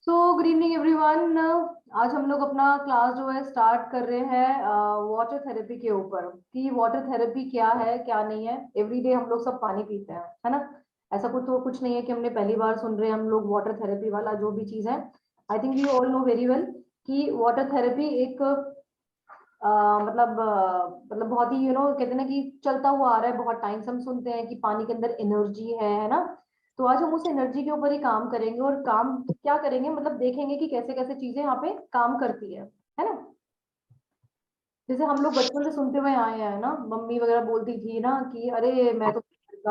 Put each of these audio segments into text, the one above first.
Good evening everyone. आज हम लोग अपना क्लास जो है स्टार्ट कर रहे हैं वाटर थेरेपी के ऊपर कि वाटर थेरेपी क्या है क्या नहीं है। एवरीडे हम लोग सब पानी पीते हैं, है ना। ऐसा कुछ नहीं है कि हमने पहली बार सुन रहे हैं हम लोग वाटर थेरेपी वाला जो भी चीज है। I think you all know very well कि वाटर थेरेपी एक मतलब बहुत ही कहते हैं ना कि चलता हुआ आ रहा है। बहुत टाइम से हम सुनते हैं कि पानी के अंदर एनर्जी है ना। तो आज हम उस एनर्जी के ऊपर ही काम करेंगे और काम क्या करेंगे मतलब देखेंगे कि कैसे कैसे चीजें यहाँ पे काम करती है ना। जैसे हम लोग बचपन से सुनते हुए आए हैं ना, मम्मी वगैरह बोलती थी ना कि अरे मैं तो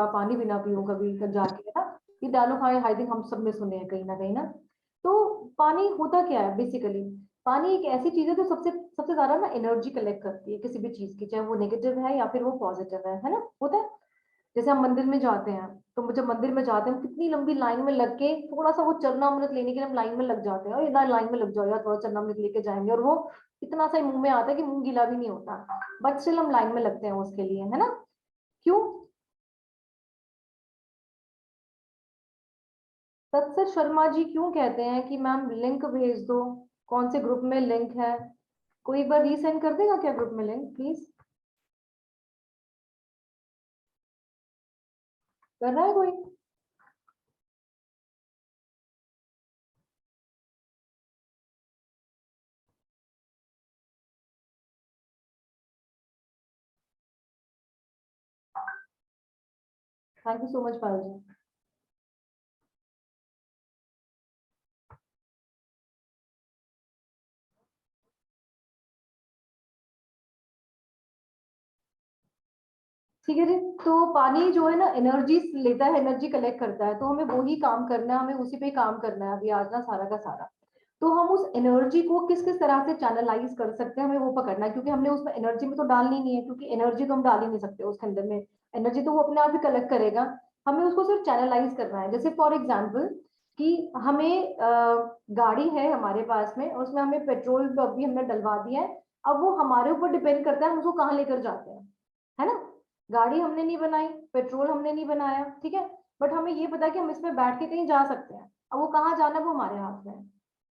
पानी भी ना पीऊँ कभी जाके, है ना। ये डायलॉग आई थिंक हम सब ने सुने हैं कहीं ना कहीं ना। तो पानी होता क्या है बेसिकली। पानी एक ऐसी चीज है जो सबसे सबसे ज्यादा ना एनर्जी कलेक्ट करती है किसी भी चीज की, चाहे वो नेगेटिव है या फिर वो पॉजिटिव है ना, होता है। जैसे हम मंदिर में जाते हैं तो जब मंदिर में जाते हैं हम कितनी लंबी लाइन में लग के थोड़ा सा वो चरणामृत लेने के लिए हम लाइन में लग जाते हैं, और इधर लाइन में लग जाओ यार थोड़ा चरणामृत लेके जाएंगे, और वो इतना सा ही मुंह में आता है कि मुंह गीला भी नहीं होता, बट स्टिल हम लाइन में लगते हैं उसके लिए, है ना। क्यों? तत्सत शर्मा जी क्यों कहते हैं कि मैम लिंक भेज दो, कौन से ग्रुप में लिंक है? कोई एक बार रीसेंड कर देगा क्या ग्रुप में लिंक प्लीज? कर रहा है कोई? थैंक यू सो मच पायल जी। ठीक है जी। तो पानी जो है ना एनर्जी लेता है, एनर्जी कलेक्ट करता है, तो हमें वही काम करना है, हमें उसी पे काम करना है अभी आज ना सारा का सारा। तो हम उस एनर्जी को किस किस तरह से चैनलाइज कर सकते हैं हमें वो पकड़ना है, क्योंकि हमने उसमें एनर्जी में तो डालनी नहीं है, क्योंकि एनर्जी तो हम डाल ही नहीं सकते उसके अंदर में। एनर्जी तो वो अपने आप ही कलेक्ट करेगा। हमें उसको सिर्फ चैनलाइज करना है। जैसे फॉर एग्जाम्पल कि हमें गाड़ी है हमारे पास में, उसमें हमें पेट्रोल भी हमने डलवा दिया है। अब वो हमारे ऊपर डिपेंड करता है हम उसको कहाँ लेकर जाते हैं, है ना। गाड़ी हमने नहीं बनाई, पेट्रोल हमने नहीं बनाया, ठीक है। बट हमें ये पता है कि हम इसमें बैठ के कहीं जा सकते हैं। अब वो कहाँ जाना है वो हमारे हाथ में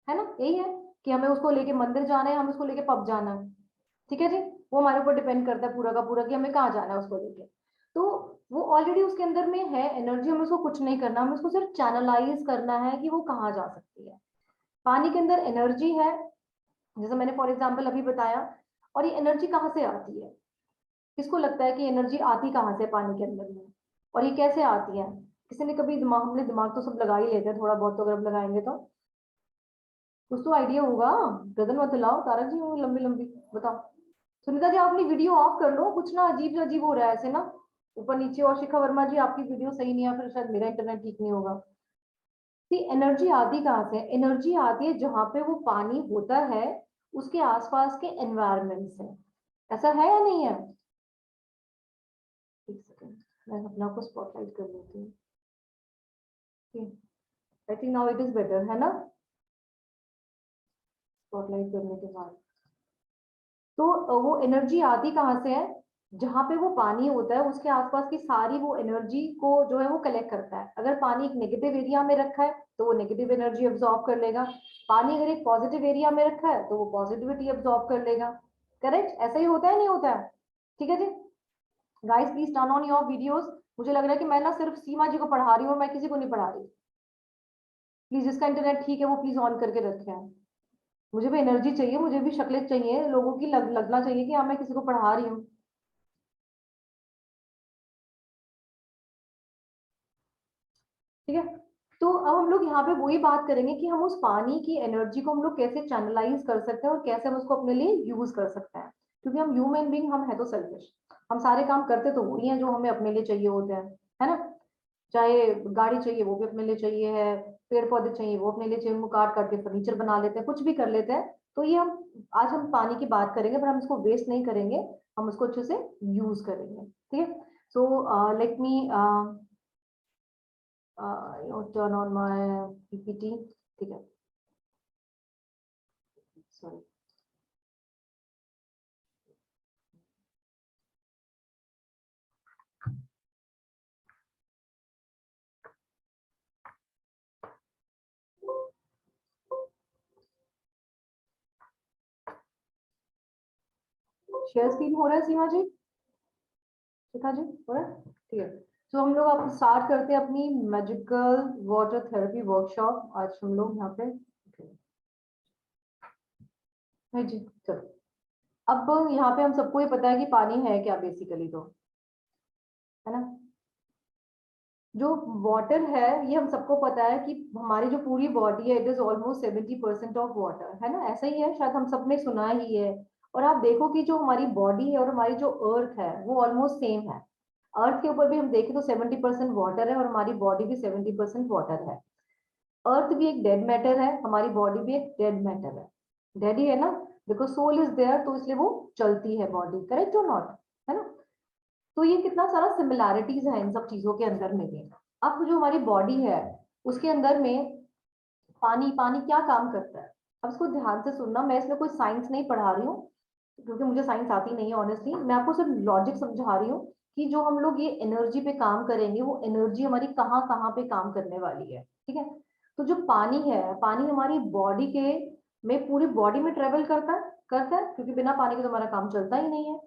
है ना। यही है कि हमें उसको लेके मंदिर जाना है, हमें उसको लेके पब जाना है, ठीक है जी। वो हमारे ऊपर डिपेंड करता है पूरा का पूरा कि हमें कहाँ जाना है उसको लेके। तो वो ऑलरेडी उसके अंदर में है एनर्जी, हमें उसको कुछ नहीं करना, हमें उसको सिर्फ चैनलाइज करना है कि वो कहाँ जा सकती है। पानी के अंदर एनर्जी है, जैसे मैंने फॉर एग्जाम्पल अभी बताया। और ये एनर्जी कहाँ से आती है? किसको लगता है कि एनर्जी आती कहाँ से पानी के अंदर में, और ये कैसे आती है? किसी ने कभी दिमाग, हमने दिमाग तो सब लगा ही लेते हैं थोड़ा बहुत, तो अगर हम लगाएंगे तो कुछ तो आइडिया होगा। गगन मत हिलाओ तारक जी, वो लंबी लंबी बताओ। सुनीता जी आप अपनी वीडियो ऑफ कर लो, कुछ ना अजीब अजीब हो रहा है ऐसे ना ऊपर नीचे। और शिखा वर्मा जी आपकी वीडियो सही नहीं है, फिर शायद मेरा इंटरनेट ठीक नहीं होगा। सी एनर्जी आती कहाँ से? एनर्जी आती है जहां पे वो पानी होता है उसके आसपास के एनवायरमेंट से। ऐसा है या नहीं है? एक सेकंड, मैं अपना को स्पॉटलाइट कर लेती हूँ। I think now it is better, है ना। स्पॉटलाइट करने के बाद तो वो एनर्जी आती कहाँ से है? जहां पे वो पानी होता है उसके आसपास की सारी वो एनर्जी को जो है वो कलेक्ट करता है। अगर पानी एक नेगेटिव एरिया में रखा है तो वो नेगेटिव एनर्जी एब्जॉर्ब कर लेगा। पानी अगर एक पॉजिटिव एरिया में रखा है तो वो पॉजिटिविटी एब्जॉर्ब कर लेगा। करेक्ट? ऐसा ही होता है नहीं होता है? ठीक है जी। Guys please turn on your videos. मुझे लग रहा है कि मैं ना सिर्फ सीमा जी को पढ़ा रही हूँ और मैं किसी को नहीं पढ़ा रही। प्लीज जिसका इंटरनेट ठीक है वो प्लीज ऑन करके रखें। मुझे भी एनर्जी चाहिए, मुझे भी शक्लें चाहिए, लोगों की लगना चाहिए कि हाँ मैं किसी को पढ़ा रही हूँ। ठीक है। तो अब हम लोग यहाँ पे वही बात करेंगे कि हम उस पानी की एनर्जी को हम लोग कैसे चैनलाइज कर सकते हैं और कैसे हम उसको अपने लिए यूज कर सकते हैं। क्योंकि हम ह्यूमन बींग, हम है तो सेल्फिश। हम सारे काम करते तो वही हैं जो हमें अपने लिए चाहिए होते हैं, है ना। चाहे गाड़ी चाहिए वो भी अपने लिए चाहिए है, पेड़ पौधे चाहिए वो अपने लिए चाहिए, वो काट काट के फर्नीचर बना लेते हैं, कुछ भी कर लेते हैं। तो ये हम आज हम पानी की बात करेंगे पर हम इसको वेस्ट नहीं करेंगे, हम उसको अच्छे से यूज करेंगे, ठीक है। So let me turn on my PPT, ठीक है। सॉरी। शेयर स्क्रीन हो रहा है सीमा जी, शिखा जी हो रहा है, ठीक है। तो हम लोग अब स्टार्ट करते हैं अपनी मैजिकल वाटर थेरेपी वर्कशॉप। आज हम लोग यहाँ पे है जी, चलो। अब यहाँ पे हम सबको ये पता है कि पानी है क्या बेसिकली, तो है ना। जो वाटर है ये हम सबको पता है कि हमारी जो पूरी बॉडी है it is almost 70% of water, है ना, ऐसा ही है, शायद हम सबने सुना ही है। और आप देखो कि जो हमारी बॉडी है और हमारी जो अर्थ है वो ऑलमोस्ट सेम है। अर्थ के ऊपर भी हम देखें तो 70% वाटर है और हमारी बॉडी भी 70% वाटर है। अर्थ भी एक डेड मैटर है, हमारी बॉडी भी एक डेड मैटर है। डेड ही है ना, बिकॉज सोल इज देयर, तो इसलिए वो चलती है बॉडी, करेक्ट और नॉट, है ना। तो ये कितना सारा सिमिलैरिटीज है इन सब चीजों के अंदर में भी। अब जो हमारी बॉडी है उसके अंदर में पानी, पानी क्या काम करता है, अब इसको ध्यान से सुनना। मैं इसमें कोई साइंस नहीं पढ़ा रही हूँ क्योंकि मुझे साइंस आती नहीं है ऑनेस्टली, मैं आपको सिर्फ लॉजिक समझा रही हूँ कि जो हम लोग ये एनर्जी पे काम करेंगे वो एनर्जी हमारी कहाँ कहाँ पे काम करने वाली है, ठीक है। तो जो पानी है, पानी हमारी बॉडी के में पूरी बॉडी में ट्रेवल करता है क्योंकि बिना पानी के तो हमारा काम चलता ही नहीं है,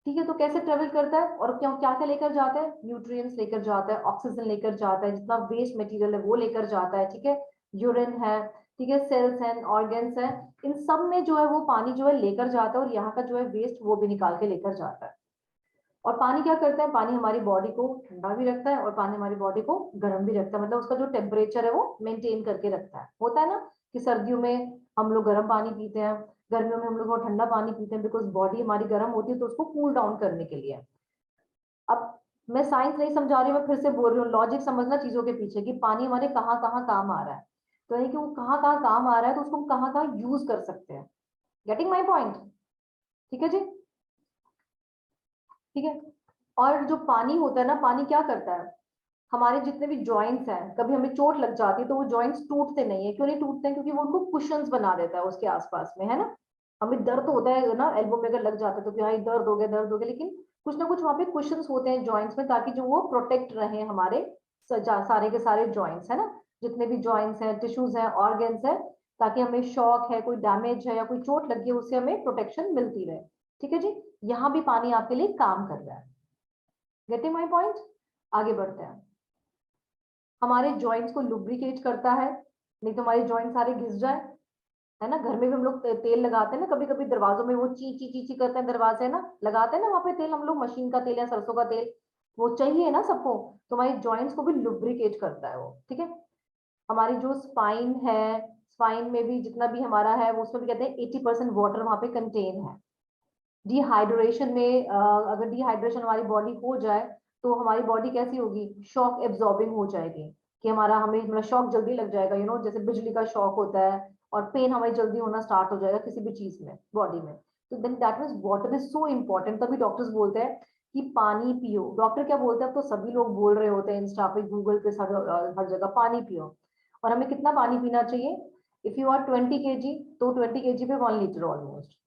ठीक है। तो कैसे ट्रेवल करता है और क्या क्या क्या लेकर जाता है, न्यूट्रिएंट्स लेकर जाता है, ऑक्सीजन लेकर जाता है, जितना वेस्ट मटेरियल है वो लेकर जाता है, ठीक है। यूरिन है, ठीक है, सेल्स हैं, ऑर्गन्स हैं, इन सब में जो है वो पानी जो है लेकर जाता है और यहाँ का जो है वेस्ट वो भी निकाल के लेकर जाता है। और पानी क्या करता है, पानी हमारी बॉडी को ठंडा भी रखता है और पानी हमारी बॉडी को गर्म भी रखता है, मतलब उसका जो टेम्परेचर है वो मेंटेन करके रखता है। होता है ना कि सर्दियों में हम लोग गर्म पानी पीते हैं, गर्मियों में हम लोग वो ठंडा पानी पीते हैं, बिकॉज बॉडी हमारी गर्म होती है तो उसको कूल डाउन करने के लिए। अब मैं साइंस नहीं समझा रही, मैं फिर से बोल रही हूँ, लॉजिक समझना चीजों के पीछे कि पानी हमारे कहाँ कहाँ काम आ रहा है। तो यानी कि वो कहाँ कहाँ काम आ रहा है तो उसको हम कहाँ कहाँ यूज कर सकते हैं। गेटिंग माई पॉइंट, ठीक है जी, ठीक है। और जो पानी होता है ना, पानी क्या करता है, हमारे जितने भी जॉइंट्स हैं, कभी हमें चोट लग जाती है तो वो जॉइंट्स टूटते नहीं है, क्यों नहीं टूटते हैं, क्योंकि वो उनको कुशंस बना देता है उसके आसपास में, है ना। हमें दर्द होता है ना एल्बो में अगर लग जाता है तो कि हाँ दर्द हो गया दर्द हो गया, लेकिन कुछ ना कुछ वहाँ पे कुशंस होते हैं जॉइंट्स में ताकि जो वो प्रोटेक्ट रहे हमारे सारे के सारे जॉइंट्स, है ना। जितने भी जॉइंट्स हैं, टिश्यूज हैं, ऑर्गन्स हैं, ताकि हमें शॉक है, कोई डैमेज है या कोई चोट लगी है उससे हमें प्रोटेक्शन मिलती रहे, ठीक है जी। यहाँ भी पानी आपके लिए काम कर रहा है। गेटिंग माई पॉइंट, आगे बढ़ते हैं। हमारे जॉइंट्स को लुब्रिकेट करता है, नहीं तो हमारे जॉइंट सारे घिस जाए, है ना। घर में भी हम लोग तेल लगाते हैं ना, कभी कभी दरवाजों में वो ची ची ची ची करते हैं दरवाजे, ना लगाते हैं ना वहां पे तेल हम लोग, मशीन का तेल या सरसों का तेल, वो चाहिए ना सबको। तो हमारे जॉइंट्स को भी लुब्रिकेट करता है वो, ठीक है। हमारी जो स्पाइन है, स्पाइन में भी जितना भी हमारा है वो उसमें भी कहते हैं 80% वाटर वहां पे कंटेन है। डिहाइड्रेशन में अगर डिहाइड्रेशन हमारी बॉडी हो जाए तो हमारी बॉडी कैसी होगी, शॉक एब्जॉर्बिंग हो जाएगी, कि हमें शॉक जल्दी लग जाएगा, जैसे बिजली का शॉक होता है, और पेन हमारी जल्दी होना स्टार्ट हो जाएगा किसी भी चीज में बॉडी में। तो then that means water is so important. तभी डॉक्टर्स बोलते हैं कि पानी पियो। डॉक्टर क्या बोलते हैं, अब तो सभी लोग बोल रहे होते हैं, इंस्टा पे, गूगल पे, हर जगह पानी पियो। और हमें कितना पानी पीना चाहिए, इफ यू आर 20 kg तो 20 kg पे 1 litre almost.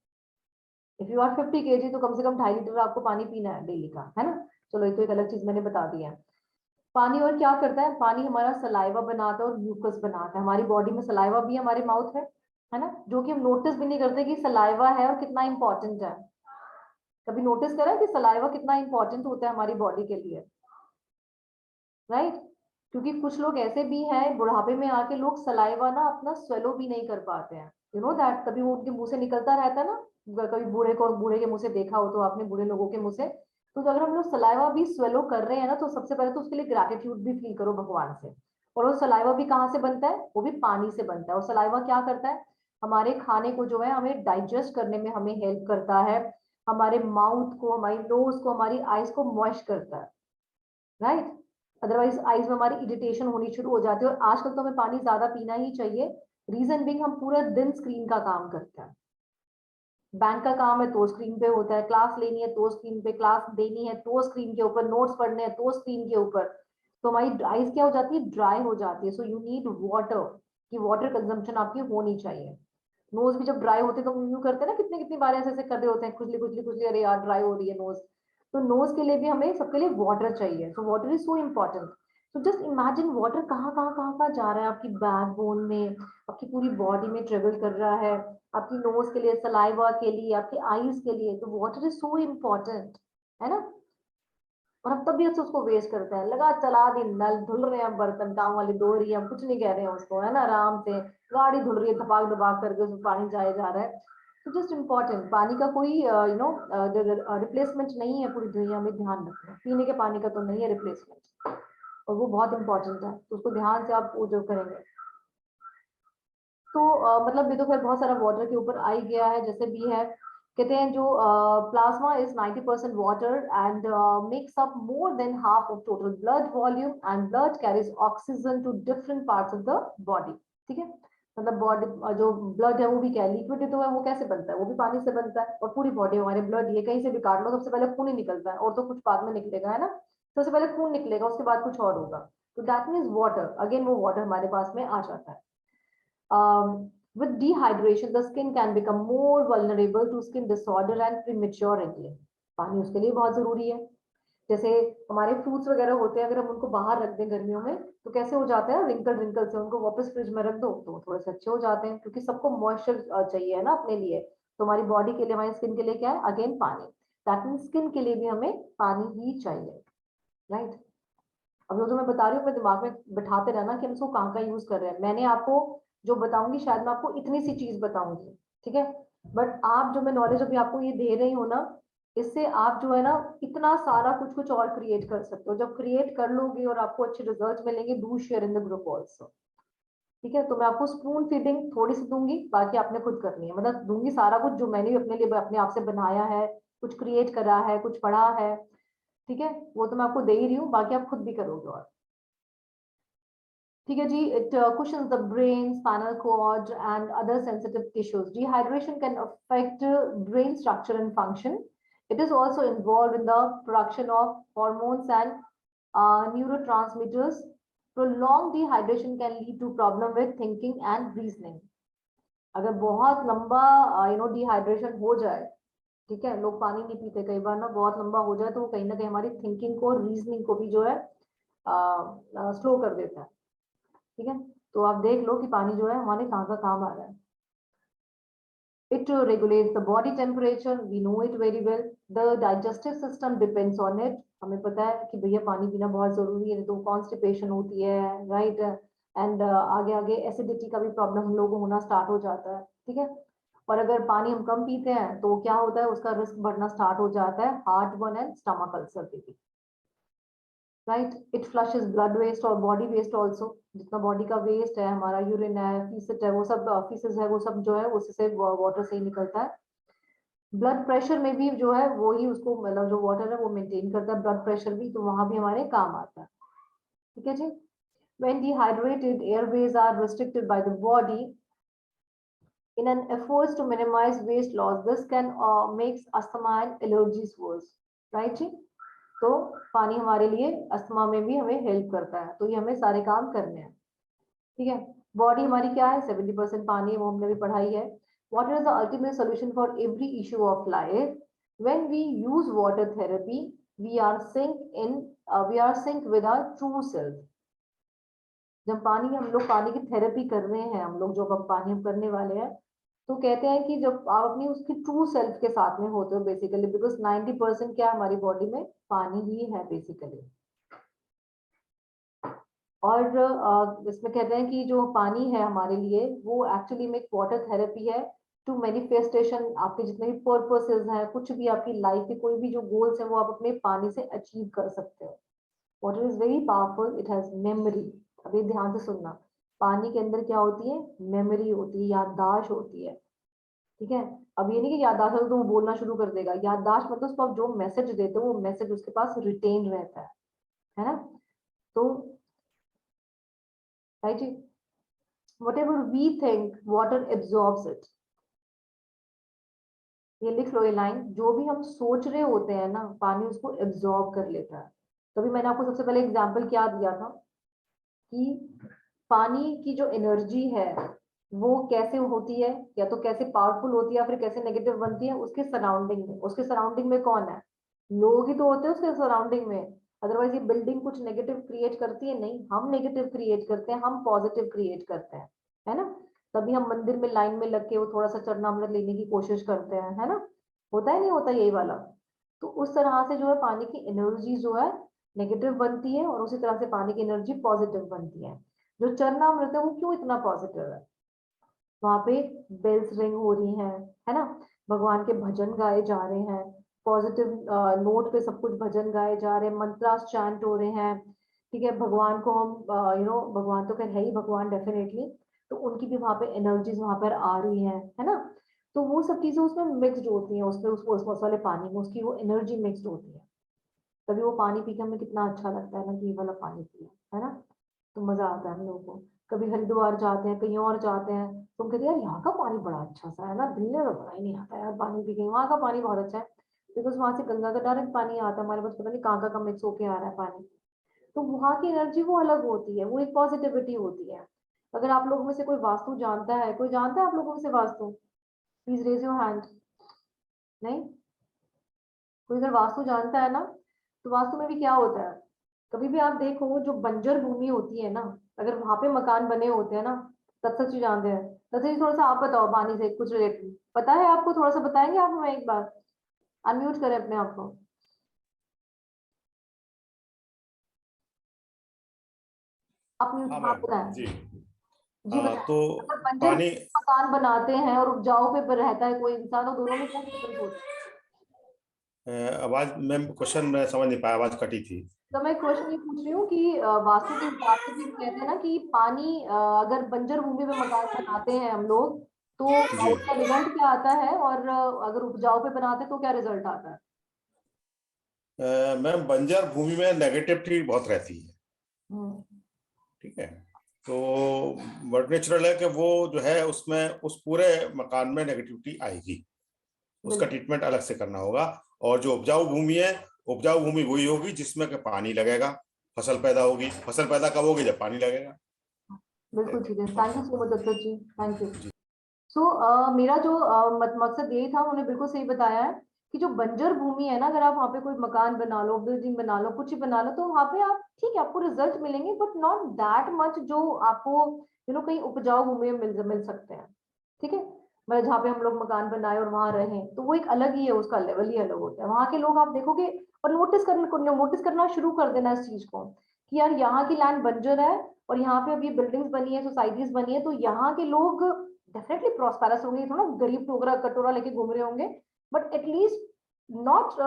If you are 50 kg तो कम से कम 2.5 लीटर आपको पानी पीना है डेली का, है ना। चलो ये तो एक अलग चीज मैंने बता दी है। पानी और क्या करता है, पानी हमारा सलाइवा बनाता है और म्यूकस बनाता है। हमारी बॉडी में सलाइवा भी हमारे माउथ है ना, जो कि हम नोटिस भी नहीं करते कि सलाइवा है और कितना इंपॉर्टेंट है। कभी नोटिस करा कि सलाइवा कितना इंपॉर्टेंट होता है हमारी बॉडी के लिए, राइट। क्योंकि कुछ लोग ऐसे भी हैं बुढ़ापे में आके लोग सलाइवा ना अपना स्वेलो भी नहीं कर पाते हैं, यू नो दैट। कभी वो उनके मुंह से निकलता रहता है ना, कभी बूढ़े के मुंह से देखा हो तो आपने, बूढ़े लोगों के मुंह से। तो अगर हम लोग सलाइवा भी स्वेलो कर रहे हैं ना, तो सबसे पहले तो उसके लिए ग्रैटिट्यूड भी फील करो भगवान से। और वो सलाइवा भी कहाँ से बनता है, वो भी पानी से बनता है। और सलाइवा क्या करता है, हमारे खाने को जो है हमें डाइजेस्ट करने में हमें हेल्प करता है, हमारे माउथ को, हमारी नोज को, हमारी आईज को मॉइस्ट करता है, राइट। अदरवाइज आईज में हमारी इरिटेशन होनी शुरू हो जाती है। और आजकल तो हमें पानी ज्यादा पीना ही चाहिए। रीजन बिंग, हम पूरा दिन स्क्रीन का काम करते हैं। बैंक का काम है तो स्क्रीन पे होता है, क्लास लेनी है तो स्क्रीन पे, क्लास देनी है तो स्क्रीन के ऊपर, नोट्स पढ़ने हैं तो स्क्रीन के ऊपर। तो हमारी आईज क्या हो जाती है, ड्राई हो जाती है। सो यू नीड वाटर, कि वाटर कंजम्पशन आपकी होनी चाहिए। नोज भी जब ड्राई होते हैं तो हम यूं करते हैं ना, कितनी कितनी बार ऐसे ऐसे कर रहे होते हैं, खुजली खुजली खुजली, अरे यार ड्राई हो रही है नोज। तो नोज के लिए भी हमें सबके लिए वाटर चाहिए। So water is so important. तो जस्ट इमेजिन वाटर कहाँ जा रहा है, आपकी बैकबोन में, आपकी पूरी बॉडी में ट्रेवल कर रहा है, आपकी नोज के लिए, सलाइवा के लिए, आपकी आईज के लिए। तो वाटर इज सो इम्पोर्टेंट, है ना। और हम तब भी उसको वेस्ट करते हैं, लगा चला दिन, नल धुल रहे हैं, बर्तन काम वाली धो रही है, हम कुछ नहीं कह रहे हैं उसको, है ना, आराम से गाड़ी धुल रही है, धपाक धपाक करके उसमें पानी जाया जा रहा है। तो जस्ट इम्पोर्टेंट, पानी का कोई रिप्लेसमेंट नहीं है पूरी दुनिया में, ध्यान रखना, पीने के पानी का तो नहीं है रिप्लेसमेंट, और वो बहुत इंपॉर्टेंट है, तो उसको ध्यान से आप वो जो करेंगे। तो मतलब ये तो खैर बहुत सारा वाटर के ऊपर आ ही गया है, जैसे भी है। कहते हैं जो plasma is 90% water and makes up more than half of total blood volume, and blood carries oxygen to different parts of the body. ठीक है, मतलब बॉडी जो ब्लड है वो भी क्या लिक्विड तो है, वो कैसे बनता है, वो भी पानी से बनता है। और पूरी बॉडी हमारे ब्लड, ये कहीं से भी काट लो सबसे पहले खून ही निकलता है, और तो कुछ बाद में निकलेगा, है ना। सबसे पहले खून निकलेगा, उसके बाद कुछ और होगा। तो दैट मीन्स वाटर, अगेन वो वाटर हमारे पास में आ जाता है। With dehydration, the skin can become more vulnerable to skin disorder and premature aging. पानी उसके लिए बहुत जरूरी है। जैसे हमारे फ्रूट्स वगैरह होते हैं, अगर हम उनको बाहर रख दें गर्मियों में, तो कैसे हो जाते हैं, रिंकल रिंकल से, उनको वापस फ्रिज में रख दो तो थोड़े से अच्छे हो जाते हैं, क्योंकि सबको मॉइस्चर चाहिए है ना अपने लिए। तो हमारी बॉडी के लिए, हमारी स्किन के लिए क्या है, अगेन पानी। दैट मीन स्किन के लिए भी हमें पानी ही चाहिए, राइट। अब जो मैं बता रही हूँ अपने दिमाग में बिठाते रहना कि हम इसको कहाँ का यूज कर रहे हैं। मैंने आपको जो बताऊंगी, शायद मैं आपको इतनी सी चीज बताऊंगी, ठीक है, बट आप जो मैं नॉलेज अभी आपको ये दे रही हूँ ना, इससे आप जो है ना इतना सारा कुछ कुछ और क्रिएट कर सकते हो। जब क्रिएट कर लोगे और आपको अच्छे रिजल्ट मिलेंगे, do share in the group also. ठीक है, तो मैं आपको स्पून फीडिंग थोड़ी सी दूंगी, बाकी आपने खुद करनी है, मतलब दूंगी सारा कुछ जो मैंने भी अपने लिए अपने आप से बनाया है, कुछ क्रिएट करा है, कुछ पढ़ा है। ठीक है, वो तो मैं आपको दे ही रही हूँ, बाकी आप खुद भी करोगे। और ठीक है जी, it cushions the brain, spinal cord and other sensitive tissues. Dehydration can affect brain structure and function. It is also involved in the production of hormones and neurotransmitters. Prolonged dehydration can lead to problem with thinking and reasoning. अगर बहुत लंबा dehydration हो जाए, ठीक है, लोग पानी नहीं पीते कई बार ना, बहुत लंबा हो जाए तो वो कहीं ना कहीं हमारी थिंकिंग को, रीजनिंग को भी जो है स्लो कर देता है। ठीक है, तो आप देख लो कि पानी जो है हमारे कहाँ का काम आ रहा है। It regulates the body temperature, we know it very well. The digestive system depends on it. हमें पता है कि भैया पानी पीना बहुत जरूरी है, तो कॉन्स्टिपेशन होती है, राइट, एंड आगे आगे एसिडिटी का भी प्रॉब्लम हम लोगों को होना स्टार्ट हो जाता है। ठीक है, और अगर पानी हम कम पीते हैं तो क्या होता है, उसका रिस्क बढ़ना स्टार्ट हो जाता है, heart burn and stomach ulcer पे भी। Right, it flushes blood waste और बॉडी वेस्ट ऑल्सो। जितना बॉडी का वेस्ट है, हमारा यूरिन है, फीसिट है, वो सब फीसेस है, वो सब जो है उससे वाटर से ही निकलता है। ब्लड प्रेशर में भी जो है वो ही उसको, मतलब जो वाटर है वो मेंटेन करता है ब्लड प्रेशर भी, तो वहां भी हमारे काम आता है। ठीक है जी। When dehydrated, airways are restricted by the body in an effort to minimize waste loss. This can makes asthma and allergies worse. Right जी? तो पानी हमारे लिए अस्थमा में भी हमें हेल्प करता है, तो ये हमें सारे काम करने हैं। ठीक है, बॉडी हमारी क्या है, 70% पानी, वो हमने भी पढ़ाई है। Water is the ultimate solution for every issue of life. When we use water therapy, we are sync in we are sync with our true self. जब पानी, हम लोग पानी की थेरेपी कर रहे हैं, हम लोग जो अब पानी हम करने वाले हैं, तो कहते हैं कि जब आप अपनी उसकी ट्रू सेल्फ के साथ में होते हो बेसिकली, बिकॉज 90% क्या हमारी बॉडी में पानी ही है बेसिकली। और इसमें कहते हैं कि जो पानी है हमारे लिए, वो एक्चुअली में एक वाटर थेरेपी है टू मैनिफेस्टेशन। आपके जितने भी पर्पसेस हैं, कुछ भी आपकी लाइफ के कोई भी जो गोल्स हैं, वो आप अपने पानी से अचीव कर सकते हो। Water is very powerful, it has memory. अभी ध्यान से सुनना, पानी के अंदर क्या होती है, मेमोरी होती है, याददाश्त होती है। ठीक है, अब ये नहीं कि याददाश्त है तो वो बोलना शुरू कर देगा, याददाश्त मतलब उसको आप जो मैसेज देते हो वो मैसेज उसके पास रिटेन रहता है ना। तो right, whatever we think, water absorbs it. ये लिख लो ये लाइन, जो भी हम सोच रहे होते हैं ना, पानी उसको एब्जॉर्ब कर लेता है। तभी मैंने आपको सबसे पहले एग्जांपल क्या दिया था कि पानी की जो एनर्जी है वो कैसे होती है, या तो कैसे पावरफुल होती है, या फिर कैसे नेगेटिव बनती है, उसके सराउंडिंग में। उसके सराउंडिंग में कौन है, लोग ही तो होते हैं उसके सराउंडिंग में। अदरवाइज ये बिल्डिंग कुछ नेगेटिव क्रिएट करती है? नहीं, हम नेगेटिव क्रिएट करते हैं, हम पॉजिटिव क्रिएट करते हैं, है ना। तभी हम मंदिर में लाइन में लग के वो थोड़ा सा चरणामृत लेने की कोशिश करते हैं, है ना। होता है नहीं होता यही वाला। तो उस तरह से जो है पानी की एनर्जी जो है नेगेटिव बनती है और उसी तरह से पानी की एनर्जी पॉजिटिव बनती है। जो चरणामृत है वो क्यों इतना पॉजिटिव है? वहां पे बेल्स रिंग हो रही हैं, है ना, भगवान के भजन गाए जा रहे हैं, पॉजिटिव नोट पे सब कुछ भजन गाए जा रहे हैं, मंत्रास चैंट हो रहे हैं, ठीक है। भगवान को हम भगवान तो खैर है ही भगवान डेफिनेटली, तो उनकी भी वहां पे एनर्जीज वहां पर आ रही है ना। तो वो सब चीजें उसमें मिक्सड होती हैं, उसमें उस वाले पानी में उसकी वो एनर्जी मिक्सड होती है। तभी वो पानी पी के हमें कितना अच्छा लगता है ना कि ये वाला पानी पिया, है ना। तो मजा आता है हम लोगों को। कभी हरिद्वार जाते हैं, कहीं और जाते हैं, तो हम कहते हैं यार यहाँ का पानी बड़ा अच्छा सा है ना, दिल्ली में बड़ा ही नहीं आता यार पानी पी के, वहाँ का पानी बहुत अच्छा है। बिकॉज वहां से गंगा का डायरेक्ट पानी आता है हमारे पास, पता नहीं कहाँ का मिक्स होके आ रहा है पानी। तो वहाँ की एनर्जी वो अलग होती है, वो एक पॉजिटिविटी होती है। अगर आप लोगों में से कोई वास्तु जानता है, कोई जानता है आप लोगों में से vastu? Please raise your hand. नहीं? कोई अगर वास्तु जानता है ना, तो वास्तु में भी क्या होता है, कभी भी आप देखो जो बंजर भूमि होती है ना, अगर वहां पे मकान बने होते हैं ना, तत्सत जी जानते हैं, तत्सत जी थोड़ा सा आप बताओ पानी से कुछ रिलेटेड पता है आपको, थोड़ा सा बताएंगे आप हमें एक बार? अनम्यूट करें अपने आप को। आप म्यूट, हाँ आप मैम बताएं। जी। जी बताएं। तो अगर बंजर पानी, मकान बनाते हैं और उपजाऊ पे रहता है कोई इंसान, तो दोनों में क्या डिफरेंस होता है? आवाज मैम, क्वेश्चन मैं समझ नहीं पाया, आवाज कटी थी। तो मैं क्वेश्चन ये पूछ रही हूँ कि वास्तु के हिसाब से भी कहते हैं ना कि पानी अगर बंजर भूमि पे मकान बनाते हैं हम लोग, तो जी उसका रिजल्ट क्या आता है, और अगर उपजाऊ पे बनाते हैं तो क्या रिजल्ट आता है? मैम, बंजर भूमि में नेगेटिविटी बहुत रहती है। हम्म। ठीक है। तो बट नेचुरल है कि वो जो है उसमें उस पूरे मकान में नेगेटिविटी आएगी, उसका बिल्कुल। ट्रीटमेंट अलग से करना होगा। और जो उपजाऊ भूमि है, उपजाऊ भूमि वही होगी जिसमें कि पानी लगेगा, फसल पैदा होगी। फसल पैदा कब होगी? जब पानी लगेगा। बिल्कुल ठीक है, थैंक यू सो मच दत्तक जी, थैंक यू। जी सो मेरा जो मकसद यही था, उन्होंने बिल्कुल सही बताया है कि जो बंजर भूमि है ना, अगर आप वहाँ पे कोई मकान बना लो, बिल्डिंग बना लो, कुछ ही बना लो, तो वहाँ पे आप ठीक है आपको रिजल्ट मिलेंगे, बट नॉट दैट मच जो आपको कहीं उपजाऊ भूमि में मिल सकते हैं। ठीक है, मतलब जहाँ पे हम लोग मकान बनाए और वहां रहें, तो वो एक अलग ही है, उसका लेवल ही अलग होता है। वहां के लोग आप देखोगे और नोटिस करना शुरू कर देना इस चीज को कि यार यहाँ की लैंड बंजर है, और यहाँ पे अभी बिल्डिंग्स बनी है, सोसाइटीज बनी है, तो यहाँ के लोग डेफिनेटली प्रॉस्पेरस होंगे, थोड़ा गरीब टोकरा कटोरा लेके घूम रहे होंगे, but at least not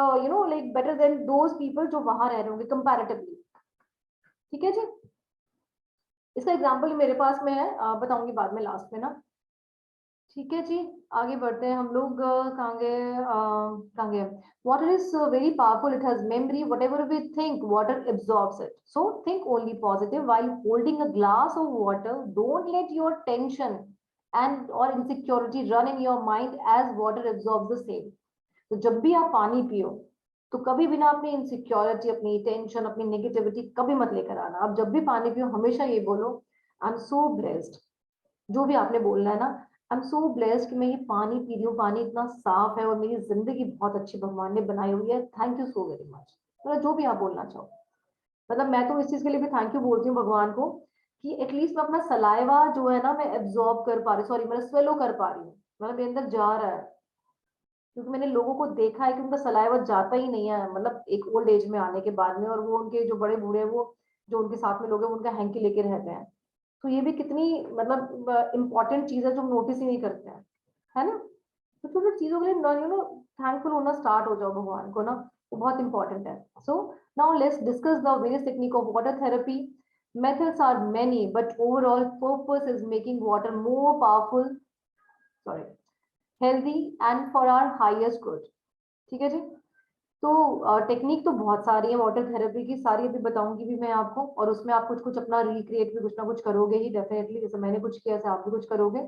like better than those people जो वहां रह रहे होंगे कंपैरेटिवली। ठीक है जी। इसका एग्जाम्पल मेरे पास में है, बताऊंगी बाद में लास्ट में ना। ठीक है जी। आगे बढ़ते हैं हम लोग, कहाँ गए? Water is very powerful, it has memory, whatever we think water absorbs it, so think only positive while holding a glass of water. Don't let your tension and or insecurity run in your mind, as water absorbs the same. तो जब भी आप पानी पियो, तो कभी भी ना अपनी इनसिक्योरिटी, अपनी टेंशन, अपनी नेगेटिविटी कभी मत लेकर आना। आप जब भी पानी पियो हमेशा ये बोलो, आई एम सो ब्लेस्ड। जो भी आपने बोलना है ना, आई एम सो ब्लेस्ड कि मैं ये पानी पी रही हूँ, पानी इतना साफ है और मेरी जिंदगी बहुत अच्छी भगवान ने बनाई हुई है, thank you so very much. मतलब जो भी आप बोलना चाहो, मतलब मैं तो इस चीज के लिए भी थैंक यू बोलती हूँ भगवान को कि एटलीस्ट मैं अपना सलाइवा जो है ना मैं एब्जॉर्ब कर पा रही, सॉरी मैं स्वेलो कर पा रही हूँ, मतलब मेरे अंदर जा रहा है। क्योंकि मैंने लोगों को देखा है कि उनका सलाइवा जाता ही नहीं है, मतलब एक ओल्ड एज में आने के बाद में, और वो उनके जो बड़े बूढ़े वो जो उनके साथ में लोग हैं, वो उनका हैंकी लेके रहते हैं। तो ये भी कितनी मतलब इंपॉर्टेंट चीज है जो हम नोटिस ही नहीं करते हैं, है ना। तो छोटी चीजों के लिए थैंकफुल होना स्टार्ट हो जाओ भगवान को ना, वो बहुत इंपॉर्टेंट है। So now let's discuss the various technique of water therapy. methods are many, but overall purpose is making water more powerful, sorry, healthy and for our highest good। ठीक है जी। तो टेक्निक तो बहुत सारी है वाटर थेरेपी की, सारी अभी बताऊंगी भी मैं आपको, और उसमें आप कुछ कुछ अपना रिक्रिएट भी कुछ ना कुछ करोगे ही डेफिनेटली, जैसे मैंने कुछ किया ऐसे आप भी कुछ करोगे।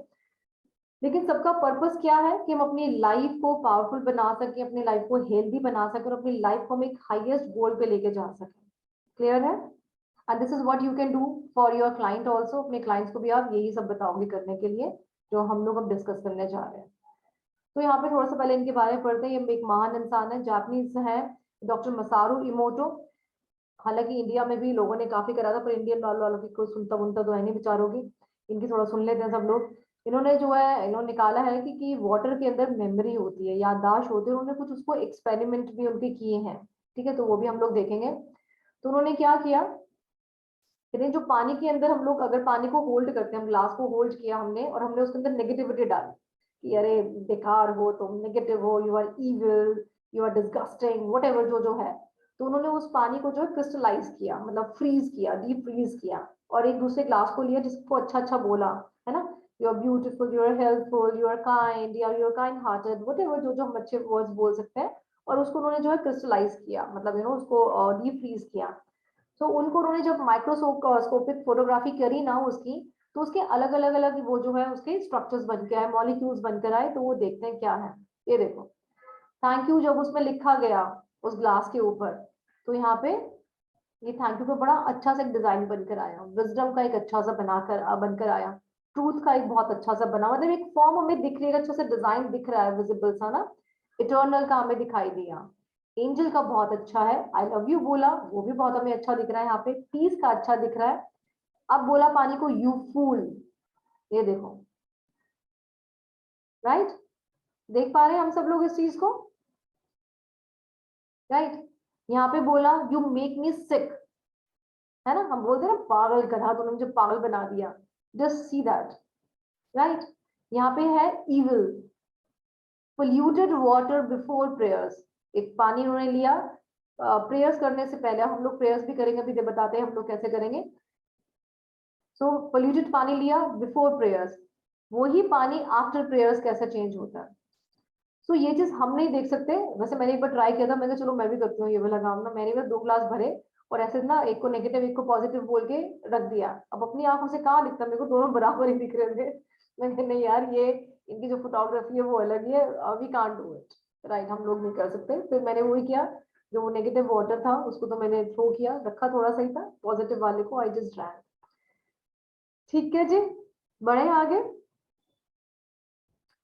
लेकिन सबका पर्पस क्या है कि हम अपनी लाइफ को पावरफुल बना सके, अपनी लाइफ को हेल्दी बना सके, और अपनी लाइफ को हम एक हाईएस्ट गोल पे लेके जा सके। क्लियर है? And this is what you can do for your client also. अपने क्लाइंट्स को भी आप यही सब बताओगे करने के लिए, जो हम लोग अब डिस्कस करने जा रहे हैं। तो यहाँ पे थोड़ा सा पहले इनके बारे में पढ़ते हैं। ये एक महान इंसान है, जापानीज है, डॉक्टर मसारू इमोटो। हालांकि इंडिया में भी लोगों ने काफी करा था, पर इंडियन वालों की कोई सुनता बुनता तो है नहीं बेचारों की, इनकी थोड़ा सुन लेते हैं सब लोग। इन्होंने जो है इन्होंने निकाला है कि वाटर के अंदर मेमोरी होती है, याददाश्त होती है, उन्होंने कुछ उसको एक्सपेरिमेंट भी उनके किए हैं, ठीक है, तो वो भी हम लोग देखेंगे। तो उन्होंने क्या किया, कहते जो पानी के अंदर हम लोग अगर पानी को होल्ड करते हैं, हम ग्लास को होल्ड किया हमने और हमने उसके अंदर नेगेटिविटी डाली कि अरे बेकार हो तुम, नेगेटिव हो, you are evil, you are disgusting, whatever जो जो है, तो उन्होंने उस पानी को जो है क्रिस्टलाइज किया, मतलब फ्रीज किया, डीप फ्रीज किया, और एक दूसरे ग्लास को लिया जिसको अच्छा अच्छा बोला, है ना, you are beautiful, you are helpful, you are kind, या you are kind hearted, whatever जो जो हम अच्छे वर्ड्स बोल सकते हैं, और उसको उन्होंने जो है क्रिस्टलाइज किया, मतलब उसको डीप फ्रीज किया। तो उनको उन्होंने जब माइक्रोस्कोपिक फोटोग्राफी करी ना उसकी, तो उसके अलग अलग अलग वो जो है उसके स्ट्रक्चर्स बन के आए, मॉलिक्यूल्स बनकर आए, तो वो देखते हैं क्या है। ये देखो, थैंक यू जब उसमें लिखा गया उस ग्लास के ऊपर, तो यहाँ पे ये थैंक यू का बड़ा अच्छा सा एक डिजाइन बनकर आया, विजडम का एक अच्छा सा बनाकर बनकर आया, ट्रूथ का एक बहुत अच्छा सा बना, मतलब एक फॉर्म हमें दिख रही है, अच्छा सा डिजाइन दिख रहा है, विजिबल सा ना, इटर्नल का हमें दिखाई दिया। एंजल का बहुत अच्छा है, आई लव यू बोला, वो भी बहुत हमें अच्छा दिख रहा है, यहाँ पे पीस का अच्छा दिख रहा है। अब बोला पानी को यू फूल, ये देखो, राइट, देख पा रहे हैं हम सब लोग इस चीज को, राइट। यहाँ पे बोला यू मेक मी सिक, है ना, हम बोलते हैं ना पागल गधा, तूने मुझे पागल बना दिया, जस्ट सी दैट, राइट। यहाँ पे है evil, polluted water before prayers, एक पानी उन्होंने लिया प्रेयर्स करने से पहले, हम लोग प्रेयर्स भी करेंगे, अभी बताते हैं हम लोग कैसे करेंगे। सो पोल्यूटेड पानी लिया बिफोर प्रेयर्स, वही पानी आफ्टर प्रेयर्स कैसा चेंज होता है। सो ये चीज हम नहीं देख सकते, वैसे मैंने एक बार ट्राई किया था, मैंने चलो मैं भी करती हूँ ये वाला काम ना, मैंने भी 2 ग्लास भरे और ऐसे ना एक को नेगेटिव एक को पॉजिटिव बोल के रख दिया, अब अपनी आंखों से कहाँ दिखता, मेरे को दोनों बराबर ही दिख रहे थे। मैंने नहीं यार, ये इनकी जो फोटोग्राफी है वो अलग ही है, we can't do it, right, हम लोग नहीं कर सकते। फिर मैंने वही किया, जो वो नेगेटिव वाटर था उसको तो मैंने थ्रो किया, रखा थोड़ा सा ही था, पॉजिटिव वाले को आई जस्ट ड्रैंक। ठीक है जी, बढ़े आगे।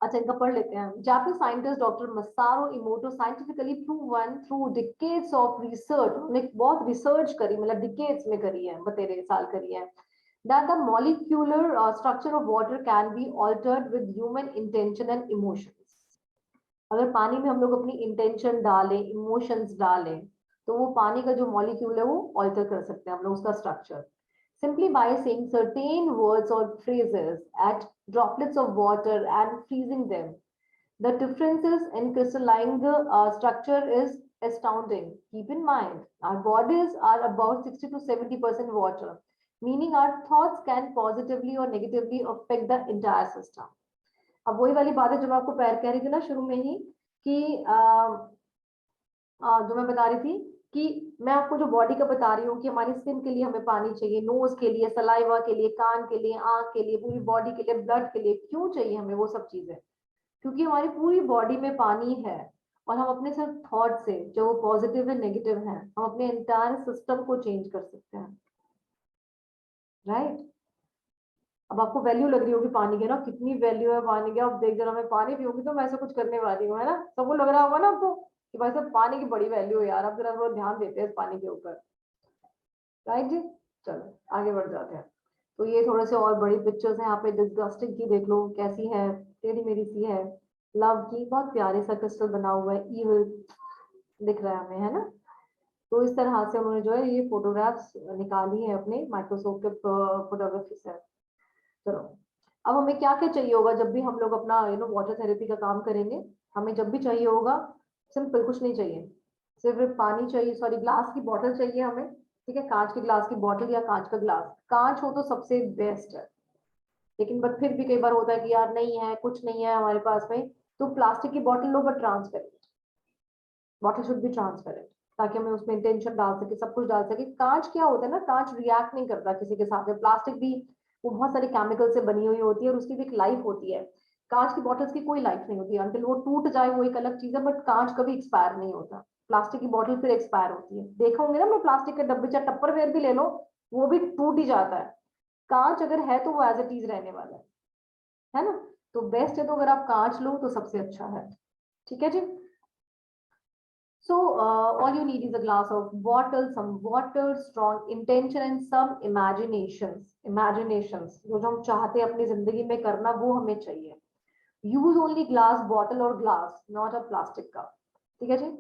अच्छा, इनका पढ़ लेते हैं। Japanese scientist doctor Masaru Emoto scientifically proven through decades of research, उन्होंने बहुत रिसर्च करी, मतलब डिकेड्स में करी है, बतेरे साल करी है, that the molecular structure of water can be altered with human intention and emotions। अगर पानी में हम लोग अपनी इंटेंशन डालें, इमोशंस डालें, तो वो पानी का जो मॉलिक्यूल है वो ऑल्टर कर सकते हैं हम लोग उसका structure, simply by saying certain words or phrases at droplets of water and freezing them। The differences in crystalline structure is astounding। Keep in mind, our bodies are about 60 to 70% water, meaning our thoughts can positively or negatively affect the entire system। अब वही वाली बात है जो मैं आपको पैर कह रही थी ना शुरू में ही, कि जो मैं बता रही थी कि मैं आपको जो बॉडी का बता रही हूँ कि हमारी स्किन के लिए हमें पानी चाहिए, नोज के लिए, सलाइवा के लिए, कान के लिए, आंख के लिए, पूरी बॉडी के लिए, ब्लड के लिए, क्यों चाहिए हमें वो सब चीजें, क्योंकि हमारी पूरी बॉडी में पानी है, और हम अपने सिर्फ थॉट से, जो पॉजिटिव है नेगेटिव है, हम अपने एंटायर सिस्टम को चेंज कर सकते हैं, राइट। अब आपको वैल्यू लग रही होगी पानी की ना, कितनी वैल्यू है पानी की, अब देख जरा मैं पानी पीऊंगी तो मैं ऐसा कुछ करने वाली हूँ, है ना, सबको लग रहा होगा ना आपको कि भाई साहब पानी की बड़ी वैल्यू है यार, अब जरा थोड़ा ध्यान देते हैं इस पानी के ऊपर, राइट जी। चलो आगे बढ़ जाते हैं। तो ये थोड़े से और बड़ी पिक्चर्स हैं यहाँ पे, डिस्गस्टिंग की देख लो कैसी है, टेढ़ी मेढ़ी सी है, लव की बहुत प्यारे सा क्रिस्टल बना हुआ है, ईविल दिख रहा है हमें, है ना। तो इस तरह से उन्होंने जो है ये फोटोग्राफ्स निकाली है अपने माइक्रोस्कोप के फोटोग्राफी से। चलो, अब हमें क्या क्या चाहिए होगा जब भी हम लोग अपना वाटर थेरेपी का काम करेंगे, हमें जब भी चाहिए होगा, सिंपल कुछ नहीं चाहिए, सिर्फ पानी चाहिए, सॉरी ग्लास की बॉटल चाहिए हमें, ठीक है, कांच के ग्लास की बॉटल या कांच का ग्लास, कांच हो तो सबसे बेस्ट है, लेकिन बट फिर भी कई बार होता है कि यार नहीं है, कुछ नहीं है हमारे पास में, तो प्लास्टिक की bottle low, but transparent, bottle should be transparent, ताकि हमें उसमें इंटेंशन डाल सके, सब कुछ डाल सके। कांच क्या होता है ना, कांच रिएक्ट नहीं करता किसी के साथ में, प्लास्टिक भी वो बहुत सारे केमिकल से बनी हुई होती है और उसकी भी एक लाइफ होती है, कांच की बॉटल्स की कोई लाइफ नहीं होती है, अंटिल वो टूट जाए वो एक अलग चीज है, बट कांच कभी एक्सपायर नहीं होता, प्लास्टिक की बॉटल फिर एक्सपायर होती है, देखा होंगे ना, मैं प्लास्टिक के डब्बे चाहे टप्परवेयर भी ले लो वो भी टूट ही जाता है, कांच अगर है तो वो एज इट इज रहने वाला है ना। तो बेस्ट है तो अगर आप कांच लो तो सबसे अच्छा है, ठीक है जी। So all you need is a glass of water, some water, strong intention and some imaginations जो हम चाहते हैं अपनी जिंदगी में करना वो हमें चाहिए. Use only glass bottle or glass, not a plastic cup. ठीक है जी.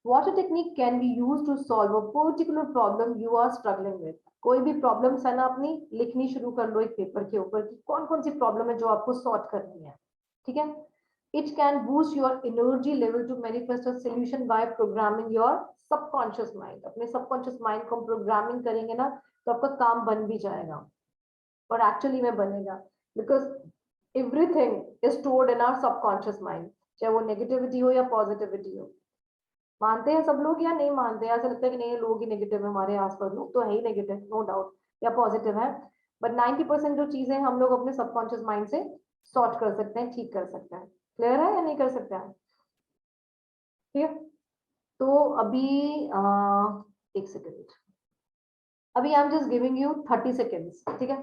Water technique can be used to solve a particular problem you are struggling with. कोई भी प्रॉब्लम्स है ना अपनी लिखनी शुरू कर लो एक पेपर के ऊपर कि कौन कौन सी प्रॉब्लम है जो आपको सॉर्ट करनी है. ठीक है. It can boost your energy level to manifest a solution by programming your subconscious mind. अपने subconscious mind को हम प्रोग्रामिंग करेंगे ना तो आपका काम बन भी जाएगा और एक्चुअली में बनेगा, because everything is stored in our subconscious mind, चाहे वो नेगेटिविटी हो या पॉजिटिविटी हो. मानते हैं सब लोग या नहीं मानते हैं? ऐसा लगता है कि नहीं लोग ही नेगेटिव है, हमारे आसपास लोग तो है ही नेगेटिव, नो डाउट, या पॉजिटिव है. बट 90% जो चीजें हम लोग अपने सबकॉन्शियस माइंड से सॉर्ट कर सकते हैं, ठीक कर सकते हैं. क्लियर है या नहीं कर सकते हैं? ठीक है. तो अभी एक सेकेंड, अभी I am just giving you 30 seconds. ठीक है.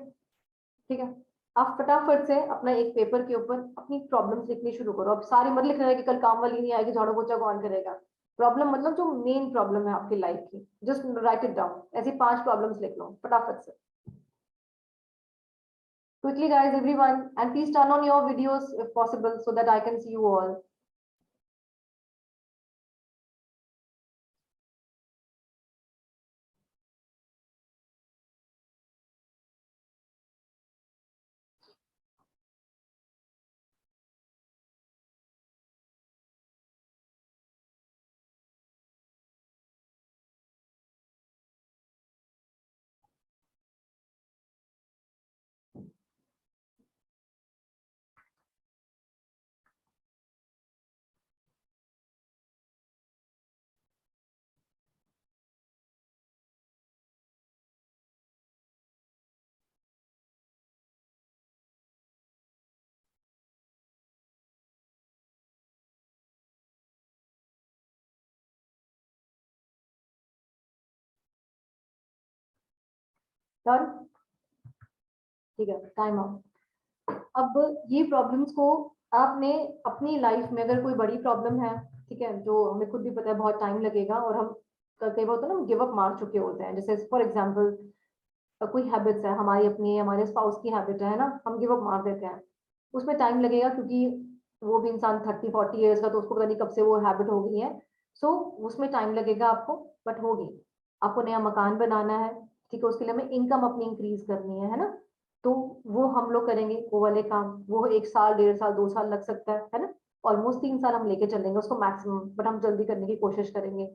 ठीक है. आप फटाफट से अपना एक पेपर के ऊपर अपनी प्रॉब्लम्स लिखनी शुरू करो. अब सारी मत लिखना है कि कल काम वाली नहीं आएगी, झाड़ू पोछा कौन करेगा. प्रॉब्लम मतलब जो मेन प्रॉब्लम है आपकी लाइफ की, जस्ट राइट इट डाउन. ऐसी 5 प्रॉब्लम्स लिख लो फटाफट से. Quickly guys, everyone, and please turn on your videos if possible so that I can see you all. Done? ठीक है, टाइम आउट. अब ये प्रॉब्लम्स को आपने अपनी लाइफ में, अगर कोई बड़ी प्रॉब्लम है, ठीक है, जो हमें खुद भी पता है बहुत टाइम लगेगा और हम कई बार होता है ना, हम गिव अप मार चुके होते हैं. जैसे फॉर एग्जांपल कोई हैबिट्स है हमारी अपनी, हमारे स्पाउस की हैबिट है ना, हम गिव अप मार देते हैं. उसमें टाइम लगेगा क्योंकि वो भी इंसान 30-40 ईयर्स का, तो उसको पता नहीं कब से वो हैबिट हो गई है. सो उसमें टाइम लगेगा आपको, बट होगी. आपको नया मकान बनाना है, ठीक है, उसके लिए हमें इनकम अपनी इंक्रीज करनी है ना. तो वो हम लोग करेंगे वो वाले काम, वो 1 साल 1.5 साल 2 साल लग सकता है ना. ऑलमोस्ट 3 साल हम लेके चलेंगे उसको मैक्सिमम, बट हम जल्दी करने की कोशिश करेंगे.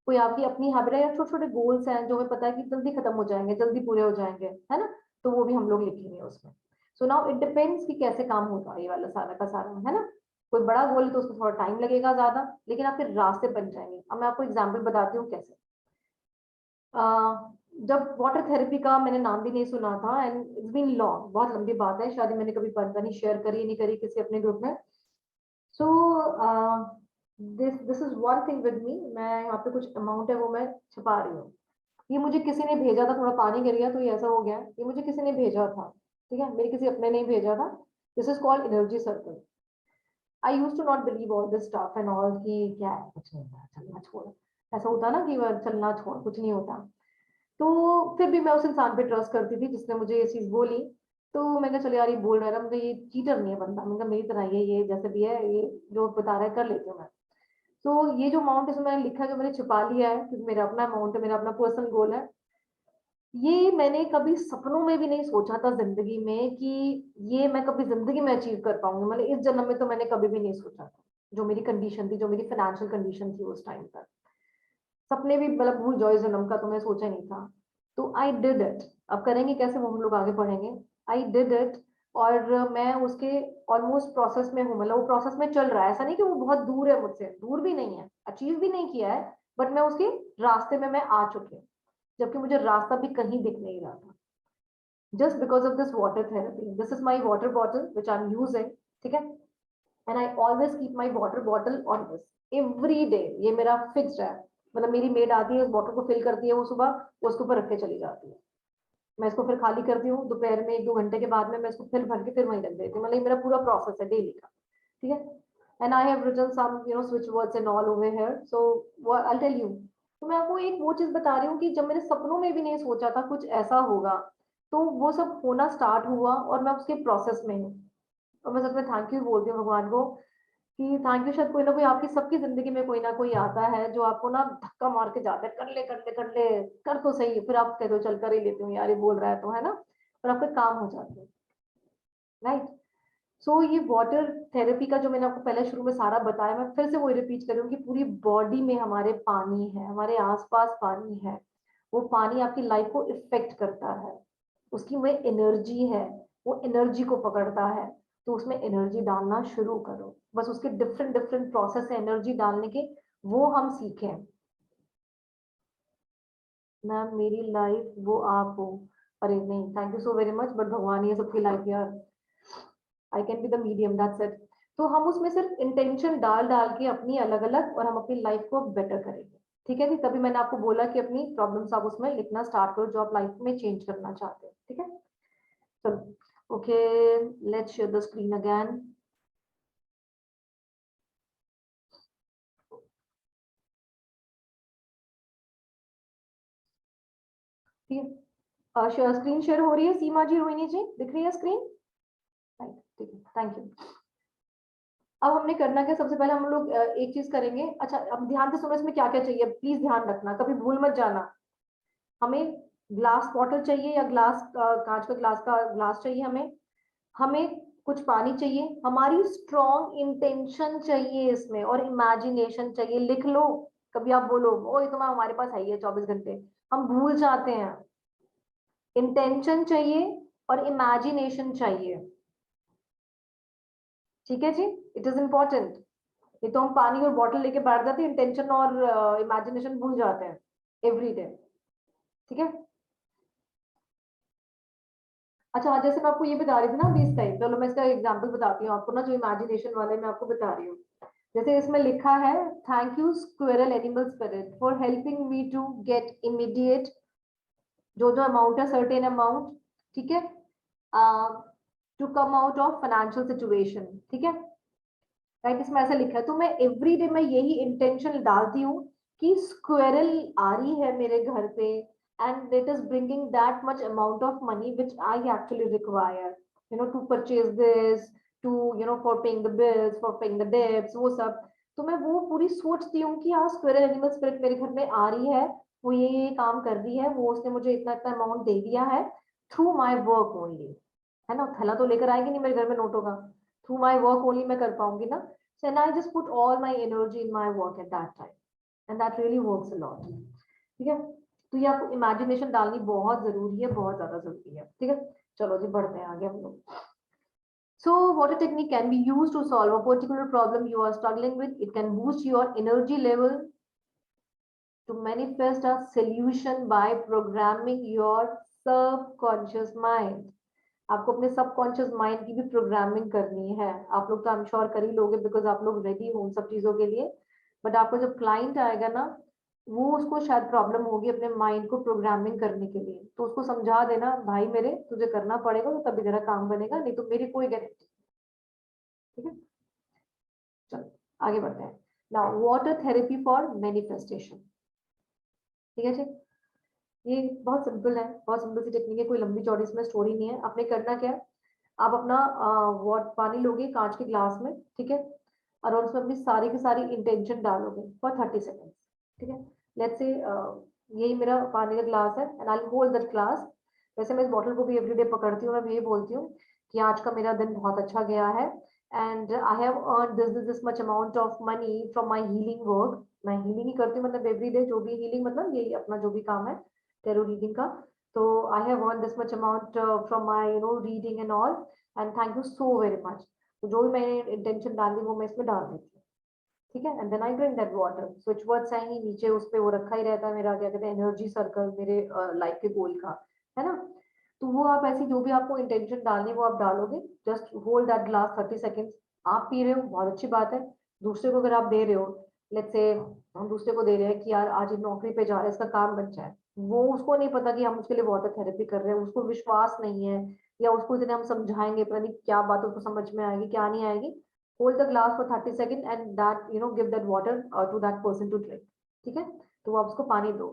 कोई आपकी अपनी हैबिट है या छोटे छोटे गोल्स हैं जो हमें पता है कि जल्दी खत्म हो जाएंगे, जल्दी पूरे हो जाएंगे, है ना, तो वो भी हम लोग लिखेंगे उसमें. सो नाउ इट डिपेंड्स कि कैसे काम होगा ये वाला सारा का सारा, है ना. कोई बड़ा गोल है तो उसमें थोड़ा टाइम लगेगा ज्यादा, लेकिन आपके रास्ते बन जाएंगे. अब मैं आपको एग्जाम्पल बताती हूँ कैसे. जब वाटर थेरेपी का मैंने नाम भी नहीं सुना था, एंड इट्स बीन लॉन्ग, बहुत लंबी बात है, शायद मैंने कभी पता नहीं शेयर करी नहीं करी किसी अपने ग्रुप में. So this is one thing with me. मैं यहाँ पे कुछ अमाउंट है वो मैं छुपा रही हूँ. ये मुझे किसी ने भेजा था, थोड़ा पानी गिर गया तो ये ऐसा हो गया. ये मुझे किसी ने भेजा था, ठीक है, मेरे किसी अपने ने भेजा था. This is called energy circle. I use to not believe all this stuff and all कि क्या है, कुछ नहीं होता, चलना छोड़. ऐसा होता ना कि चलना छोड़, कुछ नहीं होता. तो फिर भी मैं उस इंसान पे ट्रस्ट करती थी जिसने मुझे ये चीज बोली. तो मैंने कहा चलो यार ये बोल रहा है, मुझे ये चीटर नहीं है बंदा, मैंने कहा मेरी तरह ये जैसे भी है, ये जो बता रहा है कर लेती हूँ मैं. तो ये जो अमाउंट इसमें मैंने लिखा है, जो मैंने छुपा लिया है, क्योंकि मेरा अपना अमाउंट है, मेरा अपना पर्सनल गोल है. ये मैंने कभी सपनों में भी नहीं सोचा था जिंदगी में कि ये मैं कभी जिंदगी में अचीव कर पाऊंगी. मतलब इस जन्म में तो मैंने कभी भी नहीं सोचा था. जो मेरी कंडीशन थी, जो मेरी फाइनेंशियल कंडीशन थी उस टाइम पर, सपने भी मतलब भूल जाओ इस जन्म का, तो मैं सोचा नहीं था. तो आई डिड इट. अब करेंगे कैसे वो हम लोग आगे पढ़ेंगे. I did it. और मैं उसके ऑलमोस्ट प्रोसेस में हूँ, मतलब वो प्रोसेस में चल रहा है. ऐसा नहीं कि वो बहुत दूर है मुझसे, दूर भी नहीं है, अचीव भी नहीं किया है, बट मैं उसके रास्ते में मैं आ चुकी हूँ, जबकि मुझे रास्ता भी कहीं दिख नहीं रहा था. Just because of this water therapy. This is my water bottle which I am using, ठीक है. And I always keep my water bottle on this every day. ये मेरा फिक्स्ड है. मतलब मेरी मेड आती है, उस बॉटल को फिल करती है वो सुबह, वो उसके ऊपर रख के चली जाती है. मैं इसको फिर खाली करती हूँ दोपहर में 1-2 घंटे के बाद में, मैं इसको फिर भर के फिर वहीं रख देती हूँ. मतलब ये मेरा पूरा प्रोसेस है डेली का, ठीक है. and I have written some switch words and all over here, so what I'll tell you. तो मैं आपको एक वो चीज बता रही हूँ कि जब मैंने सपनों में भी नहीं सोचा था कुछ ऐसा होगा, तो वो सब होना स्टार्ट हुआ और मैं उसके प्रोसेस में हूँ। और मैं सच में थैंक यू बोलती हूँ भगवान को कि थैंक यू, शायद कोई ना कोई आपकी सबकी जिंदगी में कोई ना कोई आता है जो आपको ना धक्का मार के जाता है, कर ले कर ले कर ले, कर तो सही, फिर आप कहते हो चल कर ही लेती हूँ यार, ये बोल रहा है तो, है ना, और आपका काम हो जाता है, राइट। सो ये वाटर थेरेपी का जो मैंने आपको पहले शुरू में सारा बताया, मैं फिर से वही रिपीट कर रही हूँ कि पूरी बॉडी में हमारे पानी है, हमारे आसपास पानी है, वो पानी आपकी लाइफ को इफेक्ट करता है, उसकी में एनर्जी है, वो एनर्जी को पकड़ता है, तो उसमें एनर्जी डालना शुरू करो। बस उसके डिफरेंट डिफरेंट प्रोसेस है एनर्जी डालने के, वो हम सीखें। मैम मेरी लाइफ वो आप हो, अरे नहीं, thank you so very much, but भगवान ये सबकी लाइफ यार, I can be the medium, that's it. तो हम उसमें सिर्फ इंटेंशन डाल डाल के अपनी अलग अलग, और हम अपनी लाइफ को बेटर करेंगे, ठीक है जी। तभी मैंने आपको बोला कि अपनी प्रॉब्लम्स आप उसमें लिखना स्टार्ट करो जो आप लाइफ में चेंज करना चाहते हैं, ठीक है। चलो okay, let's share the screen again. ठीक है, स्क्रीन शेयर हो रही है सीमा जी, रोहिणी जी, दिख रही है स्क्रीन? राइट, ठीक है, थैंक यू। अब हमने करना क्या, सबसे पहले हम लोग एक चीज करेंगे। अच्छा, अब ध्यान से सुनो, इसमें क्या क्या चाहिए प्लीज ध्यान रखना, कभी भूल मत जाना। हमें ग्लास बॉटल चाहिए या ग्लास कांच का ग्लास चाहिए हमें। हमें कुछ पानी चाहिए, हमारी स्ट्रॉन्ग इंटेंशन चाहिए इसमें, और इमेजिनेशन चाहिए। लिख लो, कभी आप बोलो ओ ये तो मैं हमारे पास है ही है 24 घंटे, हम भूल जाते हैं। इंटेंशन चाहिए और इमेजिनेशन चाहिए, ठीक है जी, इट इज इंपॉर्टेंट। ये तो हम पानी और बॉटल लेके बैठ जाते हैं, इंटेंशन और इमेजिनेशन भूल जाते हैं एवरी डे, ठीक है। अच्छा, जैसे मैं आपको ये बता रही थी ना अभी इसका, चलो मैं इसका एग्जांपल बताती हूँ आपको ना, जो इमेजिनेशन वाले मैं आपको बता रही हूँ। जैसे इसमें लिखा है, thank you squirrel animal spirit for helping me to get immediate, जो जो अमाउंट है सर्टेन अमाउंट, ठीक है, to come out of financial situation, ठीक है, राइट। इसमें ऐसा लिखा है, तो मैं एवरी डे मैं यही इंटेंशन डालती हूँ कि स्क्विरल आ रही है मेरे घर पे, and it is bringing that much amount of money which I actually require, to purchase this, to for paying the bills, for paying the debts, वो सब। तो मैं वो पूरी सोचती हूँ कि हाँ स्क्विरल एनिमल स्पिरिट मेरे घर में आ रही है, वो ये काम कर रही है, वो उसने मुझे इतना इतना अमाउंट दे दिया है थ्रू माई वर्क ओनली, है ना, थैला तो लेकर आएगी नहीं मेरे घर में नोटों का, थ्रू माई वर्क ओनली मैं कर पाऊंगी ना। So and I just put all my energy in my work at that time, and that really works a lot, ठीक है। तो ये आपको इमेजिनेशन डालनी बहुत जरूरी है, बहुत ज्यादा जरूरी है, ठीक है। चलो जी बढ़ते हैं आगे हम लोग। So water technique can be used to solve a particular problem you are struggling with. It can boost your energy level to manifest a solution by programming your subconscious mind. आपको अपने सबकॉन्शियस माइंड की भी programming करनी है। आप लोग तो I am sure कर ही लोगे बिकॉज आप लोग रेडी हो उन सब चीजों के लिए, बट आपको जब क्लाइंट आएगा ना, वो उसको शायद प्रॉब्लम होगी अपने माइंड को प्रोग्रामिंग करने के लिए, तो उसको समझा देना भाई मेरे तुझे करना पड़ेगा, तो तभी तेरा काम बनेगा, नहीं तो मेरी कोई गारंटी, ठीक है। चलो आगे बढ़ते हैं। Now water therapy for manifestation, ठीक है जी। ये बहुत सिंपल है, बहुत सिंपल सी टेक्निक है, कोई लंबी चौड़ी इसमें स्टोरी नहीं है। आपने करना क्या है, आप अपना वॉट पानी लोगे कांच के ग्लास में, ठीक है, और उसमें अपनी सारी की सारी इंटेंशन डालोगे फॉर 30 सेकेंड्स, ठीक है। लेट्स से यही मेरा पानी का ग्लास है and I hold that glass. वैसे मैं इस बॉटल को भी एवरीडे पकड़ती हूँ, मैं ये बोलती हूँ कि आज का मेरा दिन बहुत अच्छा गया है, and I have earn this much amount of money from my healing work. मैं हीलिंग ही करती हूँ, मतलब एवरीडे जो भी हीलिंग, मतलब यही अपना जो भी काम है टेरो रीडिंग का, तो I have earn this much amount from my reading and all, and thank you so very much. तो जो भी मैंने इंटेंशन डाली वो मैं इसमें डाल देती हूँ, ठीक है। And then I drink that water. Switch words आएंगे नीचे, उस पे वो रखा ही रहता है मेरा, क्या कहते हैं, एनर्जी सर्कल मेरे लाइफ के गोल का, है ना। तो वो आप ऐसी जो भी आपको इंटेंशन डालनी है वो आप डालोगे, just hold that glass 30 seconds. आप पी रहे हो बहुत अच्छी बात है, दूसरे को अगर आप दे रहे हो, लेट्स से हम दूसरे को दे रहे हैं कि यार आज नौकरी पे जा रहे हैं इसका काम बन जाए, वो उसको नहीं पता कि हम उसके लिए वाटर थेरेपी कर रहे हैं, उसको विश्वास नहीं है, या उसको इतने हम समझाएंगे पता नहीं क्या बात उसको समझ में आएगी क्या नहीं आएगी, hold the glass for 30 second and that give that water to that person to drink. ठीक है, तो आप उसको पानी दो,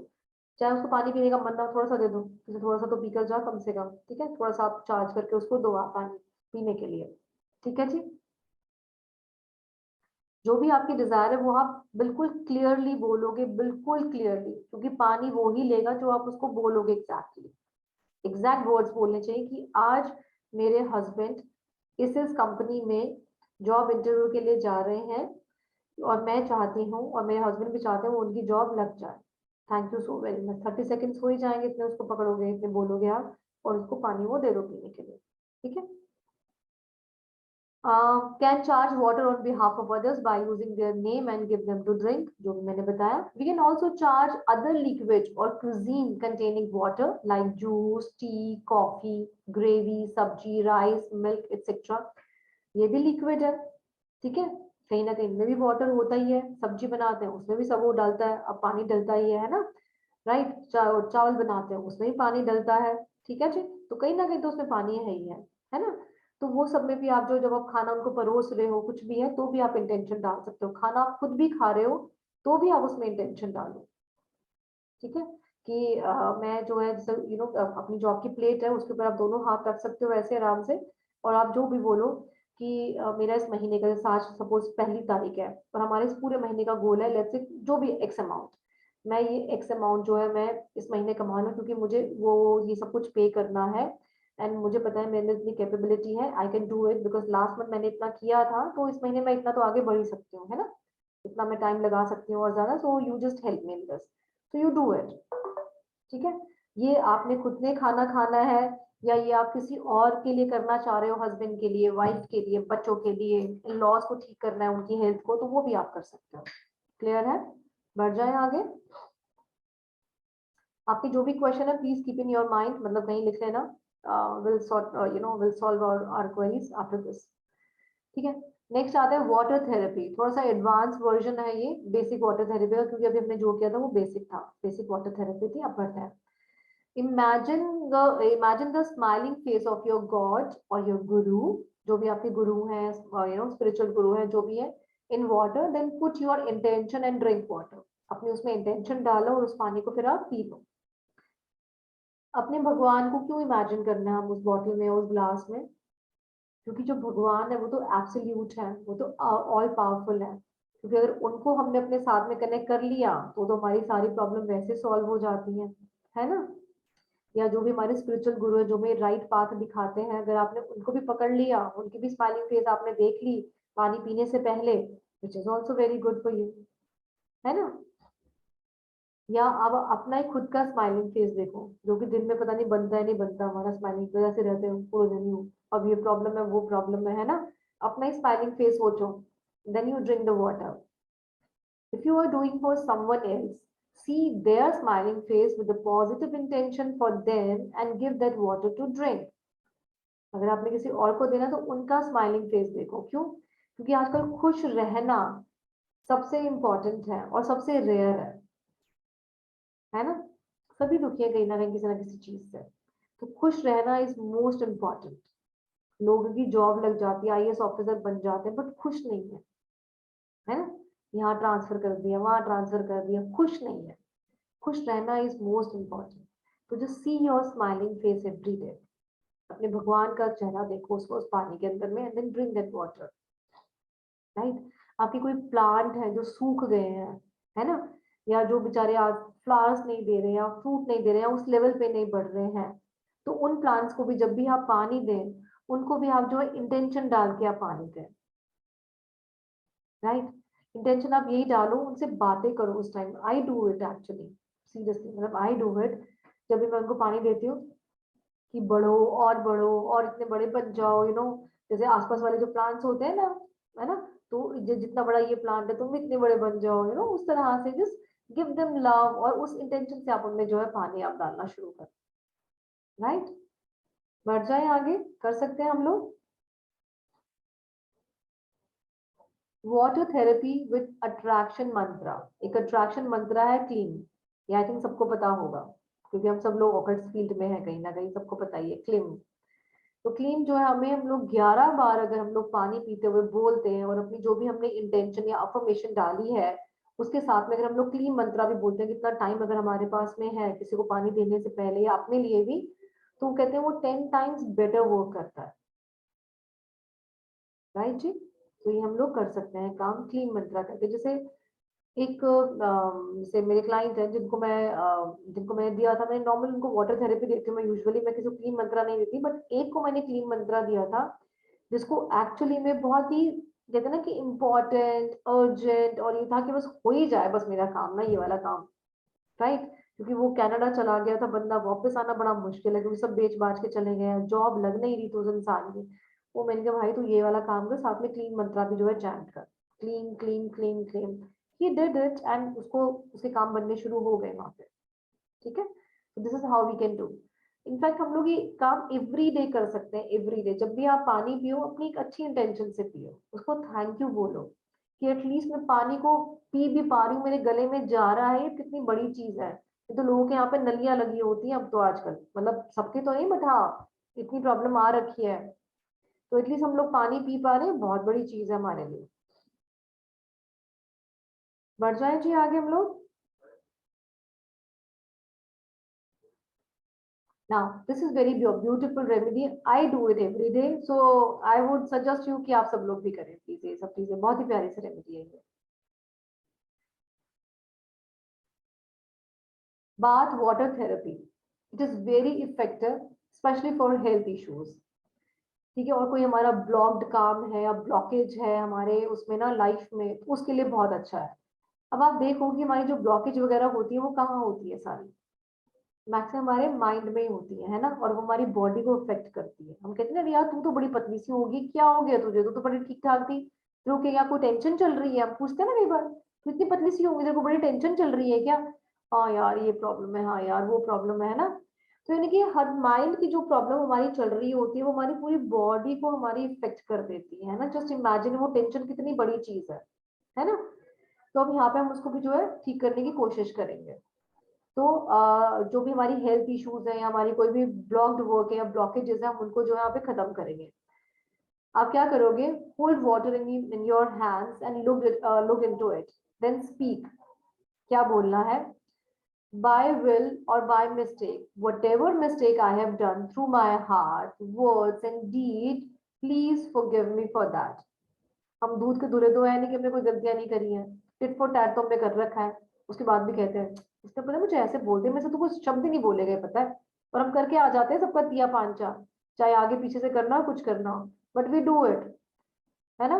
चाहे उसको पानी पीने का मन ना, थोड़ा सा दे दो, जैसे थोड़ा सा तो पीकर जा कम से कम। ठीक है, थोड़ा सा आप चार्ज करके उसको दो आप पानी पीने के लिए। ठीक है जी, जो भी आपकी डिजायर है वो आप बिल्कुल क्लियरली बोलोगे, बिल्कुल क्लियरली, क्योंकि पानी वो ही लेगा जो आप उसको बोलोगे। एग्जैक्टली एग्जैक्ट वर्ड्स बोलने चाहिए कि आज मेरे हस्बैंड इस कंपनी में जॉब इंटरव्यू के लिए जा रहे हैं और मैं चाहती हूँ और मेरे हस्बैंड भी चाहते हैं वो उनकी जॉब लग जाए। Thank you so very much. 30 seconds हो ही जाएंगे, इतने उसको पकड़ोगे, इतने बोलोगे आप, और उसको पानी वो दे दो पीने के लिए। ठीक है। Can charge water on behalf of others by using their name and give them to drink, जो भी मैंने बताया। We can also charge other liquids or cuisine containing water like juice, tea, coffee, gravy, सब्जी, rice, milk, etc. ये भी liquid है। ठीक है, कहीं ना कहीं में भी वाटर होता ही है। सब्जी बनाते हैं उसमें भी सब वो डालता है, अब पानी डलता ही है ना, राइट। चावल बनाते हैं उसमें भी पानी डलता है। ठीक है जी, तो कहीं ना कहीं तो उसमें पानी है ही है ना। तो वो सब में भी आप जो, जब आप खाना उनको परोस रहे हो कुछ भी है, तो भी आप इंटेंशन डाल सकते हो। खाना आप खुद भी खा रहे हो तो भी आप उसमें इंटेंशन डालो। ठीक है, कि मैं जो है जैसे अपनी जॉब की प्लेट है उसके ऊपर आप दोनों हाथ रख सकते हो ऐसे आराम से, और आप जो भी बोलो कि मेरा इस महीने का, जैसे आज सपोज 1 तारीख है और हमारे इस पूरे महीने का गोल है, लेट्स से जो भी एक्स अमाउंट, मैं ये एक्स अमाउंट जो है मैं इस महीने कमा लूँ, क्योंकि मुझे वो ये सब कुछ पे करना है एंड मुझे पता है मेरे में इतनी कैपेबिलिटी है, I can do it, because last month मैंने इतना किया था तो इस महीने में इतना तो आगे बढ़ ही सकती हूँ, है ना। इतना मैं टाइम लगा सकती हूँ और ज्यादा, so you just help me in this, so you do it. ठीक है, ये आपने खुद ने खाना खाना है या ये आप किसी और के लिए करना चाह रहे हो, हस्बैंड के लिए, वाइफ के लिए, बच्चों के लिए, इन लॉज को ठीक करना है उनकी हेल्थ को, तो वो भी आप कर सकते हो। क्लियर है, बढ़ जाए आगे। आपके जो भी क्वेश्चन है please keep in your mind, मतलब कहीं लिख लेना। Will sort will solve our queries after this. ठीक है, नेक्स्ट आता है वाटर थेरेपी। थोड़ा सा एडवांस वर्जन है ये बेसिक वाटर थेरेपी का, क्योंकि अभी हमने जो किया था वो बेसिक था, बेसिक वाटर थेरेपी थी। अब बढ़ता है। Imagine the smiling face of your God or your guru, जो भी आपके गुरु हैं, स्पिरिचुअल गुरु हैं, जो भी है, in water, then put your intention and drink water। अपने उसमें इंटेंशन डालो और उस पानी को फिर आप पी लो। अपने भगवान को क्यों इमेजिन करना है हम उस बॉटल में, उस ग्लास में? क्योंकि जो भगवान है वो तो एब्सोल्यूट है, वो तो ऑल पावरफुल है। क्योंकि अगर उनको हमने अपने साथ में कनेक्ट कर लिया तो हमारी सारी प्रॉब्लम वैसे सॉल्व हो जाती है ना। या जो भी हमारे स्पिरिचुअल गुरु है, जो भी राइट पाथ दिखाते हैं, अगर आपने उनको भी पकड़ लिया, उनकी भी स्माइलिंग फेस आपने देख ली पानी पीने से पहले, which is also very good for you, है ना। या अब अपना ही खुद का स्माइलिंग फेस देखो, जो कि दिन में पता नहीं बनता है नहीं बनता हमारा स्माइलिंग फेस, ऐसे रहते हो पूरे दिन यू, अब ये प्रॉब्लम है वो प्रॉब्लम है ना। अपना ही स्माइलिंग फेस सोचो, then you drink the water. If you are doing for someone else, see their smiling face with a positive intention for them and give that water to drink. अगर आपने किसी और को देना तो उनका स्माइलिंग फेस देखो। क्यों? क्योंकि आजकल खुश रहना सबसे इम्पोर्टेंट है और सबसे रेयर है ना। सभी दुखी है कहीं ना किसी चीज से, तो खुश रहना इज मोस्ट इम्पोर्टेंट। लोगों की जॉब लग जाती है, आईएएस ऑफिसर बन जाते हैं, बट खुश नहीं है ना। यहाँ ट्रांसफर कर दिया, वहां ट्रांसफर कर दिया, खुश नहीं है। खुश रहना इज मोस्ट इम्पोर्टेंट। तो just see your smiling face every day. अपने भगवान का चेहरा देखो उसको उस पानी के अंदर में, and then drink that water, right. आपके कोई प्लांट है जो सूख गए हैं, है ना, या जो बेचारे आज फ्लावर्स नहीं दे रहे हैं या फ्रूट नहीं दे रहे हैं, उस लेवल पे नहीं बढ़ रहे हैं, तो उन प्लांट्स को भी जब भी आप पानी दें, उनको भी आप जो है इंटेंशन डाल के आप पानी दें, राइट। इंटेंशन आप यही डालो, उनसे बातें करो उस time. I do it actually, seriously, मतलब आई डू इट। जब भी मैं उनको पानी देती हूँ कि बढ़ो और इतने बड़े बन जाओ, जैसे आसपास वाले जो प्लांट्स होते हैं ना, है ना, तो जितना बड़ा ये प्लांट है तुम भी इतने बड़े बन जाओ, उस तरह से जस्ट गिव देम लव, और उस इंटेंशन से आप उनमें जो है पानी आप डालना शुरू कर, राइट। बढ़ जाए आगे, कर सकते हैं हम लोग। वाटर थेरेपी विद अट्रैक्शन मंत्रा। एक अट्रैक्शन मंत्रा है क्लीन, ये आई थिंक सबको पता होगा, क्योंकि हम सब लोग ऑकल्ट फील्ड में है, कहीं ना कहीं सबको पता ही है क्लीन। तो क्लीन जो है हमें, हम लोग 11 बार अगर हम लोग पानी पीते हुए बोलते हैं और अपनी जो भी हमने इंटेंशन या अफर्मेशन डाली है उसके साथ में अगर हम लोग क्लीन मंत्रा भी बोलते हैं, कितना टाइम अगर हमारे पास में है किसी को पानी देने से पहले या अपने लिए भी, तो वो कहते हैं वो 10 टाइम्स बेटर वर्क करता है। राइट जी। तो ये हम लोग कर सकते हैं काम क्लीन मंत्रा करके। जैसे एक जैसे मेरे क्लाइंट है जिनको मैंने दिया था, मैंने नॉर्मल उनको वाटर थेरेपी देती हूँ मैं, यूजुअली मैं किसी को क्लीन मंत्रा नहीं देती, बट एक को मैंने क्लीन मंत्रा दिया था जिसको एक्चुअली में बहुत ही कहते हैं ना कि इम्पोर्टेंट अर्जेंट, और ये था कि बस हो ही जाए बस मेरा काम ना, ये वाला काम। राइट। क्योंकि वो कनाडा चला गया था बंदा, वापस आना बड़ा मुश्किल है क्योंकि सब बेच बाच के चले गए हैं, जॉब लग नहीं रही थी उस इंसान की। वो मैंने कहा भाई तू ये वाला काम कर, साथ में क्लीन मंत्रा भी जो है चैंट कर, clean clean clean clean. He did it and उसको उसके काम बनने शुरू हो गए वहां पे। ठीक है। तो this is how we can do. In fact हम लोग ये काम एवरी डे कर सकते हैं। एवरी डे जब भी आप पानी पियो अपनी एक अच्छी इंटेंशन से पियो, उसको थैंक यू बोलो कि एटलीस्ट मैं पानी को पी भी पा रही हूँ, मेरे गले में जा रहा है, ये कितनी बड़ी चीज है। ये तो लोगों के यहाँ पे नलियां लगी होती हैं अब तो आजकल, मतलब सबके तो नहीं, बट हाँ इतनी प्रॉब्लम आ रखी है, तो एटलीस्ट हम लोग पानी पी पा रहे हैं, बहुत बड़ी चीज है हमारे लिए। बढ़ जाए जी आगे हम लोग। Now, this is very beautiful remedy. I do it every day. So I would suggest you कि आप सब लोग भी करें प्लीज। ये सब चीजें बहुत ही प्यारी सी रेमेडी है ये। Bath water therapy, it is very effective specially for health issues. ठीक है। और कोई हमारा ब्लॉक्ड काम है या ब्लॉकेज है हमारे उसमें ना लाइफ में, तो उसके लिए बहुत अच्छा है। अब आप देखो कि हमारी जो ब्लॉकेज वगैरह होती है वो कहाँ होती है सारी, मैक्सिमम हमारे माइंड में ही होती है ना, और वो हमारी बॉडी को अफेक्ट करती है। हम कहते हैं ना यार तू तो बड़ी पतली सी होगी, क्या हो गया तुझे, तू तो बड़ी ठीक ठाक थी, तेरे को क्या कोई टेंशन चल रही है, हम पूछते हैं ना कई बार, तू इतनी पतली सी होगी तेरे को बड़ी टेंशन चल रही है क्या। हाँ यार ये प्रॉब्लम है, हाँ यार वो प्रॉब्लम है ना। तो यानी कि हर माइंड की जो प्रॉब्लम हमारी चल रही होती है वो हमारी पूरी बॉडी को हमारी इफेक्ट कर देती है ना। जस्ट इमेजिन वो टेंशन कितनी बड़ी चीज है ना। तो अब यहाँ पे हम उसको भी जो है ठीक करने की कोशिश करेंगे। तो जो भी हमारी हेल्थ इश्यूज है या हमारी कोई भी ब्लॉक्ड वर्क है या ब्लॉकेजेस है, हम उनको जो है यहाँ पे खत्म करेंगे। आप क्या करोगे, hold water in your hands and look into it, then speak. क्या बोलना है, बाय विल और by mistake whatever mistake I have done through my heart words and deed, please forgive me for that. हम दूध के धुले तो है नहीं कि हमने कोई गलतियां नहीं करी है, टिट फॉर टैट तो हमने कर रखा है। उसके बाद भी कहते हैं उसने पता है मुझे ऐसे बोलते, मैं से तो कुछ शब्द ही नहीं बोले गए पता है, और हम करके आ जाते हैं सबका दिया पांचा, चाहे आगे पीछे से करना हो कुछ करना हो, बट वी डू इट, है ना।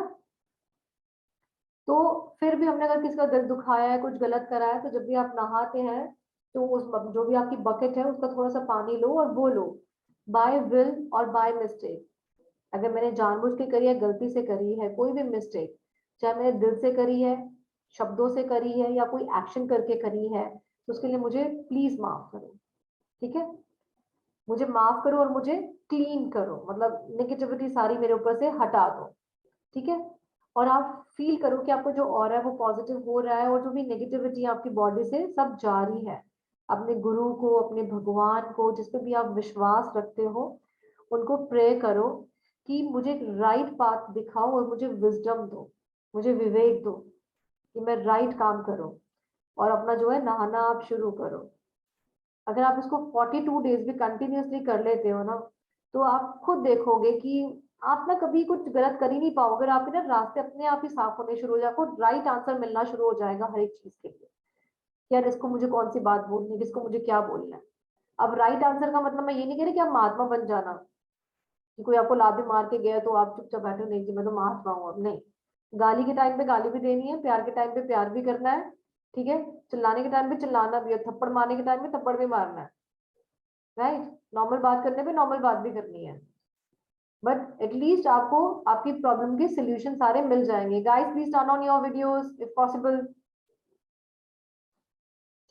तो फिर भी हमने अगर किसी का दिल दुखाया है, कुछ गलत करा है, तो जब भी आप नहाते हैं तो उस जो भी आपकी बकेट है उसका थोड़ा सा पानी लो और बोलो, बाय विल और बाय मिस्टेक। अगर मैंने जानबूझ के करी है, गलती से करी है कोई भी मिस्टेक, चाहे मैंने दिल से करी है, शब्दों से करी है या कोई एक्शन करके करी है, तो उसके लिए मुझे प्लीज माफ करो। ठीक है। मुझे माफ करो और मुझे क्लीन करो, मतलब नेगेटिविटी सारी मेरे ऊपर से हटा दो। ठीक है। और आप फील करो कि आपको जो और है वो पॉजिटिव हो रहा है, और जो भी नेगेटिविटी आपकी बॉडी से सब जा रही है। अपने गुरु को, अपने भगवान को, जिस पे भी आप विश्वास रखते हो, उनको प्रे करो कि मुझे राइट पाथ दिखाओ और मुझे विजडम दो, मुझे विवेक दो कि मैं राइट काम करूं, और अपना जो है नहाना आप शुरू करो। अगर आप इसको 42 डेज भी कंटिन्यूअसली कर लेते हो ना, तो आप खुद देखोगे कि आप ना कभी कुछ गलत कर ही नहीं पाओगे, और आप ना रास्ते अपने आप ही साफ होने शुरू हो जाए, आपको राइट आंसर मिलना शुरू हो जाएगा हर एक चीज के लिए। यार इसको मुझे कौन सी बात बोलनी है, किसको मुझे क्या बोलना है। अब राइट आंसर का मतलब मैं ये नहीं कह रही कि आप महात्मा बन जाना, कि कोई आपको लात मार के गया तो आप चुपचाप बैठो, नहीं जी मैं तो महात्मा हूँ, अब नहीं। गाली के टाइम पे गाली भी देनी है, प्यार के टाइम पे प्यार भी करना है। ठीक है। चिल्लाने के टाइम पे चिल्लाना भी है, थप्पड़ मारने के टाइम पे थप्पड़ भी मारना है। राइट। नॉर्मल बात करने पे नॉर्मल बात भी करनी है, बट एटलीस्ट आपको आपकी प्रॉब्लम के सोल्यूशन सारे मिल जाएंगे। Guys please turn on your videos if possible.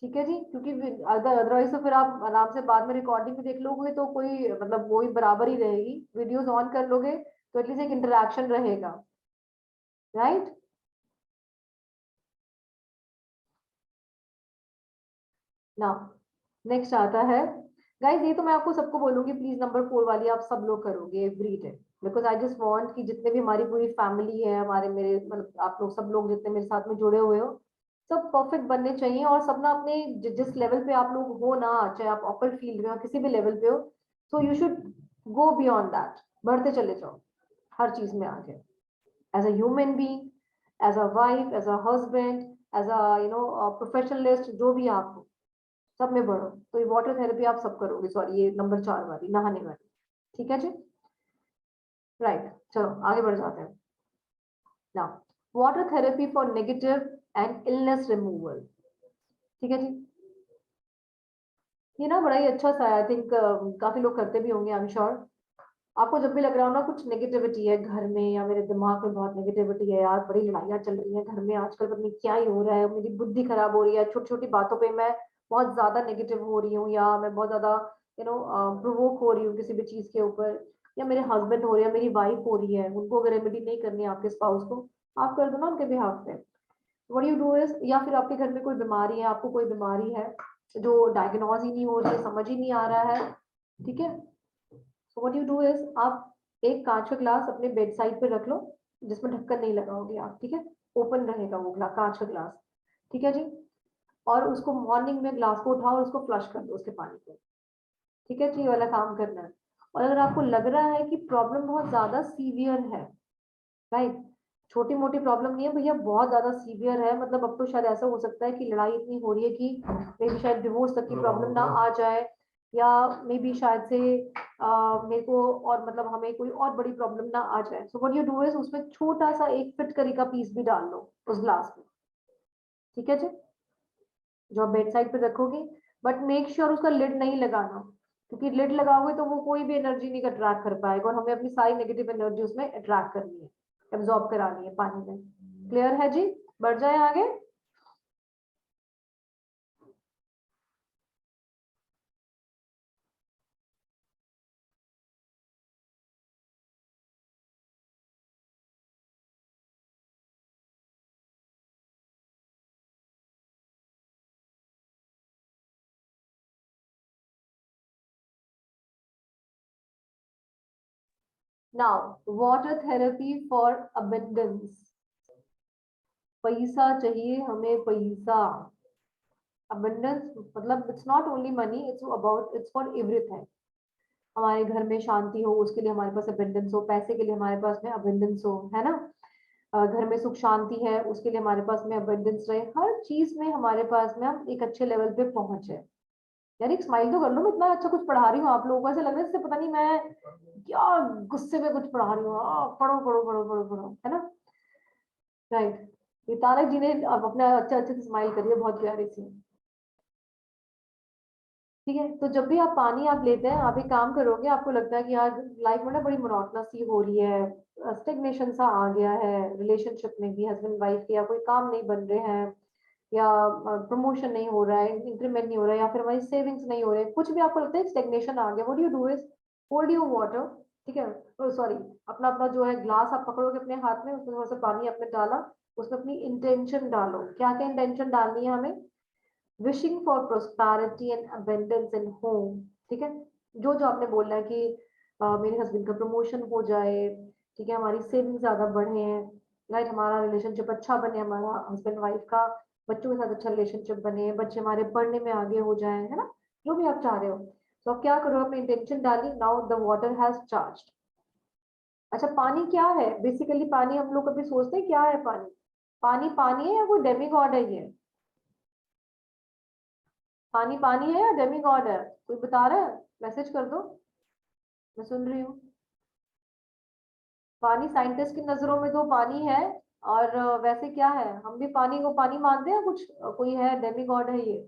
ठीक है जी, क्योंकि अदरवाइज तो फिर आप आराम से बाद में रिकॉर्डिंग भी देख लोगे तो कोई मतलब वही बराबर ही रहेगी, वीडियोस ऑन कर लोगे तो एटलीस्ट एक इंटरेक्शन रहेगा। राइट। नाउ नेक्स्ट आता है गाइस ये तो मैं आपको सबको बोलूंगी, प्लीज नंबर 4 वाली आप सब लोग करोगे every day, because I just want कि जितने भी हमारी पूरी फैमिली है, हमारे मेरे मतलब आप लोग सब लोग जितने मेरे साथ में जुड़े हुए हो, सब परफेक्ट बनने चाहिए। और सब ना अपने जिस लेवल पे आप लोग हो ना, चाहे आप अपर फील्ड में हो किसी भी लेवल पे हो, so you should go beyond that, बढ़ते चले जाओ हर चीज में आगे, as a human being, as a wife, as a husband, as a professionalist, जो भी आप हो सब में बढ़ो। तो ये वाटर थेरेपी आप सब करोगे, सॉरी ये नंबर 4 वाली नहाने वाली, ठीक है जी, राइट। चलो आगे बढ़ जाते हैं। Now water therapy for negative and illness removal, ठीक है जी। ये ना बड़ा ही अच्छा सा आई थिंक काफी लोग करते भी होंगे, आई एम श्योर। आपको जब भी लग रहा हो ना कुछ नेगेटिविटी है घर में, या मेरे दिमाग में बहुत नेगेटिविटी है यार, बड़ी लड़ाइयाँ चल रही हैं घर में आजकल, पता नहीं क्या ही हो रहा है, मेरी बुद्धि खराब हो रही है, छोटी छोटी बातों पे मैं बहुत ज्यादा नेगेटिव हो रही हूँ, या मैं बहुत ज्यादा प्रोवोक हो रही हूँ किसी भी चीज के ऊपर, या मेरे हस्बैंड हो रहे हैं, मेरी वाइफ हो रही है, उनको अगर रेमेडी नहीं करनी है आपके स्पाउस को, आप कर दो ना उनके बिहाफ पे। व्हाट यू डू इज, या फिर आपके घर में कोई बीमारी है, आपको कोई बीमारी है जो डायग्नोज ही नहीं हो रही है, समझ ही नहीं आ रहा है, ठीक है, so what you do is आप एक कांच का ग्लास अपने बेड साइड पे रख लो, जिसमें ढक्कन नहीं लगाओगे आप, ठीक है, ओपन रहेगा वो कांच का ग्लास, ठीक है जी। और उसको मॉर्निंग में ग्लास को उठाओ और उसको फ्लश कर दो उसके पानी को, ठीक है जी, ये वाला काम करना है। और अगर आपको लग रहा है कि प्रॉब्लम बहुत ज्यादा सीवियर है, राइट, छोटी मोटी प्रॉब्लम नहीं है भैया, बहुत ज्यादा सीवियर है, मतलब अब तो शायद ऐसा हो सकता है कि लड़ाई इतनी हो रही है कि मे बी शायद डिवोर्स तक की प्रॉब्लम ना आ जाए, या मे बी शायद से मेरे को और मतलब हमें कोई और बड़ी प्रॉब्लम ना आ जाए, so what you do is उसमें छोटा सा एक फिटकरी का पीस भी डाल लो उस ग्लास में, ठीक है जी, जो आप बेड साइड पे रखोगे। बट मेक श्योर उसका लिड नहीं लगाना, क्योंकि लिड लगाओगे तो वो कोई भी एनर्जी नहीं अट्रैक्ट कर पाएगा, और हमें अपनी सारी नेगेटिव एनर्जी उसमें अट्रैक्ट करनी है, एब्जॉर्ब करानी है पानी में। क्लियर है जी, बढ़ जाए आगे। Now water therapy for abundance, पैसा चाहिए हमें, पैसा, अबेंडेंस मतलब it's not only money, it's about, it's for everything. हमारे घर में शांति हो उसके लिए हमारे पास अबेंडेंस हो, पैसे के लिए हमारे पास में अबेंडेंस हो, है ना, घर में सुख शांति है उसके लिए हमारे पास में अबेंडेंस रहे, हर चीज में हमारे पास में हम एक अच्छे लेवल पे पहुंचे। यार एक स्माइल तो कर लो, मैं इतना अच्छा कुछ पढ़ा रही हूँ आप लोगों को, ऐसा लग रहा है जैसे पता नहीं मैं क्या गुस्से में कुछ पढ़ा रही हूँ, पढ़ो पढ़ो पढ़ो पढ़ो पढ़ो, है ना, राइट। ये तारक जी ने अब अपना अच्छे अच्छे से स्माइल करिए, बहुत प्यारी सी, ठीक है। तो जब भी आप पानी आप लेते हैं, आप एक काम करोगे, आपको लगता है कि यार लाइफ में ना बड़ी मोनोटोनस सी हो रही है, स्टेगनेशन सा आ गया है रिलेशनशिप में भी, हस्बैंड वाइफ के, या कोई काम नहीं बन रहे हैं, या प्रमोशन नहीं हो रहा है, इंक्रीमेंट नहीं हो रहा है, या फिर हमारी सेविंग्स नहीं हो रहे हैं, कुछ भी आपको लगता है स्टेगनेशन आ गया, what you do is hold your water, ठीक है, सॉरी, अपना अपना जो है ग्लास आप पकड़ोगे अपने हाथ में, उसमें थोड़ा सा पानी आपने डाला, उसमें अपनी इंटेंशन डालो, क्या क्या इंटेंशन डालनी है हमें, wishing for prosperity and abundance in home, ठीक है, जो जो आपने बोलना है कि मेरे हस्बैंड का प्रमोशन हो जाए, ठीक है, हमारी सेविंग ज्यादा बढ़े, राइट, हमारा रिलेशनशिप अच्छा बने, हमारा हस्बैंड वाइफ का बच्चों के साथ अच्छा रिलेशनशिप बने, बच्चे हमारे पढ़ने में आगे हो जाए, है ना, जो भी आप चाह रहे हो। तो आप क्या करो, अपनी इंटेंशन डाली, now the water has charge. अच्छा पानी क्या है, बेसिकली पानी हम लोग कभी सोचते हैं क्या है पानी, पानी पानी है या कोई डेमी गॉड है ये, पानी पानी है या डेमी गॉड है, कोई बता रहा है, मैसेज कर दो, मैं सुन रही हूँ। पानी साइंटिस्ट की नजरों में तो पानी है, और वैसे क्या है, हम भी पानी को पानी मानते हैं कुछ, कोई है डेमी गॉड है ये,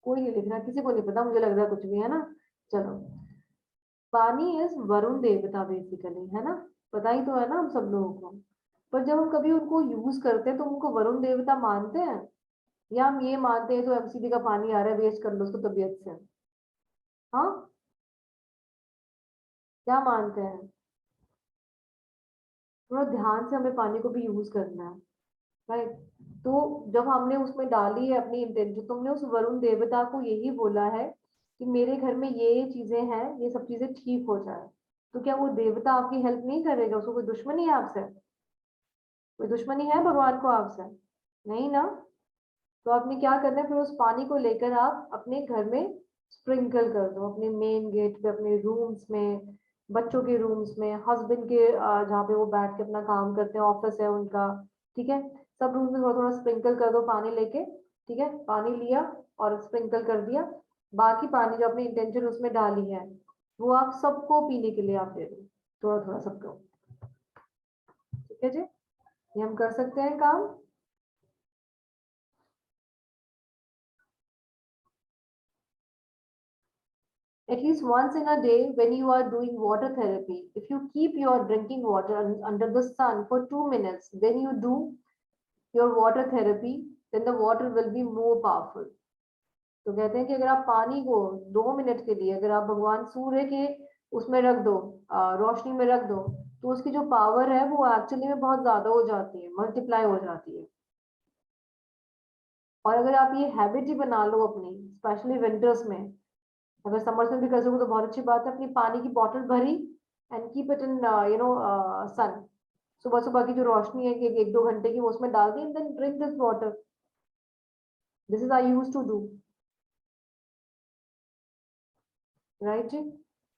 कोई नहीं लिख रहा, किसी को नहीं पता, मुझे लग रहा है कुछ भी, है ना। चलो, पानी इज वरुण देवता बेसिकली, है ना, पता ही तो है ना हम सब लोगों को। पर जब हम कभी उनको यूज करते हैं तो उनको वरुण देवता मानते हैं, या हम ये मानते हैं तो एमसीबी का पानी आ रहा है वेस्ट कर लो उसको तबीयत से, हाँ, क्या मानते हैं? थोड़ा ध्यान से हमें पानी को भी यूज करना है, राइट। तो जब हमने उसमें डाली है अपनी इंटेंशन, तुमने उस वरुण देवता को यही बोला है कि मेरे घर में ये चीजें हैं, ये सब चीजें ठीक हो जाए, तो क्या वो देवता आपकी हेल्प नहीं करेगा? उसको कोई दुश्मनी है आपसे? कोई दुश्मनी है भगवान को आपसे? नहीं ना। तो आपने क्या करना है, फिर उस पानी को लेकर आप अपने घर में स्प्रिंकल कर दो, अपने मेन गेट पे, अपने रूम्स में, बच्चों के रूम्स में, हस्बैंड के जहाँ पे वो बैठ के अपना काम करते हैं, ऑफिस है उनका, ठीक है, सब रूम में थोड़ा थोड़ा स्प्रिंकल कर दो पानी लेके। ठीक है, पानी लिया और स्प्रिंकल कर दिया। बाकी पानी जो अपनी इंटेंशन उसमें डाली है, वो आप सबको पीने के लिए आप दे दो, थोड़ा थोड़ा सबको। ठीक है जी, ये हम कर सकते हैं काम। At least once in a day, when you are doing water therapy, if you keep your drinking water under the sun for 2 minutes, then you do your water therapy, then the water will be more powerful. तो कहते हैं कि अगर आप पानी को 2 minute के लिए अगर आप भगवान सूर्य के उसमें रख दो, रोशनी में रख दो, तो उसकी जो पावर है वो एक्चुअली में बहुत ज्यादा हो जाती है, मल्टीप्लाई हो जाती है। और अगर आप ये हैबिट ही बना लो अपनी, स्पेशली विंटर्स में, अगर समर्स में भी कर सको तो बहुत अच्छी बात है, अपनी पानी की बॉटल भरी एंड कीप इट इन सन, सुबह सुबह की जो रोशनी है कि 1-2 घंटे की, वो उसमें डाल दी and then drink this water. This is I use to do, right जी।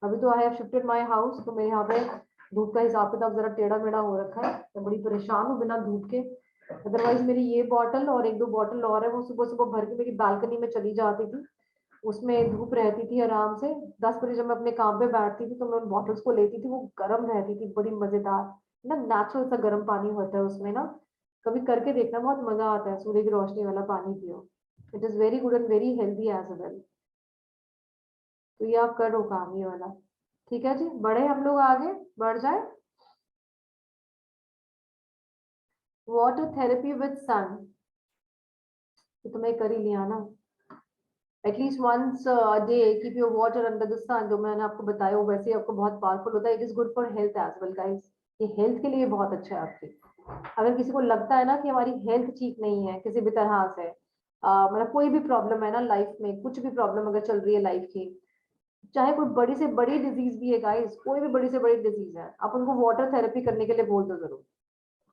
अभी तो I have shifted my house, तो मेरे यहाँ पे धूप का हिसाब किताब जरा टेढ़ा मेढ़ा हो रखा है, मैं बड़ी परेशान हूँ बिना धूप के। अदरवाइज मेरी ये बॉटल और 1-2 बॉटल और है, वो सुबह सुबह भर के मेरी बालकनी में चली जाती थी, उसमें धूप रहती थी आराम से। 10 बजे जब मैं अपने काम पे बैठती थी तो मैं उन बॉटल्स को लेती थी, वो गर्म रहती थी, बड़ी मजेदार ना, नेचुरल सा गर्म पानी होता है उसमें ना। कभी करके देखना, बहुत मजा आता है, सूर्य की रोशनी वाला पानी पियो। It is very good and very healthy as well. तो ये आप करो काम ये वाला। ठीक है जी, बढ़े हम लोग आगे, बढ़ जाए। वाटर थेरेपी विद सन, तो मैं कर ही लिया ना। At least once day keep your water under the sun, जो मैंने आपको बताया वो वैसे ही आपको बहुत पावरफुल होता है। It is good for health as well guys, ये हेल्थ के लिए बहुत अच्छा है आपकी। अगर किसी को लगता है ना कि हमारी हेल्थ ठीक नहीं है किसी भी तरह से, मतलब कोई भी प्रॉब्लम है ना लाइफ में, कुछ भी प्रॉब्लम अगर चल रही है लाइफ की, चाहे कोई बड़ी से बड़ी डिजीज भी है गाइस, कोई भी बड़ी से बड़ी डिजीज है, आप उनको वाटर थेरेपी करने के लिए बोल दो जरूर।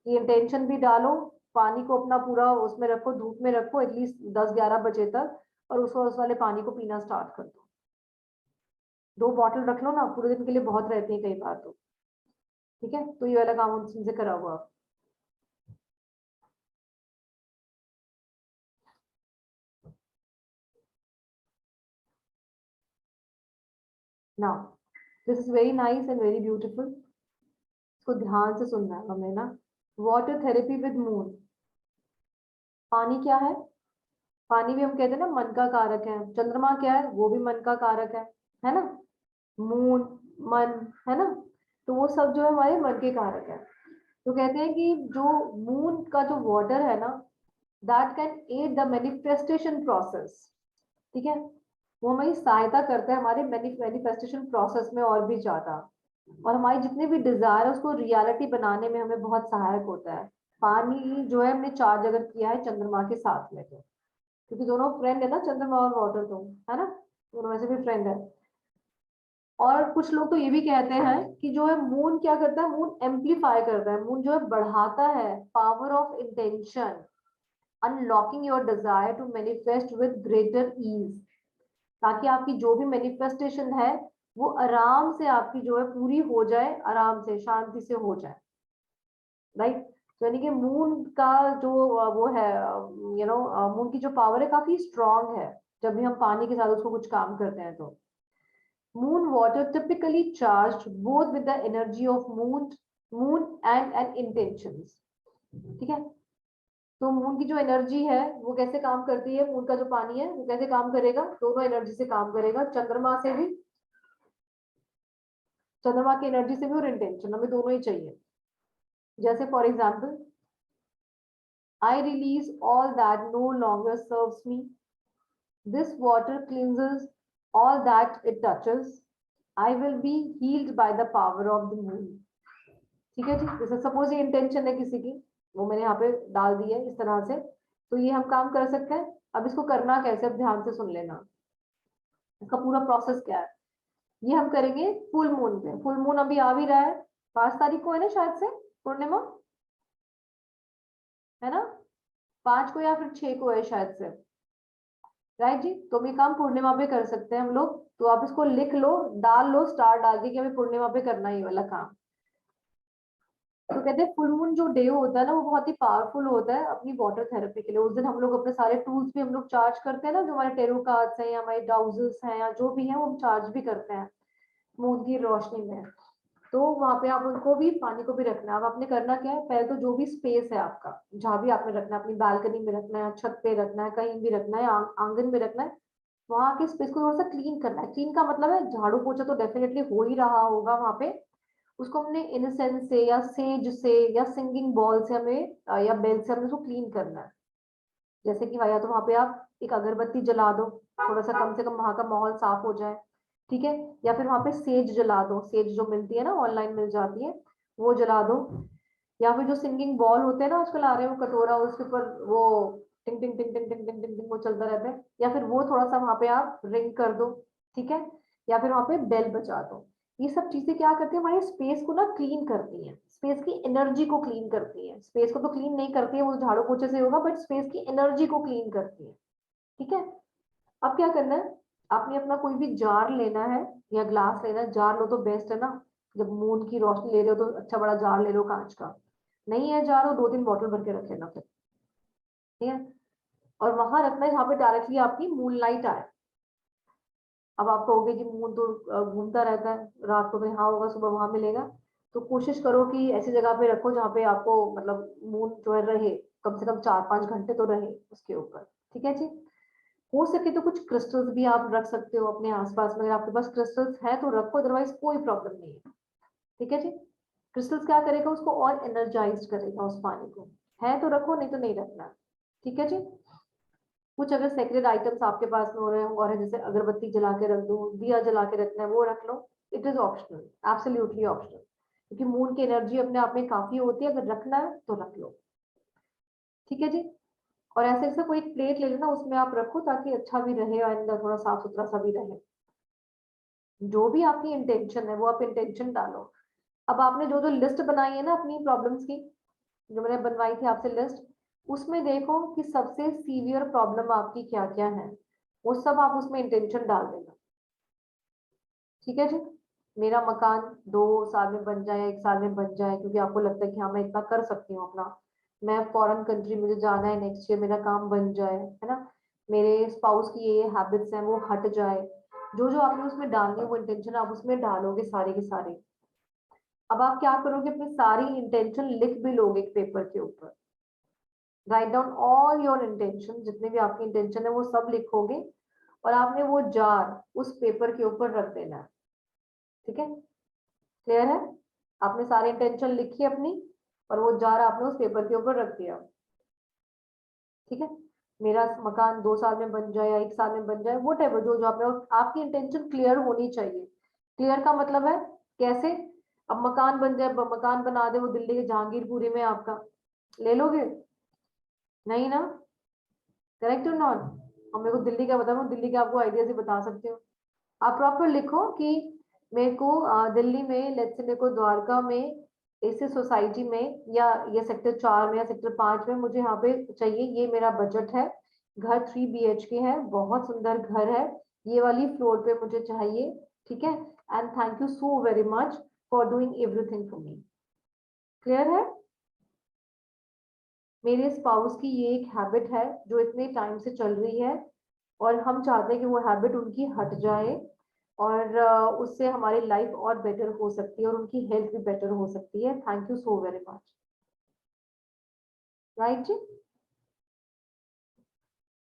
ये इंटेंशन भी डालो, पानी को अपना पूरा उसमें रखो, धूप में रखो एटलीस्ट 10-11 बजे तक, और उसको उस वाले पानी को पीना स्टार्ट कर दो। 2 बॉटल रख लो ना, पूरे दिन के लिए बहुत रहती है कई बार तो। ठीक है, तो ये वाला काम उनसे करा हुआ आप। Now this is very nice and very beautiful, इसको ध्यान से सुनना है हमें ना। वाटर थेरेपी विद मून, पानी क्या है? पानी भी हम कहते हैं ना मन का कारक है, चंद्रमा क्या है? वो भी मन का कारक है ना। मून, मन, है ना। तो वो सब जो है हमारे मन के कारक है। तो कहते हैं कि जो मून का जो वाटर है ना, that can add the manifestation process. ठीक है, वो हमारी सहायता करता है हमारे मैनिफेस्टेशन प्रोसेस में और भी ज्यादा, और हमारी जितने भी डिजायर है उसको रियलिटी बनाने में हमें बहुत सहायक होता है। पानी जो है हमने चार्ज अगर किया है चंद्रमा के साथ में, तो क्योंकि दोनों फ्रेंड है ना, चंद्रमा और वाटर, तो है ना, दोनों में से भी फ्रेंड है। और कुछ लोग तो ये भी कहते हैं कि जो है मून क्या करता है, मून एम्पलीफाई करता है, मून जो है बढ़ाता है power of intention, unlocking your desire to manifest with greater ease, ताकि आपकी जो भी मैनिफेस्टेशन है वो आराम से आपकी जो है पूरी हो जाए, आराम से शांति से हो जाए, राइट। यानी कि मून का जो वो है, मून की जो पावर है काफी स्ट्रांग है, जब भी हम पानी के साथ उसको कुछ काम करते हैं तो। Moon water typically charged both with the energy of moon and intentions। ठीक है, तो मून की जो एनर्जी है वो कैसे काम करती है, मून का जो पानी है वो कैसे काम करेगा, दोनों एनर्जी से काम करेगा, चंद्रमा से भी, चंद्रमा की एनर्जी से भी, और इंटेंशन, हमें दोनों ही चाहिए। जैसे for example, I release all that no longer serves me, this water cleanses all that it touches, I will be healed by the power of the moon. ठीक है जी, जैसे सपोज ये इंटेंशन है किसी की, वो मैंने यहाँ पे डाल दी है इस तरह से, तो ये हम काम कर सकते हैं। अब इसको करना कैसे, अब ध्यान से सुन लेना, इसका पूरा प्रोसेस क्या है। ये हम करेंगे फुल मून पे। फुल मून अभी आ भी रहा है, 5 तारीख को है ना शायद से पूर्णिमा, है ना, 5 को या फिर 6 को है शायद से, राइट जी। तो भी काम पूर्णिमा पे कर सकते हैं हम लोग, तो आप इसको लिख लो, डाल लो स्टार डाल के कि हमें पूर्णिमा पे करना है ये वाला काम। तो कहते हैं फुल मून जो डे होता है ना, वो बहुत ही पावरफुल होता है अपनी वाटर थेरेपी के लिए। उस दिन हम लोग अपने सारे टूल्स भी हम लोग चार्ज करते हैं ना, जो हमारे टेरो कार्ड्स हैं या हमारे डाउजर्स हैं या जो भी है, वो हम चार्ज भी करते हैं मून की रोशनी में। तो वहां पे आप उनको भी, पानी को भी रखना है। अब आपने करना क्या है, पहले तो जो भी स्पेस है आपका, जहां भी आपने रखना है, अपनी बालकनी में रखना है, छत पे रखना है, कहीं भी रखना है, आंगन में रखना है, वहां के स्पेस को थोड़ा सा क्लीन करना है। क्लीन का मतलब है झाड़ू पोछा तो डेफिनेटली हो ही रहा होगा वहां पे, उसको हमने इनसेंस से या सेज से या सिंगिंग बॉल से हमें या बेल से हमें उसको क्लीन करना है। जैसे कि या तो वहां पे आप एक अगरबत्ती जला दो, थोड़ा सा कम से कम वहां का माहौल साफ हो जाए, ठीक है। या फिर वहां पे सेज जला दो, सेज जो मिलती है ना, ऑनलाइन मिल जाती है, वो जला दो। या फिर जो सिंगिंग बॉल होते हैं ना आजकल आ रहे हैं, वो कटोरा, उसके ऊपर वो टिंग टिंग टिंग टिंग टिंग टिंग टिंग टिंग वो चलता रहता है, या फिर वो थोड़ा सा वहां पे आप रिंग कर दो, ठीक है। या फिर वहां पे बेल बजा दो। ये सब चीजें क्या करती है, हमारे स्पेस को ना क्लीन करती हैं, स्पेस की एनर्जी को क्लीन करती है। स्पेस को तो क्लीन नहीं करती है, वो झाड़ू पोछे से होगा, बट स्पेस की एनर्जी को क्लीन करती है, ठीक है। अब क्या करना है, आपने अपना कोई भी जार लेना है या ग्लास लेना है। जार लो तो बेस्ट है ना, जब मून की रोशनी ले रहे हो तो अच्छा बड़ा जार ले लो कांच का। नहीं है जार, हो 2-3 बॉटल भर के रख लेना फिर, ठीक है। और वहां रखना है जहाँ पे डायरेक्टली आपकी मून लाइट आए। अब आप कहोगे कि मून तो घूमता रहता है, रात को तो यहाँ होगा, सुबह वहां मिलेगा। तो कोशिश करो कि ऐसी जगह पे रखो जहाँ पे आपको मतलब मून जो है रहे, कम से कम 4-5 घंटे तो रहे उसके ऊपर, ठीक है जी। हो सके तो कुछ क्रिस्टल्स भी आप रख सकते हो अपने आसपास में, अगर आपके पास क्रिस्टल्स है तो रखो, अदरवाइज कोई प्रॉब्लम नहीं है, ठीक है जी। क्रिस्टल्स क्या करेगा, उसको और एनर्जाइज करेगा उस पानी को। है तो रखो, नहीं तो नहीं रखना, ठीक है जी। कुछ अगर सेक्रेड आइटम्स आपके पास में हो रहे हो और है, जैसे अगरबत्ती जला के रख दो, दिया जला के रखना है, वो रख लो। It is optional, absolutely optional, क्योंकि मून की एनर्जी अपने आप में काफी होती है, अगर रखना है तो रख लो, ठीक है जी। और ऐसे ऐसे कोई एक प्लेट ले लेना, उसमें आप रखो ताकि अच्छा भी रहे और अंदर थोड़ा साफ सुथरा सा भी रहे। जो भी आपकी इंटेंशन है वो आप इंटेंशन डालो। अब आपने जो जो लिस्ट बनाई है ना अपनी प्रॉब्लम्स की, जो मैंने बनवाई थी आपसे लिस्ट, उसमें देखो कि सबसे सीवियर प्रॉब्लम आपकी क्या क्या है, वो सब आप उसमें इंटेंशन डाल देना, ठीक है जी। मेरा मकान 2 साल में बन जाए, 1 साल में बन जाए, क्योंकि आपको लगता है कि हाँ मैं इतना कर सकती हूँ अपना, मैं फॉरेन कंट्री मुझे जाना है नेक्स्ट ईयर, मेरा काम बन जाए, है ना, मेरे स्पाउस की ये हैबिट्स हैं वो हट जाए। जो जो आपने उसमें डालनी है वो इंटेंशन आप उसमें डालोगे सारे के सारे। अब आप क्या करोगे, अपनी सारी इंटेंशन लिख भी लोगे एक पेपर के ऊपर। Write down all your intention, जितने भी आपकी इंटेंशन है वो सब लिखोगे, और आपने वो जार उस पेपर के ऊपर रख देना है, ठीक है। क्लियर है, आपने सारी इंटेंशन लिखी अपनी, और वो जार आपने उस पेपर के ऊपर रख दिया, ठीक है। मेरा मकान 2 साल में बन जाए या 1 साल में बन जाए, वो टाइप जो जो आपने, आपकी इंटेंशन क्लियर होनी चाहिए। क्लियर का मतलब है कैसे, अब मकान बन जाए, मकान बना दे वो दिल्ली के जहांगीरपुरी में, आपका ले लोगे, नहीं ना, करेक्ट और नॉट। और मेरे को दिल्ली का बता, मैं दिल्ली के आपको आइडिया से बता सकती हूँ। आप प्रॉपर लिखो कि मेरे को दिल्ली में, लेट्स से मेरे को द्वारका में ऐसे सोसाइटी में, या ये सेक्टर 4 में या सेक्टर 5 में मुझे यहाँ पे चाहिए, ये मेरा बजट है। घर 3 BHK है, बहुत सुंदर घर है, ये वाली फ्लोर पे मुझे चाहिए, ठीक है। And thank you so very much for doing everything for me. Clear है। मेरे स्पाउस की ये एक हैबिट है जो इतने टाइम से चल रही है, और हम चाहते हैं कि वो हैबिट उनकी हट जाए, और उससे हमारी लाइफ और बेटर हो सकती है और उनकी हेल्थ भी बेटर हो सकती है। Thank you so very much. Right जी।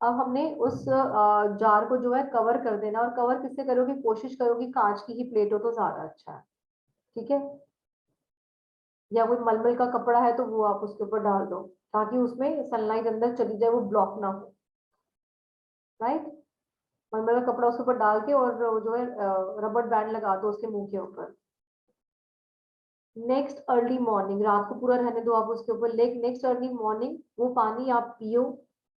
अब हमने उस जार को जो है कवर कर देना, और कवर किससे करोगे, कोशिश करोगी कांच की ही प्लेट हो तो ज्यादा अच्छा है, ठीक है। या कोई मलमल का कपड़ा है तो वो आप उसके ऊपर डाल दो, ताकि उसमें सनलाइट अंदर चली जाए, वो ब्लॉक ना हो, राइट। नॉर्मल कपड़ा उसके ऊपर डाल के और जो है रबर बैंड लगा दो उसके मुंह के ऊपर। नेक्स्ट अर्ली मॉर्निंग, रात को पूरा रहने दो आप उसके ऊपर, नेक्स्ट अर्ली मॉर्निंग वो पानी आप पियो,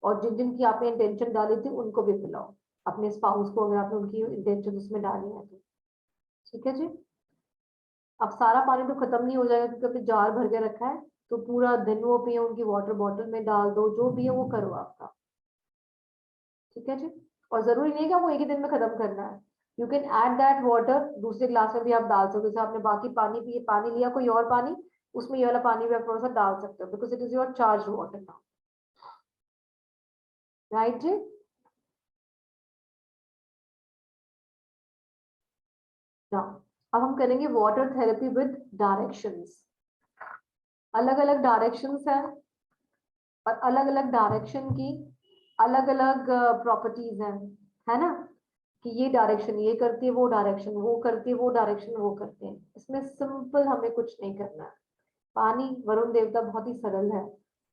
और जिन जिन की आपने इंटेंशन डाली थी उनको भी पिलाओ, अपने स्पाउस को, अगर आपने उनकी इंटेंशन उसमें डाली है तो। ठीक है जी। अब सारा पानी तो खत्म नहीं हो जाएगा क्योंकि आपने जार भर के रखा है, तो पूरा दिन वो पिए, उनकी वाटर बॉटल में डाल दो, जो भी है वो करो आपका। ठीक है जी। और जरूरी नहीं है कि आपको एक ही दिन में खत्म करना है, you can add that water, दूसरे ग्लास में भी आप डाल सकते हो, जैसे आपने बाकी पानी पिए, पानी लिया कोई और पानी, उसमें ये वाला पानी भी आप थोड़ा सा डाल सकते हो, because it is your charge water now. Right जी। नाउ अब हम करेंगे वाटर थेरेपी विद डायरेक्शंस। अलग अलग डायरेक्शंस है, और अलग अलग डायरेक्शन की अलग अलग प्रॉपर्टीज हैं, है ना, कि ये डायरेक्शन ये करती है, वो डायरेक्शन वो करती है, वो डायरेक्शन वो करते हैं। इसमें सिंपल हमें कुछ नहीं करना है। पानी, वरुण देवता बहुत ही सरल है,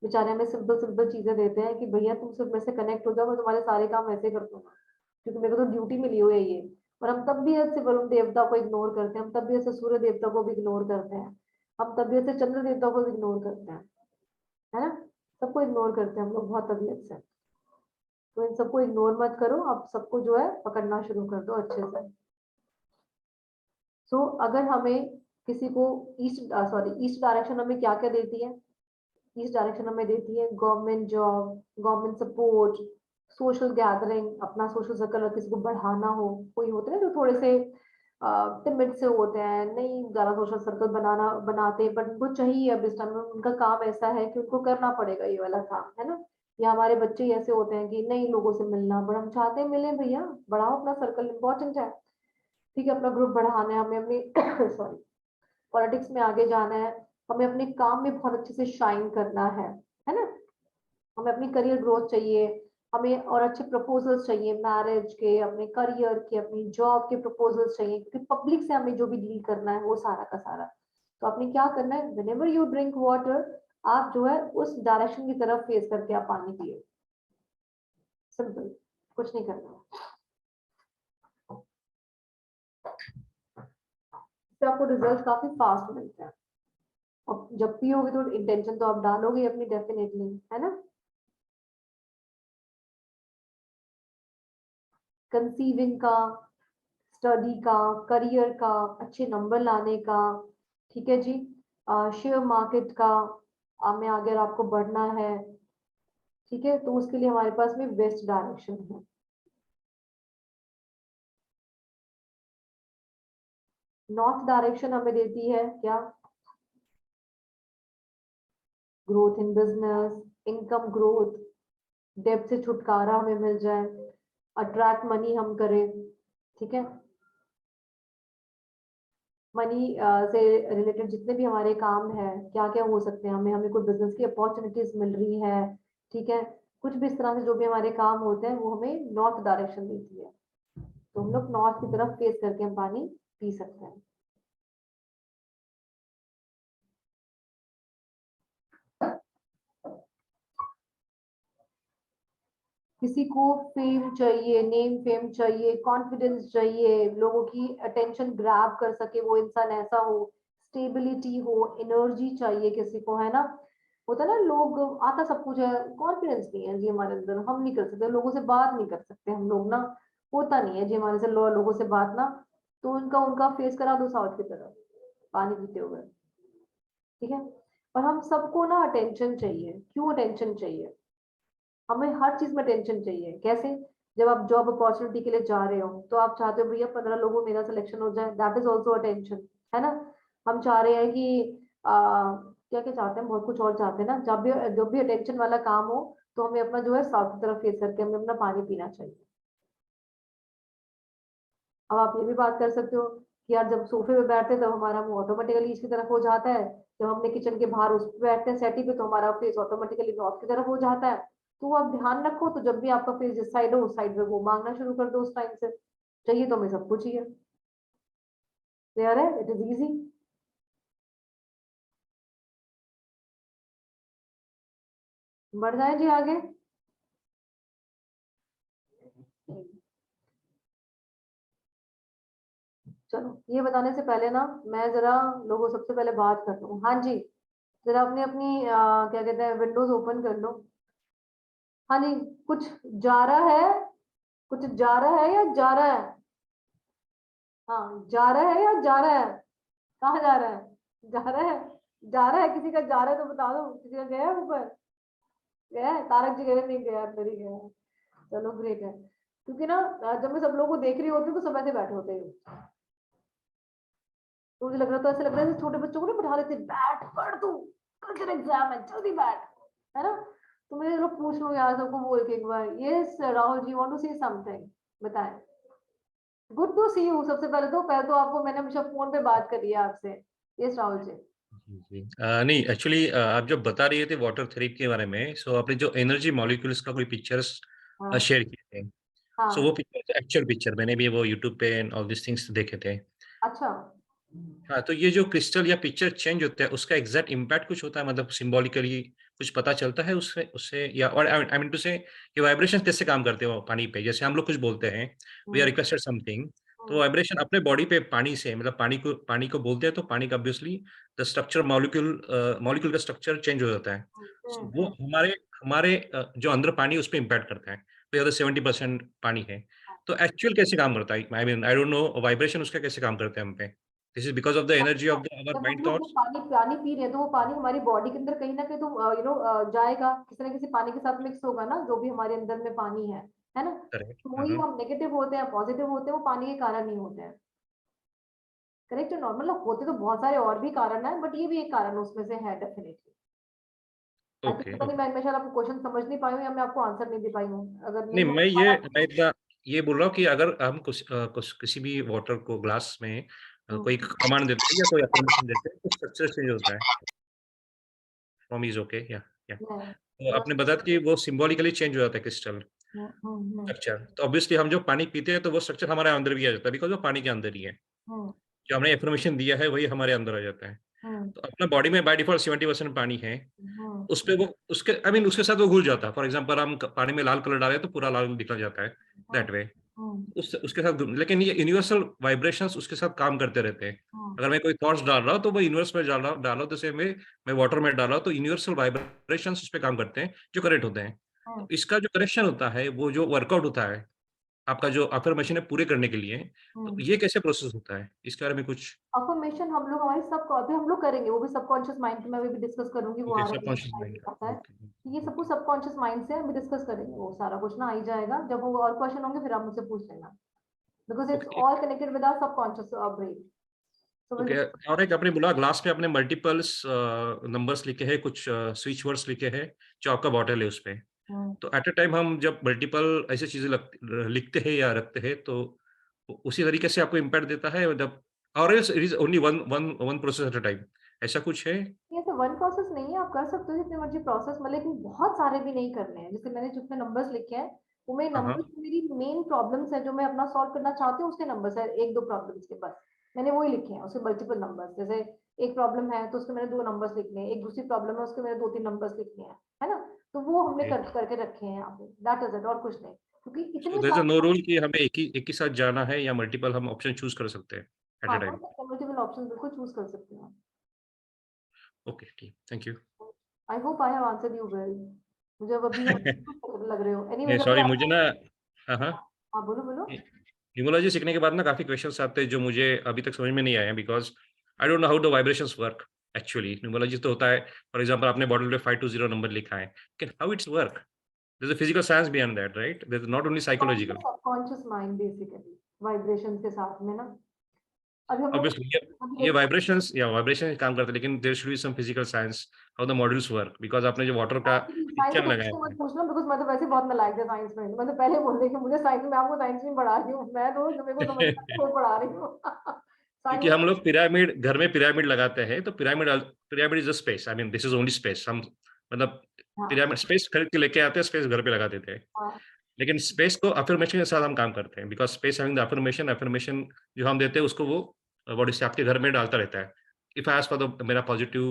बेचारे हमें सिंपल सिंपल चीजें देते हैं कि भैया तुम सिर्फ मेरे से कनेक्ट हो जाओ, मैं तुम्हारे सारे काम ऐसे कर दूंगा, क्योंकि मेरे को तो ड्यूटी मिली हुई है ये। और हम तब भी ऐसे वरुण देवता को इग्नोर करते हैं, हम तब भी ऐसे सूर्य देवता को भी इग्नोर करते हैं, हम तब भी ऐसे चंद्र देवता को भी इग्नोर करते हैं, है ना, सबको इग्नोर करते हैं हम लोग बहुत तबीयत से। तो इन सबको इग्नोर मत करो, आप सबको जो है पकड़ना शुरू कर दो अच्छे से। सो अगर हमें किसी को ईस्ट डायरेक्शन हमें क्या क्या देती है, ईस्ट डायरेक्शन हमें देती है government job, government support, social gathering, अपना सोशल सर्कल और किसी को बढ़ाना हो, कोई होते हैं जो थोड़े से टिमिड से होते हैं, नहीं ज्यादा सोशल सर्कल बनाते, बट उनको चाहिए अब इस टाइम में, उनका काम ऐसा है कि उनको करना पड़ेगा ये वाला काम, है ना। या हमारे बच्चे ऐसे होते हैं कि नहीं लोगों से मिलना, पर हम चाहते हैं मिले भैया, बढ़ाओ अपना सर्कल, इंपॉर्टेंट है। ठीक है, अपना ग्रुप बढ़ाना है हमें, अपनी सॉरी पॉलिटिक्स में आगे जाना है, हमें अपने काम में बहुत अच्छे से शाइन करना है ना, हमें अपनी करियर ग्रोथ चाहिए, हमें और अच्छे प्रपोजल्स चाहिए, मैरिज के, अपने करियर के, अपनी जॉब के प्रपोजल्स चाहिए, क्योंकि पब्लिक से हमें जो भी डील करना है वो सारा का सारा। तो आपने क्या करना है, व्हेनेवर यू ड्रिंक वाटर, आप जो है उस डायरेक्शन की तरफ फेस करके आप पानी पिए, सिंपल, कुछ नहीं करना। इससे आपको रिजल्ट काफी फास्ट मिलते हैं, और जब पियोगे तो इंटेंशन तो आप डालोगे अपनी डेफिनेटली, है ना। कंसीविंग का, स्टडी का, करियर का, अच्छे नंबर लाने का, ठीक है जी, शेयर मार्केट का, में अगर आपको बढ़ना है, ठीक है, तो उसके लिए हमारे पास में वेस्ट डायरेक्शन है। नॉर्थ डायरेक्शन हमें देती है क्या, growth in business, income growth, डेब्ट से छुटकारा हमें मिल जाए, अट्रैक्ट मनी हम करें, ठीक है, मनी से रिलेटेड जितने भी हमारे काम है, क्या क्या हो सकते हैं, हमें हमें कोई बिजनेस की अपॉर्चुनिटीज मिल रही है, ठीक है, कुछ भी इस तरह से जो भी हमारे काम होते हैं वो हमें नॉर्थ डायरेक्शन देती है, तो हम लोग नॉर्थ की तरफ फेस करके हम पानी पी सकते हैं। किसी को फेम चाहिए, नेम फेम चाहिए, कॉन्फिडेंस चाहिए, लोगों की अटेंशन ग्रैब कर सके वो इंसान ऐसा हो, स्टेबिलिटी हो, एनर्जी चाहिए किसी को, है ना, होता है ना, लोग आता सब कुछ है, कॉन्फिडेंस नहीं है जी हमारे अंदर, हम नहीं कर सकते, लोगों से बात नहीं कर सकते हम लोग ना, होता नहीं है जी हमारे से लोगों से बात ना, तो उनका उनका फेस करा दो साउथ की तरफ पानी पीते हुए, ठीक है। और हम सबको ना अटेंशन चाहिए, क्यों अटेंशन चाहिए, हमें हर चीज में टेंशन चाहिए, कैसे, जब आप जॉब अपॉर्चुनिटी के लिए जा रहे हो तो आप चाहते हो भैया 15 लोगों में मेरा सिलेक्शन हो जाए, दैट इज ऑल्सो अटेंशन, है ना। हम चाह रहे हैं कि क्या क्या चाहते हैं, बहुत कुछ और चाहते हैं ना, जब भी अटेंशन वाला काम हो तो हमें अपना जो है साउथ की तरफ फेस करके हमें अपना पानी पीना चाहिए। अब आप ये भी बात कर सकते हो कि यार जब सोफे पे बैठते हैं तब हमारा मुंह ऑटोमेटिकली इसकी तरफ हो जाता है, जब हमने किचन के बाहर उस पे बैठते हैं सेटी पे तो हमारा फेस ऑटोमेटिकली नॉर्थ की तरफ हो जाता है। तो आप ध्यान रखो, तो जब भी आपका फेस जिस साइड हो उस साइड में वो मांगना शुरू कर दो, उस टाइम से चाहिए तो हमें सब कुछ चाहिए। क्लियर है, इट इज इजी। बढ़ जाए जी आगे। चलो ये बताने से पहले ना मैं जरा लोगों सबसे पहले बात कर लूँ। हाँ जी, जरा अपनी अपनी क्या कहते हैं विंडोज ओपन कर लो। हाँ जी, कुछ जा रहा है, कुछ जा रहा है या जा रहा है? हाँ, जा रहा है या जा रहा है? कहाँ जा रहा है? जा रहा है, जा रहा है, किसी का जा रहा है तो बता दो, किसी का गया है ऊपर? गया है? तारक जी कह रहे नहीं गया, अंदर ही गया है। चलो ग्रेट है, क्योंकि ना जब मैं सब लोगों को देख रही होती हूँ तो सब ऐसे बैठे होते हैं। तो मुझे लग रहा था, ऐसे लग रहा है जैसे छोटे बच्चों को ना बिठा लेते, बैठ पढ़ तू, कल तेरा एग्जाम है, जल्दी बैठ, है ना? तो मैं लोग पूछ लूँ यार सबको बोल के एक बार, yes Rahul ji want to say something, बताएं। Good to see you. सबसे पहले तो आपको मैंने हमेशा फोन पे बात करी है आपसे। यस राहुल जी। जी, जी। नहीं एक्चुअली आप जब बता रहे थे वाटर थेरेपी के बारे में, सो आपने जो एनर्जी मॉलिक्यूल्स का कोई पिक्चर्स हाँ शेयर किए थे, सो वो हाँ। पिक्चर एक्चुअल पिक्चर मैंने भी वो यूट्यूब पे एंड ऑल दिस थिंग्स देखे थे। अच्छा। हाँ, तो ये जो क्रिस्टल या पिक्चर चेंज होता है, उसका एग्जैक्ट इम्पैक्ट कुछ होता है, मतलब सिंबॉलिकली कुछ पता चलता है उससे उससे या और आई मीन टू से ये वाइब्रेशन कैसे काम करते हो पानी पे? जैसे हम लोग कुछ बोलते हैं, we are hmm, requested something, तो हम्म, वाइब्रेशन अपने बॉडी पे पानी से मतलब पानी को बोलते हैं, तो पानी का ऑब्वियसली द स्ट्रक्चर मॉलिक्यूल का स्ट्रक्चर चेंज हो जाता है। हम्म, सो वो हमारे हमारे जो अंदर पानी है उस पे इम्पैक्ट करता है। तो या तो 70% पानी है। तो एक्चुअल कैसे काम करता है? I mean I don't know vibration उसका कैसे काम करता है हम पे? This is because of the energy of the our जब हम mind लोग वो thoughts. पानी पानी पी रहे हैं तो वो पानी हमारी बॉडी के अंदर कहीं ना कहीं तो जाएगा, किसी ना किसी पानी के साथ मिक्स होगा ना, जो भी हमारे अंदर में पानी है ना? Correct. तो वही हम नेगेटिव होते हैं पॉजिटिव होते हैं, वो पानी के कारण नहीं होते हैं। करेक्ट है, नॉर्मल होते तो बहुत सारे और भी कारण है, बट ये भी एक कारण उसमें से है डेफिनेटली। आई थिंक ओके, पता नहीं, ओके। मैं शायद आपको क्वेश्चन समझ नहीं पाई हूँ या मैं आपको आंसर नहीं दे पाई हूँ, अगर नहीं नहीं, समझ मैं पाया। इतना ये बोल रहा हूँ कि अगर हम कुछ किसी भी वाटर को ग्लास में कोई कमांड देते हैं या कोई अफर्मेशन देते हैं, तो स्ट्रक्चर चेंज होता है। फ्रॉम इज ओके या तो नहीं, आपने बताया कि वो सिंबॉलिकली चेंज हो जाता है क्रिस्टल हम्म, हम्म, हम्म, स्ट्रक्चर। तो ऑब्वियसली हम जो पानी पीते हैं तो वो स्ट्रक्चर हमारे अंदर भी आ जाता है, बिकॉज़ वो पानी के अंदर ही है। हम्म, जो हमने अफर्मेशन दिया है वही हमारे अंदर आ जाता है। हम्म, तो अपना बॉडी में बाय डिफ़ॉल्ट 70% पानी है। हम्म, उसपे वो उसके आई मीन उसके साथ वो घुल जाता है। फॉर एग्ज़ाम्पल हम क पानी में लाल कलर डालें तो पूरा लाल निकल जाता है, हम्म, दैट वे। हम्म, उसके साथ लेकिन ये यूनिवर्सल वाइब्रेशंस उसके साथ काम करते रहते हैं। हम्म, अगर मैं कोई थॉट्स डाल रहा हूँ तो वो यूनिवर्स में डाल रहा हूँ जैसे मैं वाटर में डाल रहा हूँ तो यूनिवर्सल वाइब्रेशंस उस पे काम करते हैं, जो करेक्ट होते हैं। हम्म, तो इसका जो करेक्शन होता है, वो जो वर्कआउट होता है, आपका जो अफ़र्मेशन है पूरे करने के लिए, तो हम्म। ये कैसे प्रोसेस होता है? इसके बारे में कुछ अफर्मेशन हम लोग हमारी सब अभी हम लोग करेंगे, वो भी सबकॉन्शियस माइंड की मैं अभी भी डिस्कस करूंगी, वो ओके, आ रहा है सबकॉन्शियस माइंड का। आता है। ओके, ये सब ओके, कुछ सबकॉन्शियस माइंड से हम डिस्कस करेंगे, वो सारा कुछ ना आ ही जाएगा। जब वो और क्वेश्चन होंगे फिर आप मुझसे पूछ लेना, because it's okay, all connected with our subconscious brain. So will okay. और एक आपने बोला ग्लास पे आपने मल्टीपल्स नंबर्स लिखे हैं, कुछ स्विच वर्ड्स लिखे हैं, जो आपका बॉटल है उसपे। तो एट अ टाइम हम जब मल्टीपल ऐसी चीज़ें लिखते हैं या रखते हैं तो उसी तरीके से आपको इम्पैक्ट देता है जब और else it is only one one one process at a time ऐसा कुछ है? ये तो वन प्रोसेस नहीं है, आप कर सकते हो जितने मर्जी प्रोसेस में, लेकिन बहुत सारे भी नहीं करने हैं। जैसे मैंने जितने नंबर्स लिखे हैं, वो मेरे हाँ, नंबर्स हाँ। मेरी मेन प्रॉब्लम्स है जो मैं अपना सॉल्व करना चाहती हूँ, उसके नंबर्स है एक दो प्रॉब्लम्स के, बस मैंने वही लिखे हैं। उसके मल्टीपल नंबर्स, जैसे एक प्रॉब्लम है तो उसके मैंने दो नंबर्स लिखने हैं, एक दूसरी प्रॉब्लम है उसके मैंने दो तीन नंबर्स लिखने हैं, है ना? तो वो हमने ओके। करके रखे हैं यहाँ पे, दैट इज इट, और कुछ नहीं, क्योंकि सो इतने देयर इज़ नो सारे। रूल कि हमें एक ही साथ जाना है या मल्टीपल हम ऑप्शन चूज़ कर सकते हैं एट हाँ, अ कर टाइम? सकते हैं, मल्टीपल ऑप्शन बिल्कुल चूज कर सकते हैं। ओके, ठीक। Thank you. I hope I have answered you well. मुझे अब अभी आप लग रहे हो, नहीं एनीवेज अगर सॉरी मुझे आपको। ना हाँ, हाँ। हाँ बोलो बोलो। न्यूमरोलॉजी सीखने के बाद ना काफ़ी क्वेश्चन्स आते हैं जो मुझे अभी तक समझ में नहीं आए हैं because I don't know how the vibrations work actually. Numerology तो होता है फॉर एग्जांपल आपने बॉटल पे 520 नंबर लिखा है, लेकिन how it's work? There is a physical science behind that right? There is not only psychological. Subconscious mind basically vibration के साथ में ना, अभी हम लोग ऑब्वियसली ये अभी वाइब्रेशन काम करते हैं लेकिन there should be some physical science how the modules work because आपने जो वाटर का साइंस पिक्चर तो लगाया मुझसे है। मत पूछना, बिकॉज मैं तो वैसे बहुत नालायक है साइंस में, मैं तो पहले बोल रही हूँ मुझे साइंस में, आपको साइंस में पढ़ा रही हूँ मैं, तो मेरे को समझ में वो पढ़ा रही हूँ क्योंकि साइंस। हम लोग पिरामिड घर में पिरामिड लगाते हैं तो pyramid is a space I mean this is only space हम मतलब हाँ पिरामिड स्पेस खरीद के लेके आते हैं स्पेस घर पे लगा देते हैं हाँ। लेकिन स्पेस को अफर्मेशन के साथ हम काम करते हैं because space having the affirmation जो हम देते हैं उसको वो बॉडी से आपके घर में डालता रहता है if I ask for the मेरा पॉजिटिव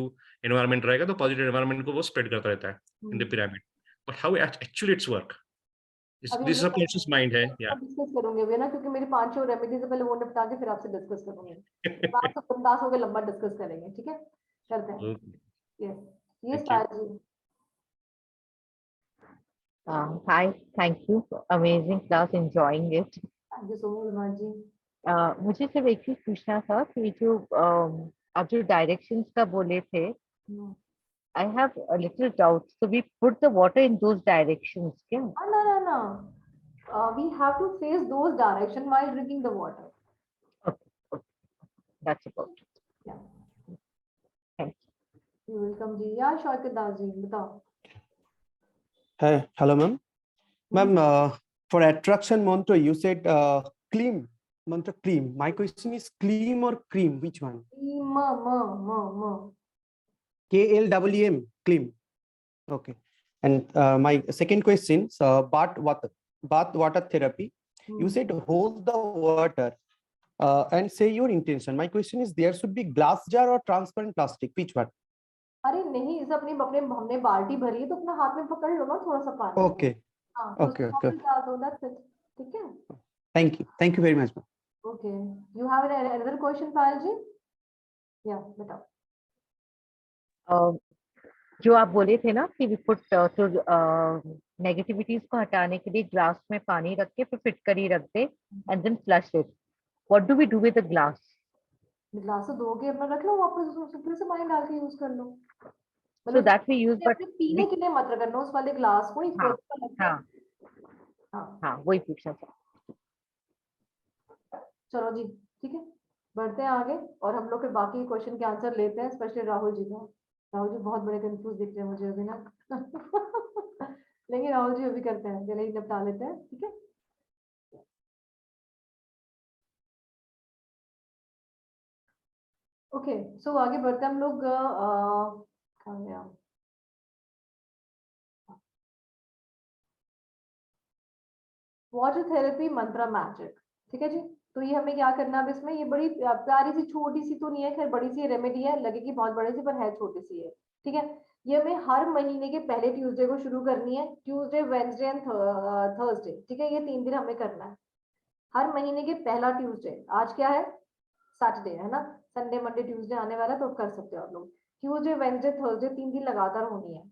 एनवायरनमेंट रहेगा तो पॉजिटिव एनवायरनमेंट को वो स्प्रेड करता रहता है in the hmm. Pyramid but how actually it's work अभी दिस सबकॉन्शियस माइंड है या डिस्कस करूंगे अभी ना, क्योंकि मेरी 5 रेमेडीज है, पहले वो निपटा के फिर आपसे डिस्कस करूंगी। 5 हो गए, लंबा डिस्कस करेंगे, ठीक है, करते हैं। यस, ये Thank you. जी। Hi, thank you. Amazing class, enjoying it. Thank you so much जी। मुझे सिर्फ एक चीज पूछना था कि जो आप जो डायरेक्शंस का बोले थे, I have a little doubt. So we put the water in those directions, क्या? No. We have to face those direction while drinking the water. Okay. That's about it. Yeah. Thank You welcome जी। या शौकत दास जी बताओ। Hi, hello, ma'am. Ma'am, for attraction mantra, you said clean mantra, cream. My question is clean or cream? Which one? KLWM, clean. Okay. And my second question, bath water therapy. You said hold the water and say your intention. My question is, there should be glass jar or transparent plastic. Which one? अरे नहीं, इसे अपने अपने हमने बाल्टी भरी है तो अपना हाथ में पकड़ लो ना थोड़ा सा पानी। Okay. हाँ, तो Okay. उसमें डाल दो, that's it, ठीक है। Thank you. Thank you very much, ma'am. Okay, you have another question, पायल जी? या बताओ। जो आप बोले थे ना कि we put तो नेगेटिविटीज को हटाने के लिए ग्लास में पानी रख के फिर फिटकरी रख दे and then flush it. What do we do with the glass? Glass धो के अपना रख लो, वापस उसमें फिर से पानी डाल के यूज कर लो। So that we use, but पीने के लिए मत रखना उस वाले ग्लास को। हाँ वही पूछना था। चलो जी, ठीक है, बढ़ते हैं आगे और हम लोग के बाकी क्वेश्चन के आंसर लेते हैं, स्पेशली राहुल जी का। राहुल जी बहुत बड़े कंफ्यूज दिख रहे हैं मुझे अभी ना। लेकिन राहुल जी अभी करते हैं, चलिए निपटा लेते हैं, ठीक है। ओके, सो आगे बढ़ते हैं हम लोग। वाटर थेरेपी मंत्रा मैजिक, ठीक है जी। तो ये हमें क्या करना है अब इसमें, ये बड़ी प्यारी सी छोटी सी तो नहीं है, खैर बड़ी सी रेमेडी है, लगेगी बहुत बड़ी सी पर है छोटी सी है, ठीक है। ये हमें हर महीने के पहले ट्यूसडे को शुरू करनी है, ट्यूसडे, वेडनेसडे एंड थर्सडे, ठीक है। ये 3 दिन हमें करना है, हर महीने के पहला ट्यूसडे। आज क्या है, सैटरडे है ना, संडे मंडे ट्यूसडे आने वाला है, तो कर सकते हो आप लोग। ट्यूसडे, वेडनेसडे, थर्सडे 3 दिन लगातार होनी है।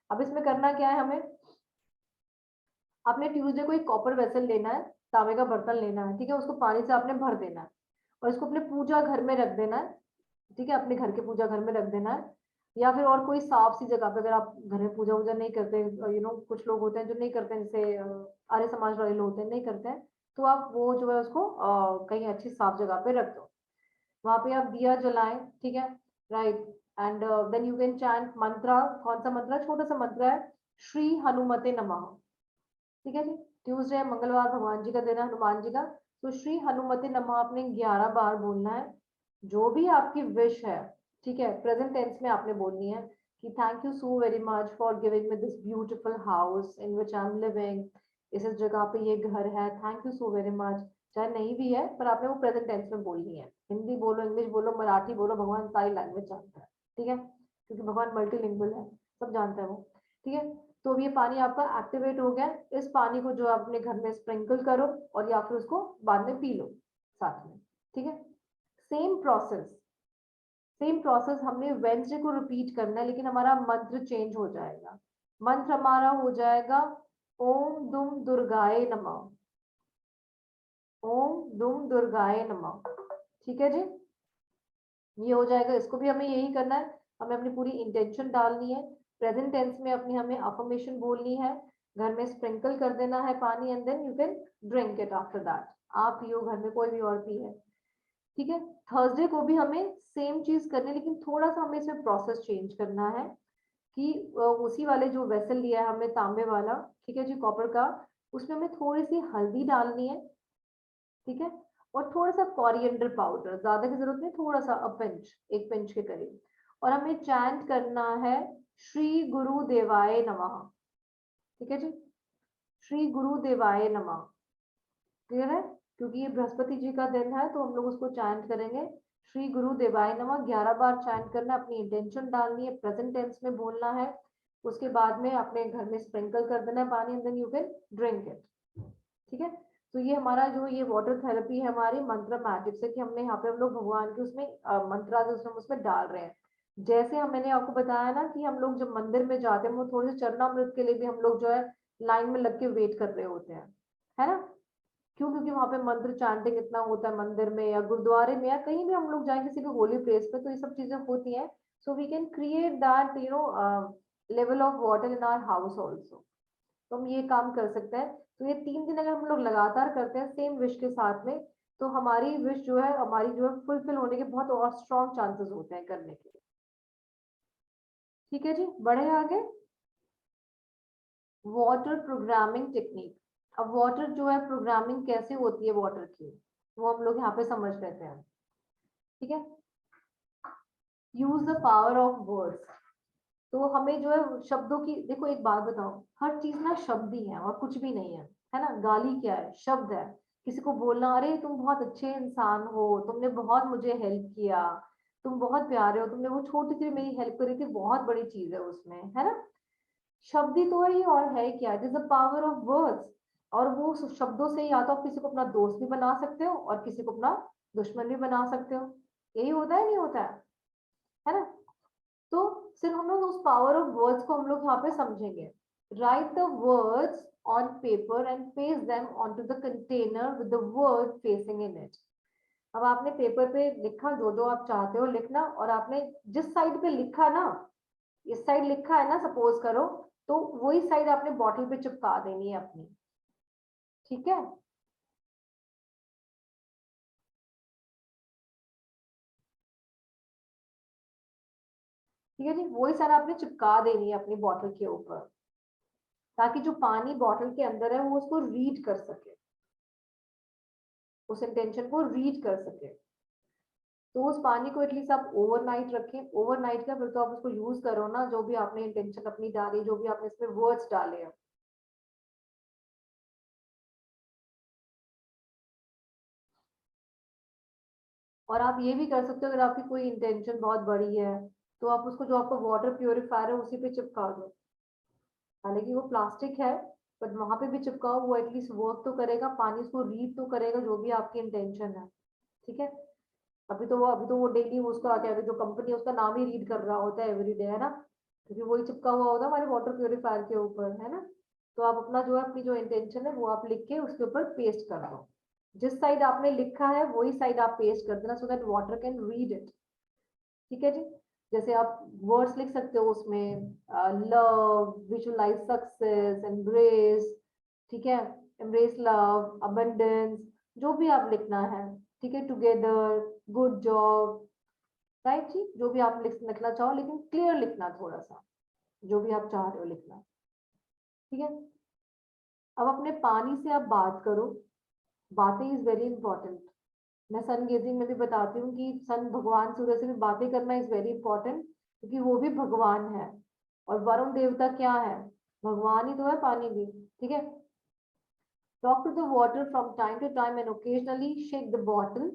अब इसमें करना क्या है, हमें अपने ट्यूसडे को एक कॉपर वेसल लेना है, तांबे का बर्तन लेना है, ठीक है। उसको पानी से आपने भर देना है और इसको अपने पूजा घर में रख देना है, ठीक है। अपने घर के पूजा घर में रख देना है, या फिर और कोई साफ सी जगह पे, अगर आप घर में पूजा वूजा नहीं करते, कुछ लोग होते हैं जो नहीं करते हैं, जैसे आर्य समाज वाले लोग होते हैं, नहीं करते हैं, तो आप वो जो है उसको कहीं अच्छी साफ जगह पे रख दो। वहां पे आप दिया जलाएं, ठीक है, right. And then you can chant mantra. कौन सा मंत्र? छोटा सा मंत्र है, श्री हनुमते नमः, ठीक है जी। ट्यूसडे मंगलवार भगवान जी का दिन है, हनुमान जी का, तो श्री हनुमते नमः आपने 11 बार बोलना है। जो भी आपकी विश है, ठीक है, प्रेजेंट टेंस में आपने बोलनी है कि thank you so very much for giving me this beautiful house in which I am living. इस जगह पे ये घर है, thank you so very much. चाहे नहीं भी है पर आपने वो प्रेजेंट टेंस में बोलनी है। हिंदी बोलो, इंग्लिश बोलो, मराठी बोलो, भगवान सारी लैंग्वेज जानता है, ठीक है, क्योंकि भगवान मल्टीलिंगुअल है, सब जानता है वो, ठीक है। तो ये पानी आपका एक्टिवेट हो गया। इस पानी को जो आप अपने घर में स्प्रिंकल करो और या फिर उसको बाद में पी लो साथ में, ठीक है। सेम प्रोसेस हमने वेडनेसडे को रिपीट करना है, लेकिन हमारा मंत्र चेंज हो जाएगा। मंत्र हमारा हो जाएगा ओम दुम दुर्गाए नमः, ओम दुम दुर्गाए नमः, ठीक है जी। ये हो जाएगा, इसको भी हमें यही करना है, हमें अपनी पूरी इंटेंशन डालनी है, प्रेजेंट टेंस में अपनी हमें अफर्मेशन बोलनी है, घर में स्प्रिंकल कर देना है पानी, and then you can drink it after that. आप पियो, घर में कोई भी और पिए, ठीक है। थर्सडे को भी हमें सेम चीज करनी है, लेकिन थोड़ा सा हमें इसमें प्रोसेस चेंज करना है कि उसी वाले जो वेसल लिया है हमने तांबे वाला, ठीक है जी, कॉपर का, उसमें हमें थोड़ी सी हल्दी डालनी है, ठीक है, और थोड़ा सा कोरिएंडर पाउडर, ज्यादा की जरूरत नहीं, थोड़ा सा पिंच, 1 पिंच के करीब। और हमें चैंट करना है श्री गुरु देवाय नमः, ठीक है जी, श्री गुरु देवाय नमः, क्लियर है। क्योंकि ये बृहस्पति जी का दिन है तो हम लोग उसको चैंट करेंगे, श्री गुरु देवाय नमः 11 बार चैंट करना, अपनी इंटेंशन डालनी है, प्रेजेंट टेंस में बोलना है, उसके बाद में अपने घर में स्प्रिंकल कर देना है पानी, and then you can drink it, ठीक है, तो ये हमारा जो ये वाटर थेरेपी है हमारी मंत्र मैजिक से, कि हमने यहाँ पे हम लोग भगवान के उसमें मंत्रा उसमें डाल रहे हैं। जैसे मैंने आपको बताया ना कि हम लोग जब मंदिर में जाते हैं वो थोड़े से चरणामृत के लिए भी हम लोग जो है लाइन में लग के वेट कर रहे होते हैं, है ना। क्यों? क्योंकि वहां पे मंत्र चैंटिंग इतना होता है मंदिर में या गुरुद्वारे में या कहीं भी हम लोग जाए किसी भी होली प्लेस पे, तो ये सब चीजें होती हैं। So we can create that level of water in our house also. तो हम ये काम कर सकते हैं। तो ये 3 दिन अगर हम लोग लगातार करते हैं सेम विश के साथ में, तो हमारी विश जो है हमारी जो है फुलफिल होने के बहुत और स्ट्रॉन्ग चांसेस होते हैं करने के। ठीक है जी, बढ़े आगे। Water programming technique. अब वाटर जो है प्रोग्रामिंग कैसे होती है वाटर की, वो हम लोग यहाँ पे समझ लेते हैं। ठीक है, use the power of words. तो हमें जो है शब्दों की, देखो एक बात बताओ, हर चीज ना शब्द ही है और कुछ भी नहीं है ना। गाली क्या है? शब्द है। किसी को बोलना अरे तुम बहुत अच्छे इंसान हो, तुमने बहुत मुझे हेल्प किया, तुम बहुत प्यारे हो, तुमने वो छोटी सी मेरी हेल्प करी थी, बहुत बड़ी चीज है उसमें, है ना। शब्द ही तो है ये, और है क्या? It is the power of words. और वो शब्दों से या तो आप किसी को अपना दोस्त भी बना सकते हो और किसी को अपना दुश्मन भी बना सकते हो। यही होता है, नहीं होता है ना। तो सिर्फ हम लोग उस पावर ऑफ वर्ड्स को हम लोग यहाँ पे समझेंगे। Right the words on paper and paste them onto the container with the word facing in it. अब आपने पेपर पे लिखा जो जो आप चाहते हो लिखना, और आपने जिस साइड पे लिखा ना, इस साइड लिखा है ना सपोज करो, तो वही साइड आपने बॉटल पे चिपका देनी है अपनी। ठीक है, ठीक है जी, वही साइड आपने चिपका देनी है अपनी बॉटल के ऊपर, ताकि जो पानी बॉटल के अंदर है वो उसको रीड कर सके, उस इंटेंशन को रीड कर सके। तो उस पानी को एटलीस्ट आप ओवरनाइट रखें। ओवरनाइट का फिर तो आप उसको यूज करो ना, जो भी आपने इंटेंशन अपनी डाली, जो भी आपने इसमें वर्ड्स डाले हैं। और आप ये भी कर सकते हो, अगर आपकी कोई इंटेंशन बहुत बड़ी है तो आप उसको जो आपका वाटर प्योरीफायर है उसी पे चिपका दो। हालांकि वो प्लास्टिक है, बट वहां पे भी चिपकाओ, वो एटलीस्ट वर्क तो करेगा, पानी उसको रीड तो करेगा जो भी आपकी इंटेंशन है। ठीक है, अभी तो वो डेली उसका क्या है, जो कंपनी है उसका नाम ही रीड कर रहा होता है एवरीडे, है ना, क्योंकि वही चिपका हुआ होता है हमारे वाटर प्योरीफायर के ऊपर, है ना। तो आप अपना जो है अपनी जो इंटेंशन है वो आप लिख के उसके ऊपर पेस्ट कर दो। जिस साइड आपने लिखा है वही साइड आप पेस्ट कर देना, so that water can read it. ठीक है जी, जैसे आप वर्ड्स लिख सकते हो उसमें, लव, विजुअलाइज सक्सेस, एम्ब्रेस, ठीक है, एम्ब्रेस लव, अबंडेंस, जो भी आप लिखना है। ठीक है, टुगेदर, गुड जॉब, राइट जी, जो भी आप लिखना चाहो, लेकिन क्लियर लिखना थोड़ा सा, जो भी आप चाह रहे हो लिखना। ठीक है, अब अपने पानी से आप बात करो। बातें इज वेरी इंपॉर्टेंट। मैं सन गेजिंग में भी बताती हूँ कि सन भगवान सूर्य से भी बातें करना इज वेरी इंपॉर्टेंट, क्योंकि वो भी भगवान है। और वरुण देवता क्या है? भगवान ही तो है, पानी भी। ठीक है, talk to the water from time to time and occasionally shake the bottle,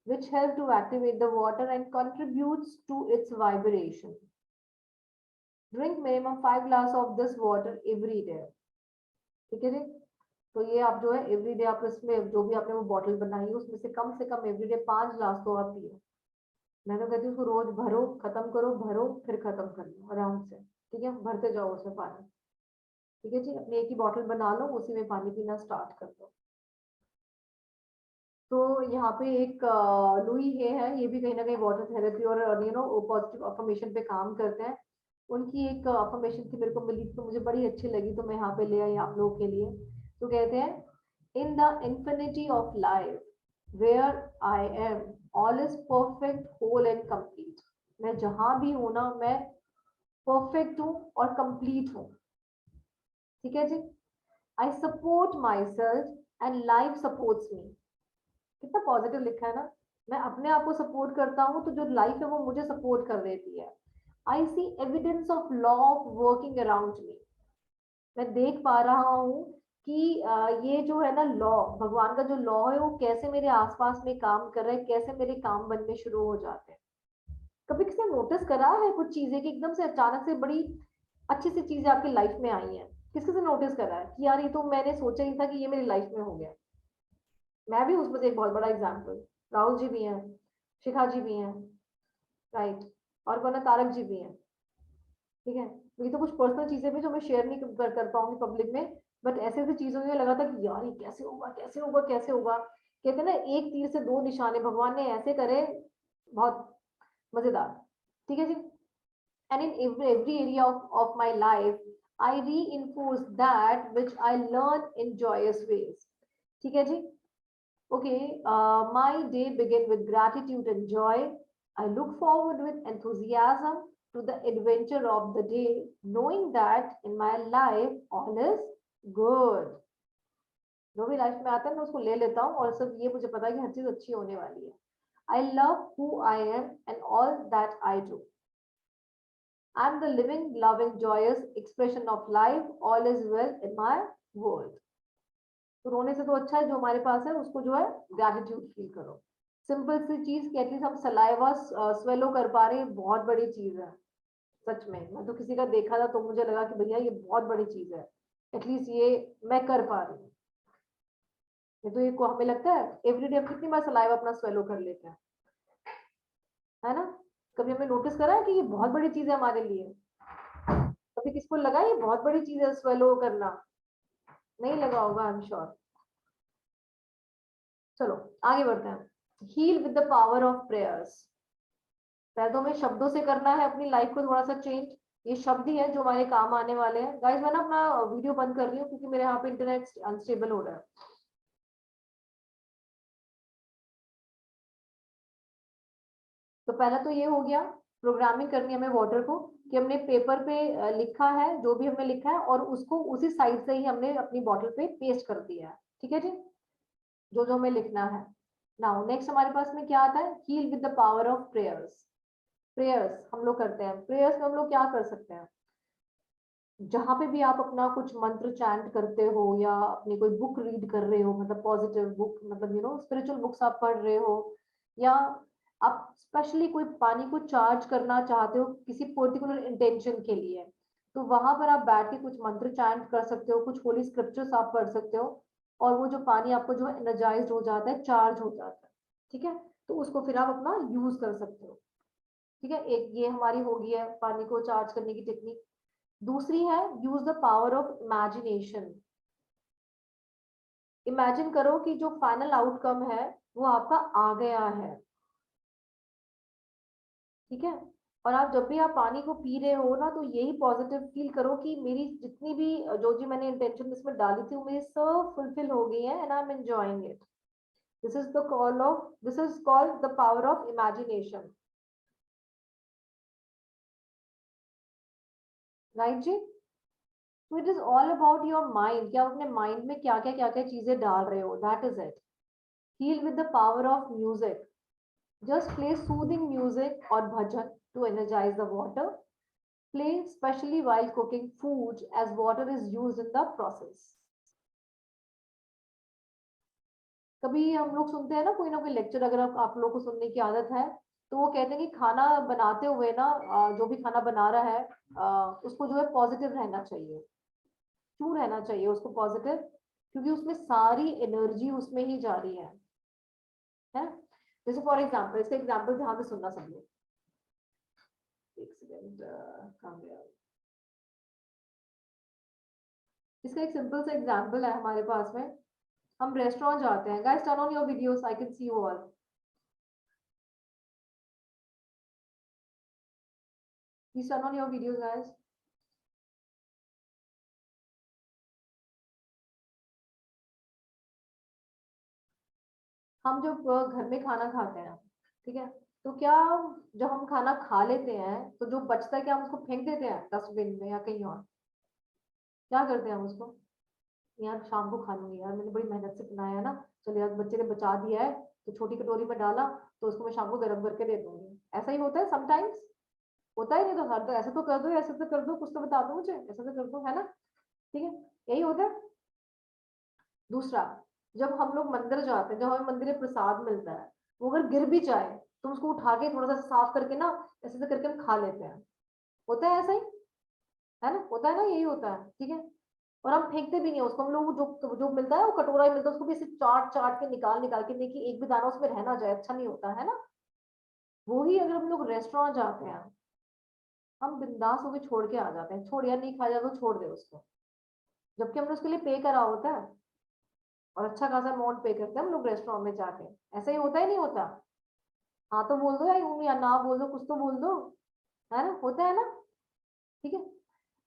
which help to activate the water and contributes to its vibration. Drink minimum 5 glass of this water every day. ठीक है जी, तो ये आप जो है everyday आप इसमें जो भी आपने वो बॉटल बनाई है उसमें से कम एवरीडे 5 ग्लास तो आप पियो। मैं तो कहती हूँ उसको रोज भरो, खत्म करो, भरो, फिर खत्म कर लो आराम से। ठीक है, भरते जाओ उसमें पानी। ठीक है जी, अपनी एक ही बॉटल बना लो, उसी में पानी पीना स्टार्ट कर दो। तो यहाँ पे एक लुई है, ये भी कहीं ना कहीं वाटर थेरेपी और पॉजिटिव अफर्मेशन पे काम करते हैं। उनकी एक अफर्मेशन थी, मेरे को मिली तो मुझे बड़ी अच्छी लगी, तो मैं यहाँ पे ले आई आप लोगों के लिए। तो कहते हैं, in the infinity of life where I am, all is perfect, whole and complete. मैं जहां भी हूं ना, मैं परफेक्ट हूँ और कंप्लीट हूँ। ठीक है जी, I support myself and life supports me. कितना पॉजिटिव लिखा है ना। मैं अपने आप को सपोर्ट करता हूँ तो जो लाइफ है वो मुझे सपोर्ट कर देती है। I see evidence of law of working around me. मैं देख पा रहा हूँ कि ये जो है ना लॉ, भगवान का जो लॉ है वो कैसे मेरे आसपास में काम कर रहा है, कैसे मेरे काम बनने शुरू हो जाते हैं। कभी किसी ने नोटिस करा है कुछ चीजें कि एकदम से अचानक से बड़ी अच्छी सी चीजें आपकी लाइफ में आई हैं? किस किसी नोटिस कर रहा है कि यार ये तो मैंने सोचा ही था कि ये मेरी लाइफ में हो गया। मैं भी उसमें से एक बहुत बड़ा एग्जाम्पल, राहुल जी भी हैं, शिखा जी भी हैं, राइट, और वरना तारक जी भी हैं, ठीक है। ये तो कुछ पर्सनल चीजें भी जो मैं शेयर नहीं कर पाऊंगी पब्लिक में, बट ऐसे ऐसी चीजों में लगा था कि यार ये कैसे होगा कैसे होगा कैसे होगा। कहते हैं ना एक तीर से दो निशाने भगवान ने ऐसे करे, बहुत मजेदार, ठीक है जी। And in every area of my life, I reinforce that which I learn in joyous ways. ठीक है जी। Okay, my day begin with gratitude and joy. I look forward with enthusiasm to the adventure of the day, knowing that in my life all is good. जो भी life में आता है मैं उसको ले लेता हूँ, और सब ये मुझे पता है कि हर चीज अच्छी होने वाली है। I love who I am and all that I do. I'm the living, loving, joyous expression of life. All is well in my world. तो रोने से तो अच्छा है जो हमारे पास है उसको जो है ग्रैटिट्यूड फील करो। सिंपल सी चीज कि एटलीस्ट हम सलाइवा स्वेलो कर पा रहे हैं, बहुत बड़ी चीज है। सच में मैं तो किसी का देखा था तो मुझे लगा कि भैया ये बहुत बड़ी चीज है, एटलीस्ट ये मैं कर पा रही हूँ। ये तो ये को हमें लगता है एवरीडे हम कितनी बार सलाइवा अपना स्वेलो कर लेते हैं, है ना। कभी हमने नोटिस करा है कि ये बहुत बड़ी चीज है हमारे लिए? कभी किसको लगा ये बहुत बड़ी चीज है स्वेलो करना? नहीं लगा होगा, आई एम श्योर। चलो आगे बढ़ते हैं। Heal with the power of prayers. पहले तो हमें शब्दों से करना है अपनी लाइफ को थोड़ा सा चेंज। ये शब्द ही है जो हमारे काम आने वाले हैं। गाइस मैं ना अपना वीडियो बंद कर रही हूँ क्योंकि मेरे यहाँ पे इंटरनेट अनस्टेबल हो रहा है। तो पहला तो ये हो गया, प्रोग्रामिंग करनी है हमें वाटर को, कि हमने पेपर पे लिखा है जो भी हमने लिखा है और उसको उसी साइड से ही हमने अपनी बॉटल पे पेस्ट कर दिया है, ठीक है जी, जो जो हमें लिखना है। नाउ नेक्स्ट हमारे पास में क्या आता है, heal with the power of prayers. Prayers हम लोग करते हैं। प्रेयर्स में हम लोग क्या कर सकते हैं, जहां पे भी आप अपना कुछ मंत्र चैंट करते हो या अपनी कोई बुक रीड कर रहे हो, मतलब पॉजिटिव बुक, मतलब स्पिरिचुअल बुक्स आप पढ़ रहे हो, या आप स्पेशली कोई पानी को चार्ज करना चाहते हो किसी पर्टिकुलर इंटेंशन के लिए, तो वहां पर आप बैठ के कुछ मंत्र चैंट कर सकते हो, कुछ होली स्क्रिप्चर्स आप पढ़ सकते हो, और वो जो पानी आपको जो है एनर्जाइज हो जाता है, चार्ज हो जाता है, ठीक है। तो उसको फिर आप अपना यूज कर सकते हो, ठीक है। एक ये हमारी होगी है पानी को चार्ज करने की टेक्निक। दूसरी है use the power of imagination. Imagine करो कि जो फाइनल आउटकम है वो आपका आ गया है, ठीक है। और आप जब भी आप पानी को पी रहे हो ना, तो यही पॉजिटिव फील करो कि मेरी जितनी भी जो जी मैंने इंटेंशन इसमें डाली थी वो मेरी सब फुलफिल हो गई है and I am enjoying it. This is called the power of imagination, right जी। तो it is all about your mind, कि आप अपने माइंड में क्या क्या चीजें डाल रहे हो, that is it. Heal with the power of music. Just play soothing music or bhajan to energize the water. Play especially while cooking food as water is used in the process. कभी हम लोग सुनते हैं ना कोई lecture, अगर आप लोगों को सुनने की आदत है, तो वो कहते हैं कि खाना बनाते हुए ना जो भी खाना बना रहा है उसको जो है पॉजिटिव रहना चाहिए। क्यों रहना चाहिए उसको पॉजिटिव? क्योंकि उसमें सारी एनर्जी उसमें ही जा रही है। जैसे फॉर एग्जाम्पल, इसका एग्जाम्पल ध्यान से सुनना सब लोग। एक सेकंड, कहाँ गया? इसका एक सिंपल सा एग्जाम्पल है हमारे पास में। हम रेस्टोरेंट जाते हैं, guys turn on your videos, I can see you all. Please turn on your videos guys. हम जब घर में खाना खाते हैं, ठीक है, तो क्या जब हम खाना खा लेते हैं तो जो बचता है क्या हम उसको फेंक देते हैं डस्टबिन में या कहीं और? क्या करते हैं हम उसको, यार शाम को खा लूंगी, यार मैंने बड़ी मेहनत से बनाया है ना, चलो यार बच्चे ने बचा दिया है तो छोटी कटोरी में डाला तो उसको मैं शाम को गर्म करके दे दूंगी। ऐसा ही होता है समटाइम्स, होता है नहीं तो हर तो ऐसे तो कर दो, ऐसे तो कर दो, कुछ तो बता दो मुझे, ऐसा तो कर दो, है ना, ठीक है, यही होता है। दूसरा, जब हम लोग मंदिर जाते हैं, जब हमें मंदिर में प्रसाद मिलता है, वो अगर गिर भी जाए तो उसको उठा के थोड़ा सा साफ करके ना ऐसे से करके हम खा लेते हैं। होता है ऐसा ही, है ना, होता है ना, यही होता है, ठीक है। और हम फेंकते भी नहीं है उसको, हम लोग जो जो मिलता है वो कटोरा ही मिलता है उसको भी ऐसे चाट चाट के निकाल के देखिए एक भी दाना उसमें रहना जाए, अच्छा नहीं होता है ना। वही अगर हम लोग रेस्टोरेंट जाते हैं, हम बिंदास होकर छोड़ के आ जाते हैं, छोड़ यार नहीं खाया जाए तो छोड़ दे उसको, जबकि हमने उसके लिए पे करा होता है और अच्छा खासा अमाउंट पे करते हैं हम लोग रेस्टोरेंट में जाके। ऐसा ही होता है नहीं होता? हाँ तो बोल दो या ना बोल दो, कुछ तो बोल दो, है ना, होता है ना। ठीक है,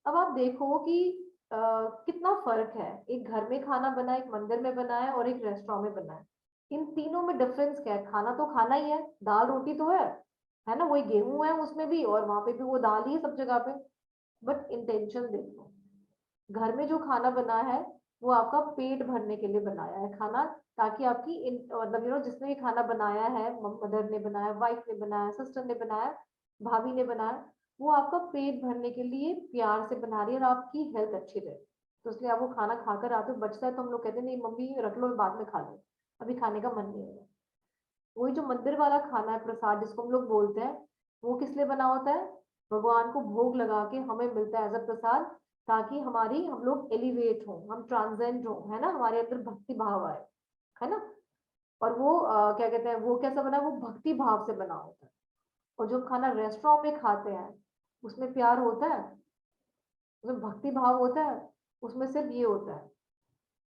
अब आप देखो कि कितना फर्क है, एक घर में खाना बना, एक मंदिर में बना है और एक रेस्टोरेंट में बना है। इन तीनों में डिफरेंस क्या है? खाना तो खाना ही है, दाल रोटी तो है ना, वही गेहूं है उसमें भी और वहां पे भी वो दाल ही है सब जगह पे। बट इंटेंशन देखो, घर में जो खाना बना है वो आपका पेट भरने के लिए बनाया है खाना, ताकि आपकी मतलब जिसने भी खाना बनाया है, मदर ने बनाया, वाइफ ने बनाया, सिस्टर ने बनाया, भाभी ने बनाया, वो आपका पेट भरने के लिए प्यार से बना रही है और आपकी हेल्थ अच्छी रहे। तो इसलिए आप वो खाना खाकर आते हो, बचता है तो हम लोग कहते हैं नहीं मम्मी रख लो बाद में खा लो, अभी खाने का मन नहीं है। वही जो मंदिर वाला खाना है, प्रसाद जिसको हम लोग बोलते हैं, वो किस लिए बना होता है? भगवान को भोग लगा के हमें मिलता है एज अ प्रसाद, ताकि हमारी हम लोग एलिवेट हो, हम ट्रांसेंड हो, है ना, हमारे अंदर भक्ति भाव आए, है ना। और वो क्या कहते हैं, वो कैसा बना? वो भक्ति भाव से बना होता है। और जो खाना रेस्टोरेंट में खाते हैं उसमें प्यार होता है, उसमें भक्ति भाव होता है, उसमें सिर्फ ये होता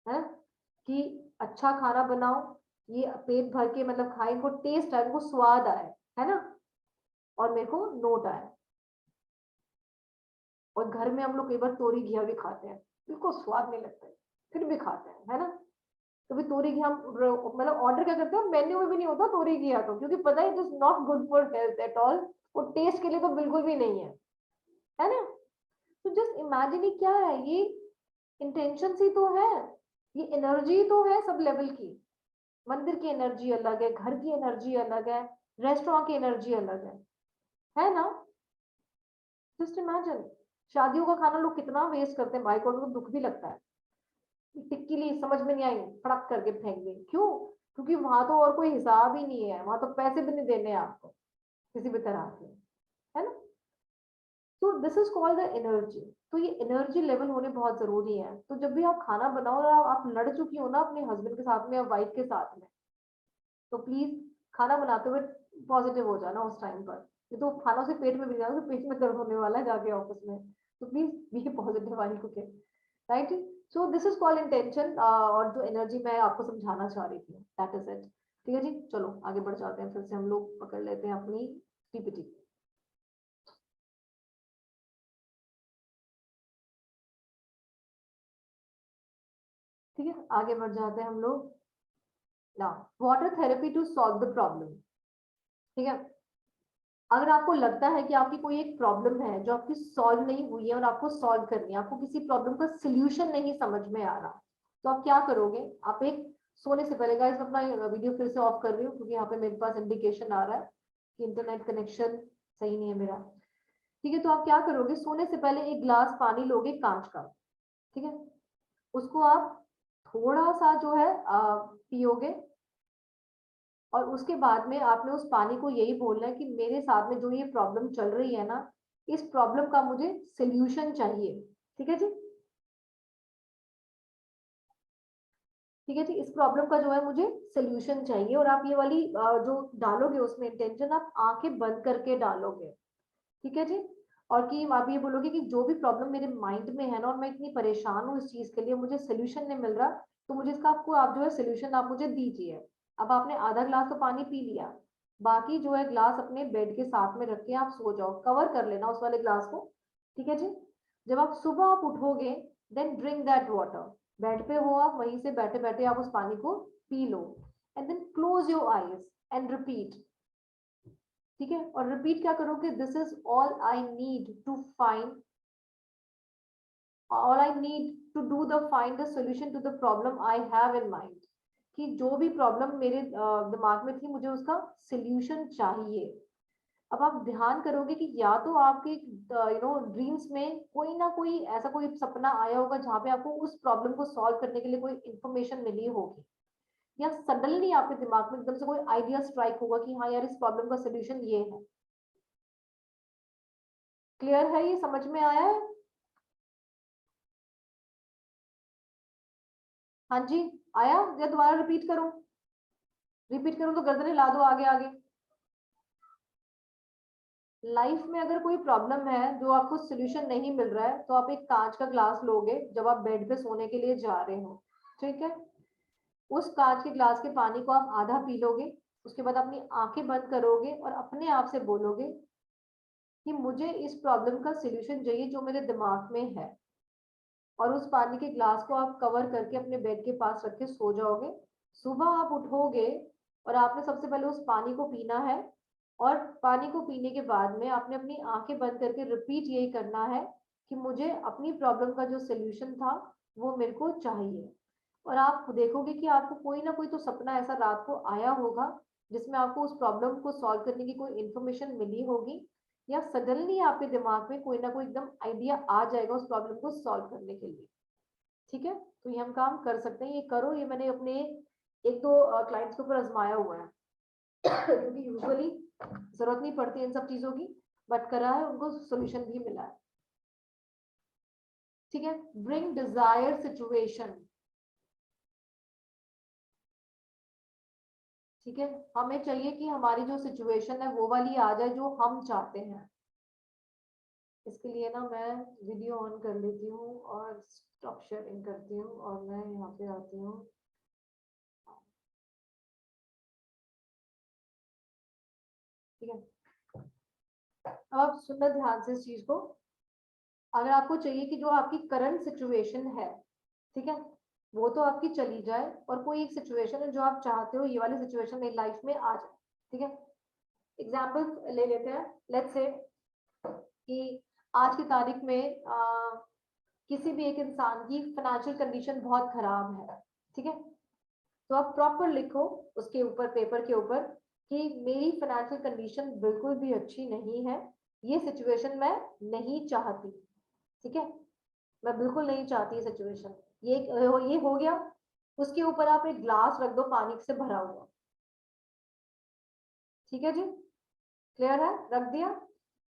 है कि अच्छा खाना बनाओ, ये पेट भर के मतलब खाए, इनको टेस्ट आए, इनको स्वाद आए, है ना, और मेरे को नोट आए। और घर में हम लोग कई बार तोरी घिया भी खाते हैं, बिल्कुल स्वाद नहीं लगता है, फिर भी खाते हैं, है ना। तो भी तोरी घिया मतलब ऑर्डर क्या करते हैं, मेन्यू में भी नहीं होता तोरी घिया, तो क्योंकि पता है it is not good for health at all, वो टेस्ट के लिए तो बिल्कुल भी नहीं है ना। तो जस्ट इमेजिन ही क्या है ये, इंटेंशन ही तो है, ये एनर्जी तो है सब लेवल की। मंदिर की एनर्जी अलग है, घर की एनर्जी अलग है, रेस्टोरेंट की एनर्जी अलग है ना। जस्ट इमेजिन, शादियों का खाना लोग कितना वेस्ट करते हैं भाई को, तो दुख भी लगता है। टिक्की ली समझ में नहीं आई, फड़क करके फेंक दी, क्यों? क्योंकि वहां तो और कोई हिसाब ही नहीं है, वहां तो पैसे भी नहीं देने हैं आपको किसी भी तरह के, है ना। तो this is called the energy. तो ये एनर्जी लेवल होने बहुत जरूरी है। तो जब भी आप खाना बनाओ और आप लड़ चुकी हो ना अपने हस्बैंड के साथ में या वाइफ के साथ में, तो प्लीज खाना बनाते हुए पॉजिटिव हो जाना उस टाइम पर। ये तो खाना से पेट में भी जाएगा तो पेट में दर्द होने वाला है जाके ऑफिस में। तो प्लीज बी पॉजिटिव वाली cooking, right. So this is called intention, और जो एनर्जी मैं आपको समझाना चाह रही थी, दैट इज इट। ठीक है जी, चलो आगे बढ़ जाते हैं, फिर से हम लोग पकड़ लेते हैं अपनी पीपीटी। ठीक है, आगे बढ़ जाते हैं हम लोग ना, water therapy to solve the problem. ठीक है, अगर आपको लगता है कि आपकी कोई एक प्रॉब्लम है जो आपकी सॉल्व नहीं हुई है और आपको सॉल्व करनी है, आपको किसी प्रॉब्लम का सोल्यूशन नहीं समझ में आ रहा, तो आप क्या करोगे? आप एक सोने से पहले, गाइस अपना वीडियो फिर से ऑफ कर रही हूँ क्योंकि यहाँ पे मेरे पास इंडिकेशन आ रहा है कि इंटरनेट कनेक्शन सही नहीं है मेरा। ठीक है, तो आप क्या करोगे? सोने से पहले एक ग्लास पानी लोगे कांच का, ठीक है, उसको आप थोड़ा सा जो है पियोगे, और उसके बाद में आपने उस पानी को यही बोलना है कि मेरे साथ में जो ये प्रॉब्लम चल रही है ना, इस प्रॉब्लम का मुझे सोल्यूशन चाहिए। ठीक है जी, ठीक है जी, इस प्रॉब्लम का जो है मुझे सोल्यूशन चाहिए। और आप ये वाली जो डालोगे उसमें इंटेंशन, आप आंखें बंद करके डालोगे। ठीक है जी, और कि आप ये बोलोगे कि जो भी प्रॉब्लम मेरे माइंड में है ना, और मैं इतनी परेशान हूँ इस चीज के लिए, मुझे सोल्यूशन नहीं मिल रहा, तो मुझे इसका आपको आप जो है सोल्यूशन आप मुझे दीजिए। अब आपने आधा ग्लास तो पानी पी लिया, बाकी जो है ग्लास अपने बेड के साथ में रख के आप सो जाओ, कवर कर लेना उस वाले ग्लास को। ठीक है जी, जब आप सुबह आप उठोगे, then drink that water. Bed पे हो आप, वहीं से बैठे बैठे आप उस पानी को पी लो, and then close your eyes and repeat. ठीक है, और रिपीट क्या करोगे? This is all I need to find, all I need to do the find the solution to the problem I have in mind. कि जो भी problem मेरे दिमाग में थी, मुझे उसका सॉल्यूशन चाहिए। अब आप ध्यान करोगे कि या तो आपके ड्रीम्स में कोई ना कोई ऐसा कोई सपना आया होगा जहाँ पे आपको उस प्रॉब्लम को सॉल्व करने के लिए कोई इंफॉर्मेशन मिली होगी, या सडनली आपके दिमाग में एकदम से कोई आइडिया स्ट्राइक होगा कि हाँ यार इस प्रॉब्लम का सोल्यूशन ये है। क्लियर है? ये समझ में आया है? हाँ जी, आया या दोबारा रिपीट करूं? रिपीट करूं तो गर्दन हिला दो आगे आगे। लाइफ में अगर कोई प्रॉब्लम है जो आपको सोल्यूशन नहीं मिल रहा है, तो आप एक कांच का ग्लास लोगे जब आप बेड पे सोने के लिए जा रहे हो, ठीक है? उस कांच के ग्लास के पानी को आप आधा पी लोगे, उसके बाद अपनी आंखें बंद करोगे और अपने आप से बोलोगे कि मुझे इस प्रॉब्लम का सोल्यूशन चाहिए जो मेरे दिमाग में है, और उस पानी के ग्लास को आप कवर करके अपने बेड के पास रख के सो जाओगे। सुबह आप उठोगे और आपने सबसे पहले उस पानी को पीना है, और पानी को पीने के बाद में आपने अपनी आंखें बंद करके रिपीट यही करना है कि मुझे अपनी प्रॉब्लम का जो सोल्यूशन था वो मेरे को चाहिए। और आप देखोगे कि आपको कोई ना कोई तो सपना ऐसा रात को आया होगा जिसमें आपको उस प्रॉब्लम को सॉल्व करने की कोई इंफॉर्मेशन मिली होगी, या सडनली आपके दिमाग में कोई ना कोई एकदम आइडिया आ जाएगा उस प्रॉब्लम को सॉल्व करने के लिए। ठीक है, तो ये हम काम कर सकते हैं, ये करो। ये मैंने अपने एक दो क्लाइंट्स के ऊपर आजमाया हुआ है क्योंकि यूजुअली जरूरत नहीं पड़ती इन सब चीजों की, बट करा है, उनको सोल्यूशन भी मिला है। ठीक है, ब्रिंग डिजायर सिचुएशन। ठीक है, हमें चाहिए कि हमारी जो सिचुएशन है वो वाली आ जाए जो हम चाहते हैं। इसके लिए ना मैं वीडियो ऑन कर लेती हूँ और स्टॉप शेयरिंग करती हूँ और मैं यहाँ पे आती हूँ। ठीक है, अब आप सुनना ध्यान से इस चीज को। अगर आपको चाहिए कि जो आपकी करंट सिचुएशन है, ठीक है, वो तो आपकी चली जाए, और कोई एक सिचुएशन है जो आप चाहते हो ये वाली सिचुएशन मेरी लाइफ में आ जाए। ठीक है, एग्जाम्पल ले लेते हैं। लेट्स से कि आज की तारीख में किसी भी एक इंसान की फाइनेंशियल कंडीशन बहुत खराब है। ठीक है, तो आप प्रॉपर लिखो उसके ऊपर, पेपर के ऊपर, कि मेरी फाइनेंशियल कंडीशन बिल्कुल भी अच्छी नहीं है, ये सिचुएशन मैं नहीं चाहती। ठीक है, मैं बिल्कुल नहीं चाहती ये सिचुएशन। ये हो गया। उसके ऊपर आप एक ग्लास रख दो पानी से भरा हुआ। ठीक है जी, क्लियर है? रख दिया।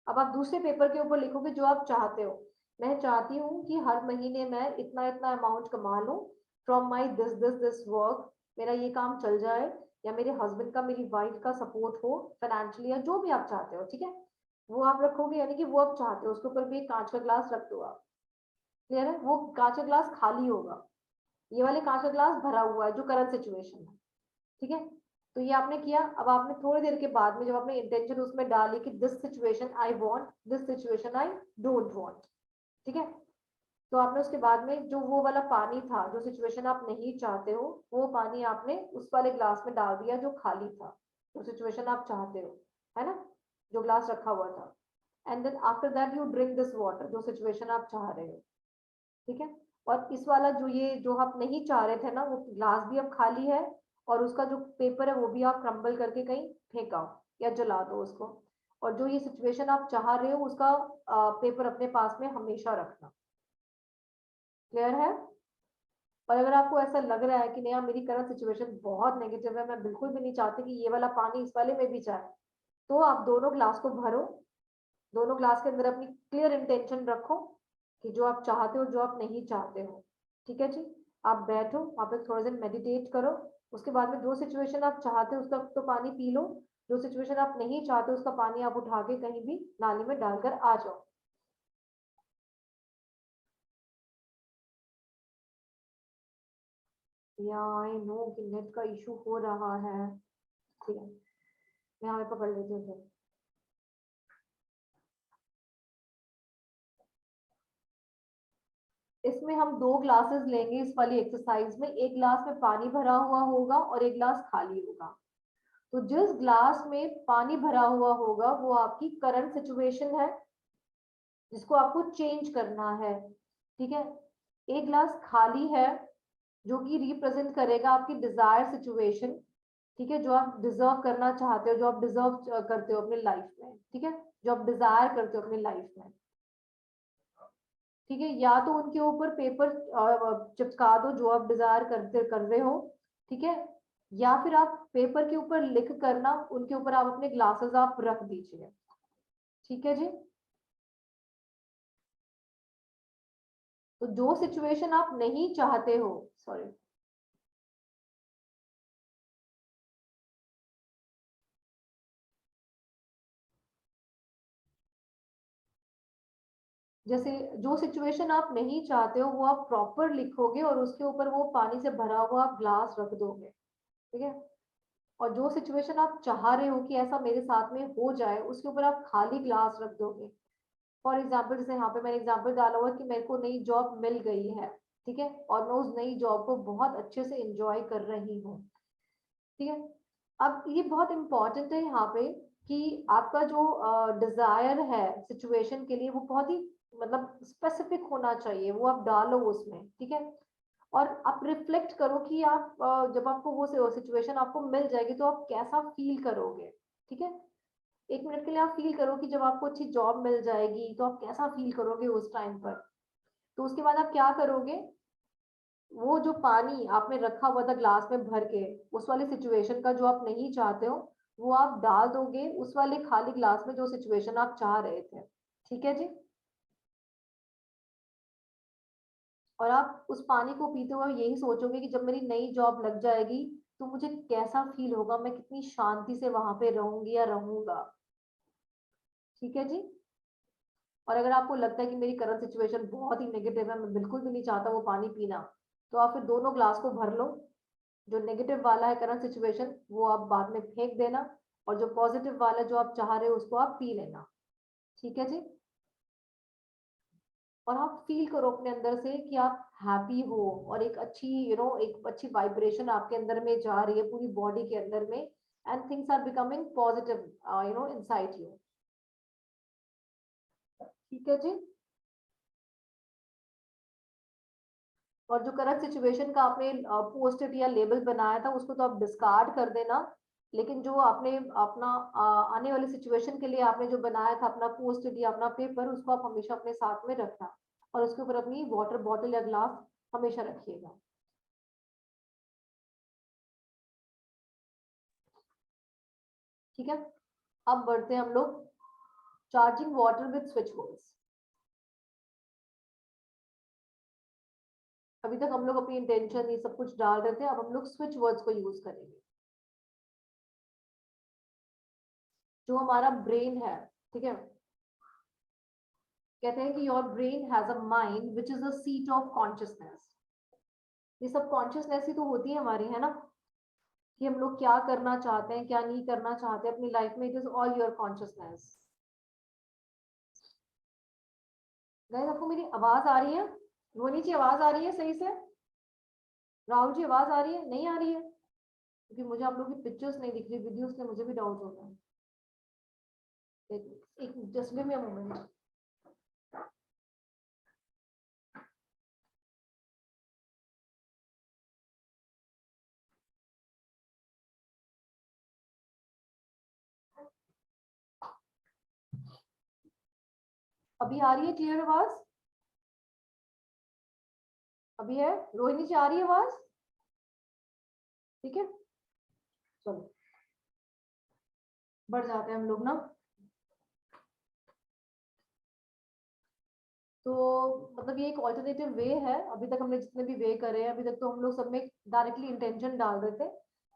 अब आप दूसरे पेपर के ऊपर लिखोगे जो आप चाहते हो। मैं चाहती हूँ कि हर महीने मैं इतना इतना अमाउंट कमा लूं from my this this this work, मेरा ये काम चल जाए, या मेरे हस्बैंड का, मेरी वाइफ का सपोर्ट हो फाइनेंशियली, या जो भी आप चाहते हो। ठीक है, वो आप रखोगे, यानी कि वो आप चाहते हो। उसके ऊपर भी एक कांच का ग्लास रख दो आप। क्लियर है? वो कांच का ग्लास खाली होगा, ये वाले कांच का ग्लास भरा हुआ है जो करंट सिचुएशन है। ठीक है, तो ये आपने किया। अब आपने थोड़ी देर के बाद में जब आपने इंटेंशन उसमें डाली कि this situation I want, this situation I don't want, ठीक है, तो आपने उसके बाद में जो वो वाला पानी था जो सिचुएशन आप नहीं चाहते हो, वो पानी आपने उस वाले ग्लास में डाल दिया जो खाली था, जो सिचुएशन आप चाहते हो, है ना, जो ग्लास रखा हुआ था। And then after that you drink this water, जो सिचुएशन आप चाह रहे हो। ठीक है, और इस वाला जो आप नहीं चाह रहे थे ना, वो ग्लास भी अब खाली है, और उसका जो पेपर है वो भी आप क्रम्बल करके कहीं फेंकाओ या जला दो उसको। और जो ये सिचुएशन आप चाह रहे हो उसका पेपर अपने पास में हमेशा रखना। क्लियर है? और अगर आपको ऐसा लग रहा है कि नहीं यार मेरी करंट सिचुएशन बहुत नेगेटिव है, मैं बिल्कुल भी नहीं चाहती कि ये वाला पानी इस वाले में भी जाए, तो आप दोनों ग्लास को भरो, दोनों ग्लास के अंदर अपनी क्लियर इंटेंशन रखो कि जो आप चाहते हो, जो आप नहीं चाहते हो। ठीक है जी, आप बैठो वहां पे, थोड़ा देर मेडिटेट करो। उसके बाद में जो सिचुएशन आप चाहते हो उसका तो पानी पी लो, जो सिचुएशन आप नहीं चाहते उसका पानी आप उठा के कहीं भी नाली में डालकर आ जाओ। या आई नो कि नेट का इशू हो रहा है। ठीक है, मैं यहाँ पे पकड़ लेती हूँ फिर। इसमें हम दो ग्लासेस लेंगे इस वाली एक्सरसाइज में, एक ग्लास में पानी भरा हुआ होगा और एक ग्लास खाली होगा। तो जिस ग्लास में पानी भरा हुआ होगा वो आपकी करंट सिचुएशन है जिसको आपको चेंज करना है। ठीक है, एक ग्लास खाली है जो कि रिप्रेजेंट करेगा आपकी डिजायर सिचुएशन। ठीक है, जो आप डिजर्व करना चाहते हो, जो आप डिजर्व करते हो अपनी लाइफ में। ठीक है, जो आप डिजायर करते हो अपनी लाइफ में। ठीक है, या तो उनके ऊपर पेपर चिपका दो जो आप डिजायर कर रहे हो। ठीक है, या फिर आप पेपर के ऊपर लिख करना उनके ऊपर आप अपने ग्लासेस आप रख दीजिए। ठीक है जी, तो जो सिचुएशन आप नहीं चाहते हो, सॉरी, जैसे जो सिचुएशन आप नहीं चाहते हो वो आप प्रॉपर लिखोगे और उसके ऊपर वो पानी से भरा हुआ आप ग्लास रख दोगे, ठीक है। और जो सिचुएशन आप चाह रहे हो कि ऐसा मेरे साथ में हो जाए, उसके ऊपर आप खाली ग्लास रख दोगे। फॉर एग्जाम्पल, जैसे यहाँ पे मैंने एग्जाम्पल डाला हुआ कि मेरे को नई जॉब मिल गई है, ठीक है, और मैं उस नई जॉब को बहुत अच्छे से इंजॉय कर रही हूँ, ठीक है। अब ये बहुत इंपॉर्टेंट है यहाँ पे कि आपका जो डिजायर है सिचुएशन के लिए वो बहुत ही मतलब स्पेसिफिक होना चाहिए, वो आप डालो उसमें, ठीक है। और आप रिफ्लेक्ट करो कि आप जब आपको वो सिचुएशन आपको मिल जाएगी तो आप कैसा फील करोगे, ठीक है। 1 मिनट के लिए आप फील करो कि जब आपको अच्छी जॉब मिल जाएगी तो आप कैसा फील करोगे उस टाइम पर। तो उसके बाद आप क्या करोगे, वो जो पानी आपने रखा हुआ था ग्लास में भर के, उस वाली सिचुएशन का जो आप नहीं चाहते हो वो आप डाल दोगे उस वाले खाली ग्लास में जो सिचुएशन आप चाह रहे थे, ठीक है जी। और आप उस पानी को पीते हुए यही सोचोगे कि जब मेरी नई जॉब लग जाएगी तो मुझे कैसा फील होगा, मैं कितनी शांति से वहां पे रहूंगी या रहूंगा, ठीक है जी। और अगर आपको लगता है कि मेरी करंट सिचुएशन बहुत ही नेगेटिव है, मैं बिल्कुल भी नहीं चाहता वो पानी पीना, तो आप फिर दोनों ग्लास को भर लो। जो नेगेटिव वाला है करंट सिचुएशन वो आप बाद में फेंक देना, और जो पॉजिटिव वाला जो आप चाह रहे हो उसको आप पी लेना, ठीक है जी। और आप फील करो अपने अंदर से कि आप हैप्पी हो और एक अच्छी एक अच्छी वाइब्रेशन आपके अंदर में जा रही है पूरी बॉडी के अंदर में, and things are becoming positive inside you, ठीक है जी। और जो करंट सिचुएशन का आपने पोस्ट इट या लेबल बनाया था उसको तो आप डिस्कार्ड कर देना, लेकिन जो आपने अपना आने वाली सिचुएशन के लिए आपने जो बनाया था अपना पोस्ट इट या अपना पेपर, उसको आप हमेशा अपने साथ में रखना और उसके ऊपर अपनी वाटर बॉटल या ग्लास हमेशा रखिएगा, ठीक है। अब बढ़ते हैं हम लोग charging water with switch words. अभी तक हम लोग अपनी इंटेंशन ये सब कुछ डाल रहे थे, अब हम लोग स्विच वर्ड्स को यूज करेंगे। जो हमारा ब्रेन है, ठीक है, कहते हैं कि your brain has a mind which is a seat of consciousness. ये सब कॉन्शियसनेस ही तो होती है हमारी, है ना, कि हम लोग क्या करना चाहते हैं क्या नहीं करना चाहते अपनी लाइफ में, it is all your consciousness. Guys आपको मेरी आवाज आ रही है? रोनी जी आवाज आ रही है सही से? राहुल जी आवाज आ रही है? नहीं आ रही है? क्योंकि मुझे आप लोगों की पिक्चर्स नहीं दिख रही, वीडियोस में मुझे भी डाउट होता है। एक just give me a moment. अभी आ रही है क्लियर आवाज? अभी है? रोहिणी जी आ रही है आवाज? ठीक है, चलो बढ़ जाते हैं हम लोग ना। तो मतलब ये एक ऑल्टरनेटिव वे है, अभी तक हमने जितने भी वे करे हैं अभी तक तो हम लोग सब में डायरेक्टली इंटेंशन डाल रहे थे।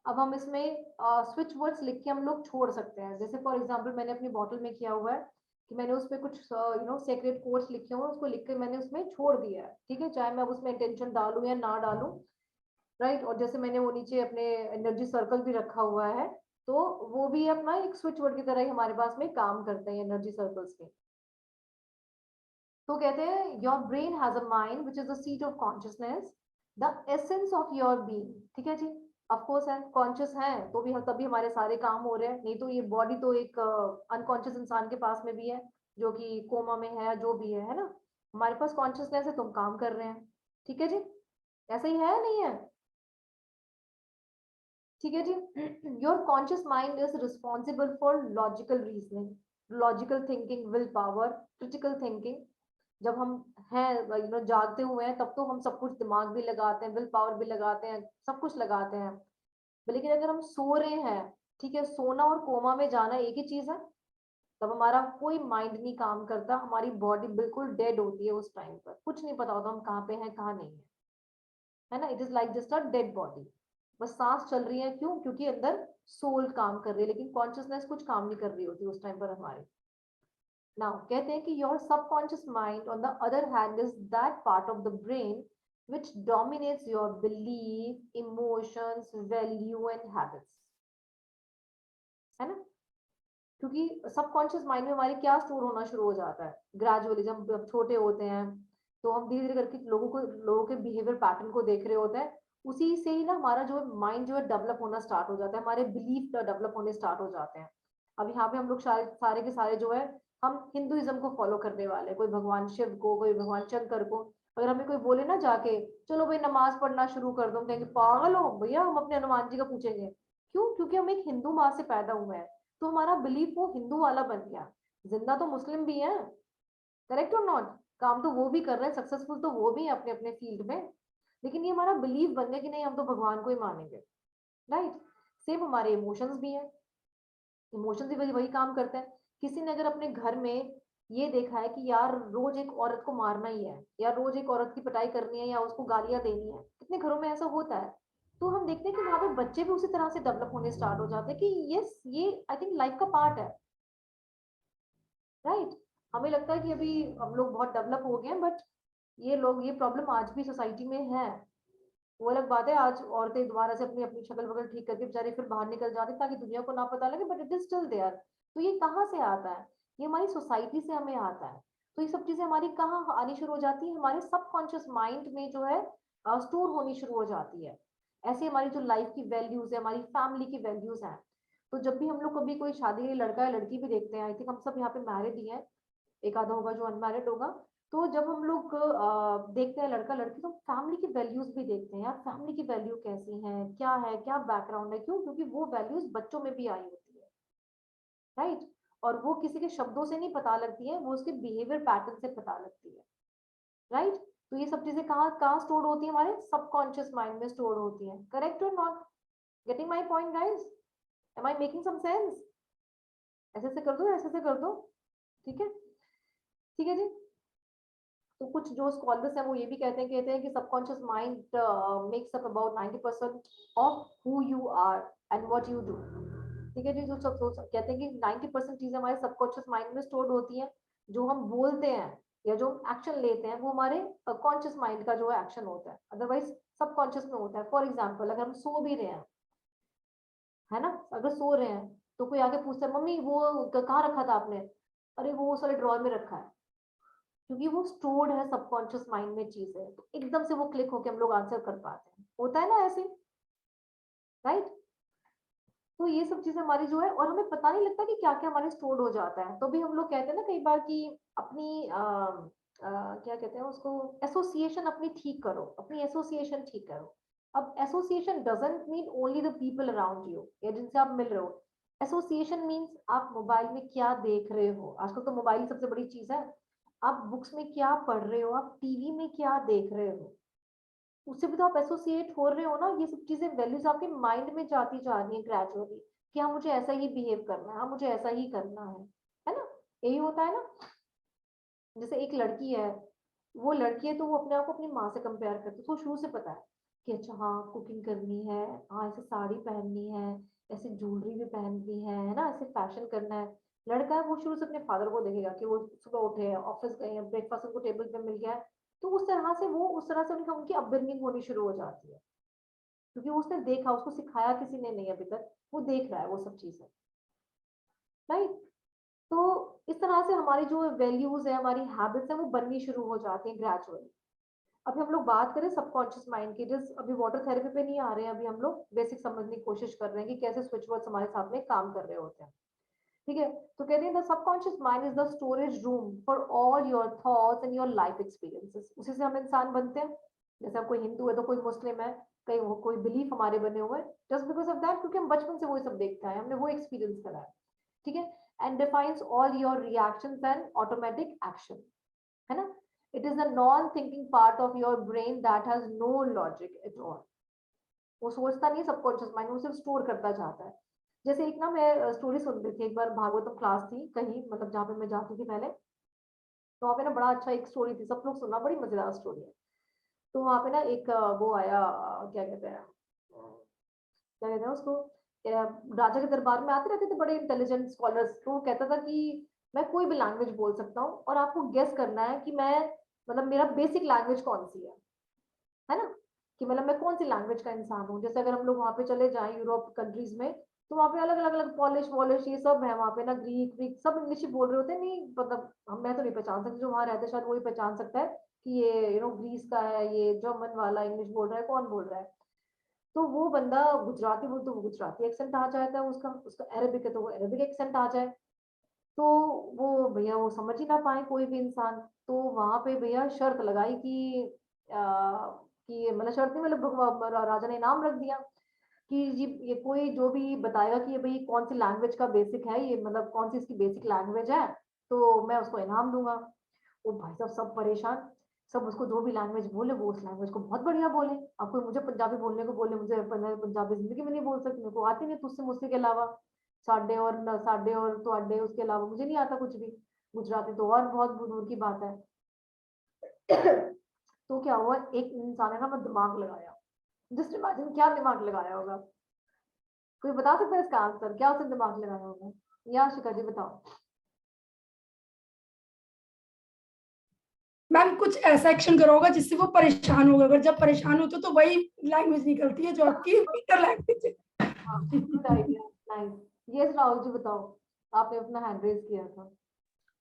अब हम इसमें स्विच वर्ड्स लिख के हम लोग छोड़ सकते हैं। जैसे फॉर एग्जांपल मैंने अपनी बॉटल में किया हुआ है कि मैंने उस पर कुछ सेक्रेट कोड्स लिखे हुए हैं, उसको लिख के मैंने उसमें छोड़ दिया है, ठीक है, चाहे मैं अब उसमें इंटेंशन डालूं या ना डालूं, राइट। और जैसे मैंने वो नीचे अपने एनर्जी सर्कल भी रखा हुआ है, तो वो भी अपना एक स्विच वर्ड की तरह ही हमारे पास में काम करते हैं एनर्जी सर्कल्स के। तो कहते हैं your brain has a mind which is the seat of consciousness, the essence of your being, ठीक है जी। ऑफ कोर्स है, कॉन्शियस है तो भी तभी हमारे सारे काम हो रहे हैं, नहीं तो ये बॉडी तो एक अनकॉन्शियस इंसान के पास में भी है जो कि कोमा में है, जो भी है ना। हमारे पास कॉन्शियसनेस है तो हम काम कर रहे हैं, ठीक है जी। ऐसा ही है नहीं है? ठीक है जी। Your conscious mind is responsible for logical reasoning, logical thinking, will power, critical thinking. जब हम हैं जागते हुए हैं तब तो हम सब कुछ दिमाग भी लगाते हैं, विल पावर भी लगाते हैं, सब कुछ लगाते हैं। लेकिन अगर हम सो रहे हैं, ठीक है, सोना और कोमा में जाना एक ही चीज है, तब हमारा कोई माइंड नहीं काम करता, हमारी बॉडी बिल्कुल डेड होती है उस टाइम पर, कुछ नहीं पता होता हम कहाँ पे हैं कहाँ नहीं है ना। It is like just a dead body, बस सांस चल रही है, क्यों? क्योंकि अंदर सोल काम कर रही है, लेकिन कॉन्शियसनेस कुछ काम नहीं कर रही होती उस टाइम पर हमारी। नाउ कहते हैं कि your subconscious mind on the other hand is that part of the brain which dominates your belief, emotions, value and habits, है ना? क्योंकि सबकॉन्शियस माइंड में हमारे क्या स्टोर होना शुरू हो जाता है ग्रेजुअली, जब छोटे होते हैं तो हम धीरे धीरे करके लोगों के बिहेवियर पैटर्न को देख रहे होते हैं, उसी से ही ना हमारा जो माइंड जो है डेवलप होना स्टार्ट हो जाता है, हमारे बिलीफ डेवलप होने स्टार्ट हो जाते हैं। अब यहाँ पे हम लोग सारे के सारे जो है हम हिंदुइज्म को फॉलो करने वाले, कोई भगवान शिव को, कोई भगवान शंकर को। अगर हमें कोई बोले ना जाके चलो भाई नमाज पढ़ना शुरू कर दो, हम कहेंगे पागल हो भैया, हम अपने हनुमान जी का पूछेंगे। क्यों? क्योंकि हम एक हिंदू माँ से पैदा हुए हैं, तो हमारा बिलीफ वो हिंदू वाला बन गया। जिंदा तो मुस्लिम भी है, करेक्ट और नॉट, काम तो वो भी कर रहे हैं, सक्सेसफुल तो वो भी है अपने अपने फील्ड में, लेकिन ये हमारा बिलीफ बन गया कि नहीं हम तो भगवान को ही मानेंगे, राइट? सेम हमारे इमोशंस भी है, इमोशंस भी वही काम करते हैं। किसी ने अगर अपने घर में ये देखा है कि यार रोज एक औरत को मारना ही है, या रोज एक औरत की पिटाई करनी है, या उसको गालियां देनी है, कितने घरों में ऐसा होता है, तो हम देखते हैं कि वहां पे बच्चे भी उसी तरह से डेवलप होने स्टार्ट हो जाते हैं कि यस ये आई थिंक लाइफ का पार्ट है, राइट? हमें लगता है कि अभी हम लोग बहुत डेवलप हो गए हैं, बट ये प्रॉब्लम आज भी सोसाइटी में है। वो अलग बात है, आज औरतें दोबारा से अपनी अपनी शक्ल वगैरह ठीक करके बेचारे फिर बाहर निकल जाते ताकि दुनिया को ना पता लगे, but it is still there. तो ये कहाँ से आता है? ये हमारी सोसाइटी से हमें आता है। तो ये सब चीजें हमारी कहाँ आनी शुरू हो जाती है? हमारे सबकॉन्शियस माइंड में जो है स्टोर होनी शुरू हो जाती है। ऐसे हमारी जो लाइफ की वैल्यूज है, हमारी फैमिली की वैल्यूज हैं, तो जब भी हम लोग कभी कोई शादी के लड़का या लड़की भी देखते हैं, आई थिंक हम सब यहाँ पे मैरिड ही हैं, एक आधा होगा जो अनमैरिड होगा, तो जब हम लोग देखते हैं लड़का लड़की, तो फैमिली की वैल्यूज भी देखते हैं, यार फैमिली की वैल्यू कैसी है, क्या बैकग्राउंड है, क्यों? क्योंकि वो वैल्यूज बच्चों में भी आई होती है, राइट? और वो किसी के शब्दों से नहीं पता लगती है, वो उसके बिहेवियर पैटर्न से पता लगती है, राइट? तो ये सब चीजें कहाँ कहाँ स्टोर होती है? हमारे सबकॉन्शियस माइंड में स्टोर होती है, करेक्ट और not? Getting my point guys? Am I making some sense? ऐसे से कर दो, ऐसे से कर दो, ठीक है? ठीक है जी। तो कुछ जो स्कॉलर्स हैं वो ये भी कहते हैं कि subconscious mind makes up about 90% of who you are and what you do. ठीक है जी, जो सब कहते हैं कि 90% चीजें हमारे सबकॉन्शियस माइंड में स्टोर्ड होती हैं। जो हम बोलते हैं या जो एक्शन लेते हैं वो हमारे कॉन्शियस माइंड का जो है एक्शन होता है, अदरवाइज सबकॉन्शियस में होता है। फॉर एग्जाम्पल, अगर हम सो भी रहे हैं, है ना, अगर सो रहे हैं तो कोई आके पूछता है मम्मी वो कहाँ रखा था आपने, अरे वो सारे ड्रॉर में रखा है, क्योंकि वो स्टोर्ड है सबकॉन्शियस माइंड में चीज है, तो एकदम से वो क्लिक होके हम लोग आंसर कर पाते हैं, होता है ना ऐसे, राइट? तो ये सब चीजें हमारी जो है, और हमें पता नहीं लगता कि क्या क्या हमारे स्टोर्ड हो जाता है। तो भी हम लोग कहते हैं ना कई बार कि अपनी क्या कहते हैं उसको, एसोसिएशन अपनी ठीक करो, अपनी एसोसिएशन ठीक करो। अब association doesn't mean only the people around you या जिनसे आप मिल रहे हो। एसोसिएशन मीन्स आप मोबाइल में क्या देख रहे हो, आजकल तो मोबाइल सबसे बड़ी चीज है। आप बुक्स में क्या पढ़ रहे हो, आप टीवी में क्या देख रहे हो, उससे भी तो आप एसोसिएट हो रहे हो ना। ये सब चीजें वैल्यूज आपके माइंड में जाती जा रही है ग्रेजुअली, कि हाँ मुझे ऐसा ही बिहेव करना है, हाँ मुझे ऐसा ही करना है ना? यही होता है ना। जैसे एक लड़की है, वो लड़की है तो वो अपने आप को अपनी माँ से कंपेयर करती है, तो शुरू से पता है कि अच्छा हाँ कुकिंग करनी है, हाँ ऐसे साड़ी पहननी है, ऐसे ज्वेलरी भी पहननी है ना, ऐसे फैशन करना है। लड़का है वो शुरू से अपने फादर को देखेगा कि वो सुबह उठे हैं, ऑफिस गए हैं, ब्रेकफास्ट उनको टेबल पे मिल गया है, तो उस तरह से उनकी अपब्रिंगिंग होनी शुरू हो जाती है, क्योंकि उसने देखा, उसको सिखाया किसी ने नहीं अभी तक, वो देख रहा है वो सब चीजें, राइट? तो इस तरह से हमारी जो वैल्यूज है, हमारी हैबिट्स है, वो बननी शुरू हो जाती है ग्रेजुअली। अभी हम लोग बात करें सबकॉन्शियस माइंड की, जिस अभी वाटर थेरेपी पे नहीं आ रहे हैं, अभी हम लोग बेसिक समझने की कोशिश कर रहे हैं कि कैसे स्विच वर्ड्स हमारे साथ में काम कर रहे होते हैं, ठीक है? तो कहते हैं the subconscious mind is the storage room for all your thoughts and your life experiences. उसी से हम इंसान बनते हैं, जैसे हम कोई हिंदू है तो कोई मुस्लिम है, कहीं कोई बिलीफ हमारे बने हुए हैं, जस्ट बिकॉज ऑफ दैट, क्योंकि हम बचपन से वही सब देखते हैं, हमने वो एक्सपीरियंस करा है, ठीक है? And defines all your reactions and automatic action, है ना? It is the non thinking part of your brain that has no logic at all. वो सोचता नहीं सबकॉन्शियस माइंड, वो सिर्फ स्टोर करता जाता है। जैसे एक ना मैं स्टोरी सुन रही थी, एक बार भागवतम क्लास थी कहीं, मतलब जहाँ पे मैं जाती थी पहले, तो वहाँ पे ना बड़ा अच्छा एक स्टोरी थी, सब लोग सुनना, बड़ी मजेदार स्टोरी है। तो वहाँ पे ना एक वो आया, क्या कहते हैं, क्या कहते हैं उसको, राजा के दरबार में आते रहते थे बड़े इंटेलिजेंट स्कॉलर्स, तो वो कहता था कि मैं कोई भी लैंग्वेज बोल सकता हूँ और आपको गेस करना है कि मैं मतलब मेरा बेसिक लैंग्वेज कौन सी है ना, कि मतलब मैं कौन सी लैंग्वेज का इंसान हूँ। जैसे अगर हम लोग वहां पे चले जाएं यूरोप कंट्रीज में, तो वहाँ पे अलग अलग अलग पॉलिश वॉलिश ये सब है वहाँ पे ना, ग्रीक व्रीक सब इंग्लिश ही बोल रहे होते हैं। नहीं मतलब मैं तो नहीं पहचान सकती, जो वहाँ रहते शायद वही पहचान सकता है कि ये ग्रीस का है, ये जर्मन वाला इंग्लिश बोल रहा है, कौन बोल रहा है। तो वो बंदा गुजराती बोल तो वो गुजराती एक्सेंट आ जाता है उसका, उसका अरेबिक है तो वो अरेबिक एक्सेंट आ जाए, तो वो भैया वो समझ ही ना पाए कोई भी इंसान। तो वहां पे भैया शर्त लगाई कि मतलब शर्त नहीं, मतलब राजा ने इनाम रख दिया कि ये कोई जो भी बताएगा कि ये भाई कौन सी लैंग्वेज का बेसिक है, ये मतलब कौन सी इसकी बेसिक लैंग्वेज है, तो मैं उसको इनाम दूंगा। वो भाई साहब सब परेशान, सब उसको जो भी लैंग्वेज बोले वो उस लैंग्वेज को बहुत बढ़िया बोले। अब कोई मुझे पंजाबी बोलने को बोले, मुझे पंजाबी जिंदगी में नहीं बोल सकती, मेरे को आती नहीं तुझसे मुझसे के अलावा, साडे और तुआडे उसके अलावा मुझे नहीं आता कुछ भी। गुजराती तो और बहुत दूर की बात है। तो क्या हुआ, एक इंसान है ना, मैं दिमाग लगाया, जस्ट इमेजिन क्या दिमाग लगाया होगा। कोई बता सकता है इसका आंसर, क्या उसने दिमाग लगाया होगा? या शिखा जी बताओ। मैम कुछ ऐसा एक्शन करा होगा जिससे वो परेशान होगा, अगर जब परेशान होते तो वही लैंग्वेज निकलती है जो आपकी वीकर लैंग्वेज है। Good idea, nice. Yes Rahul ji बताओ, आपने अपना हैंड रेज किया था।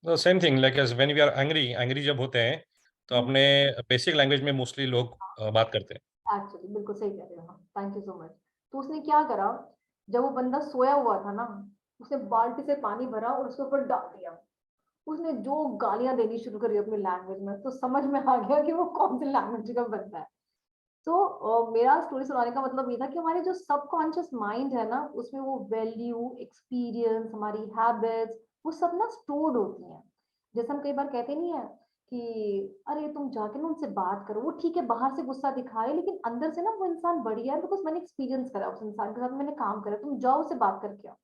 तो same thing like as when we are angry जब होते हैं तो अपने बेसिक लैंग्वेज में मोस्टली लोग बात करते हैं। एक्चुअली बिल्कुल सही कह रहे हो, थैंक यू सो मच। तो उसने क्या करा, जब वो बंदा सोया हुआ था ना, उसने बाल्टी से पानी भरा और उसके ऊपर डाल दिया। उसने जो गालियां देनी शुरू करी अपनी लैंग्वेज में, तो समझ में आ गया कि वो कौन सी लैंग्वेज का बंदा है। तो मेरा स्टोरी सुनाने का मतलब ये था कि हमारे जो सबकॉन्शियस माइंड है ना, उसमें वो वैल्यू, एक्सपीरियंस, हमारी हैबिट्स, वो सब ना स्टोर्ड होती हैं। जैसे हम कई बार कहते नहीं है कि अरे तुम जाके ना उनसे बात करो, वो ठीक है बाहर से गुस्सा दिखा रहे लेकिन अंदर से ना वो इंसान बढ़िया है, बिकॉज मैंने एक्सपीरियंस करा उस इंसान के साथ, मैंने काम करा, तुम जाओ उससे बात करके आओ।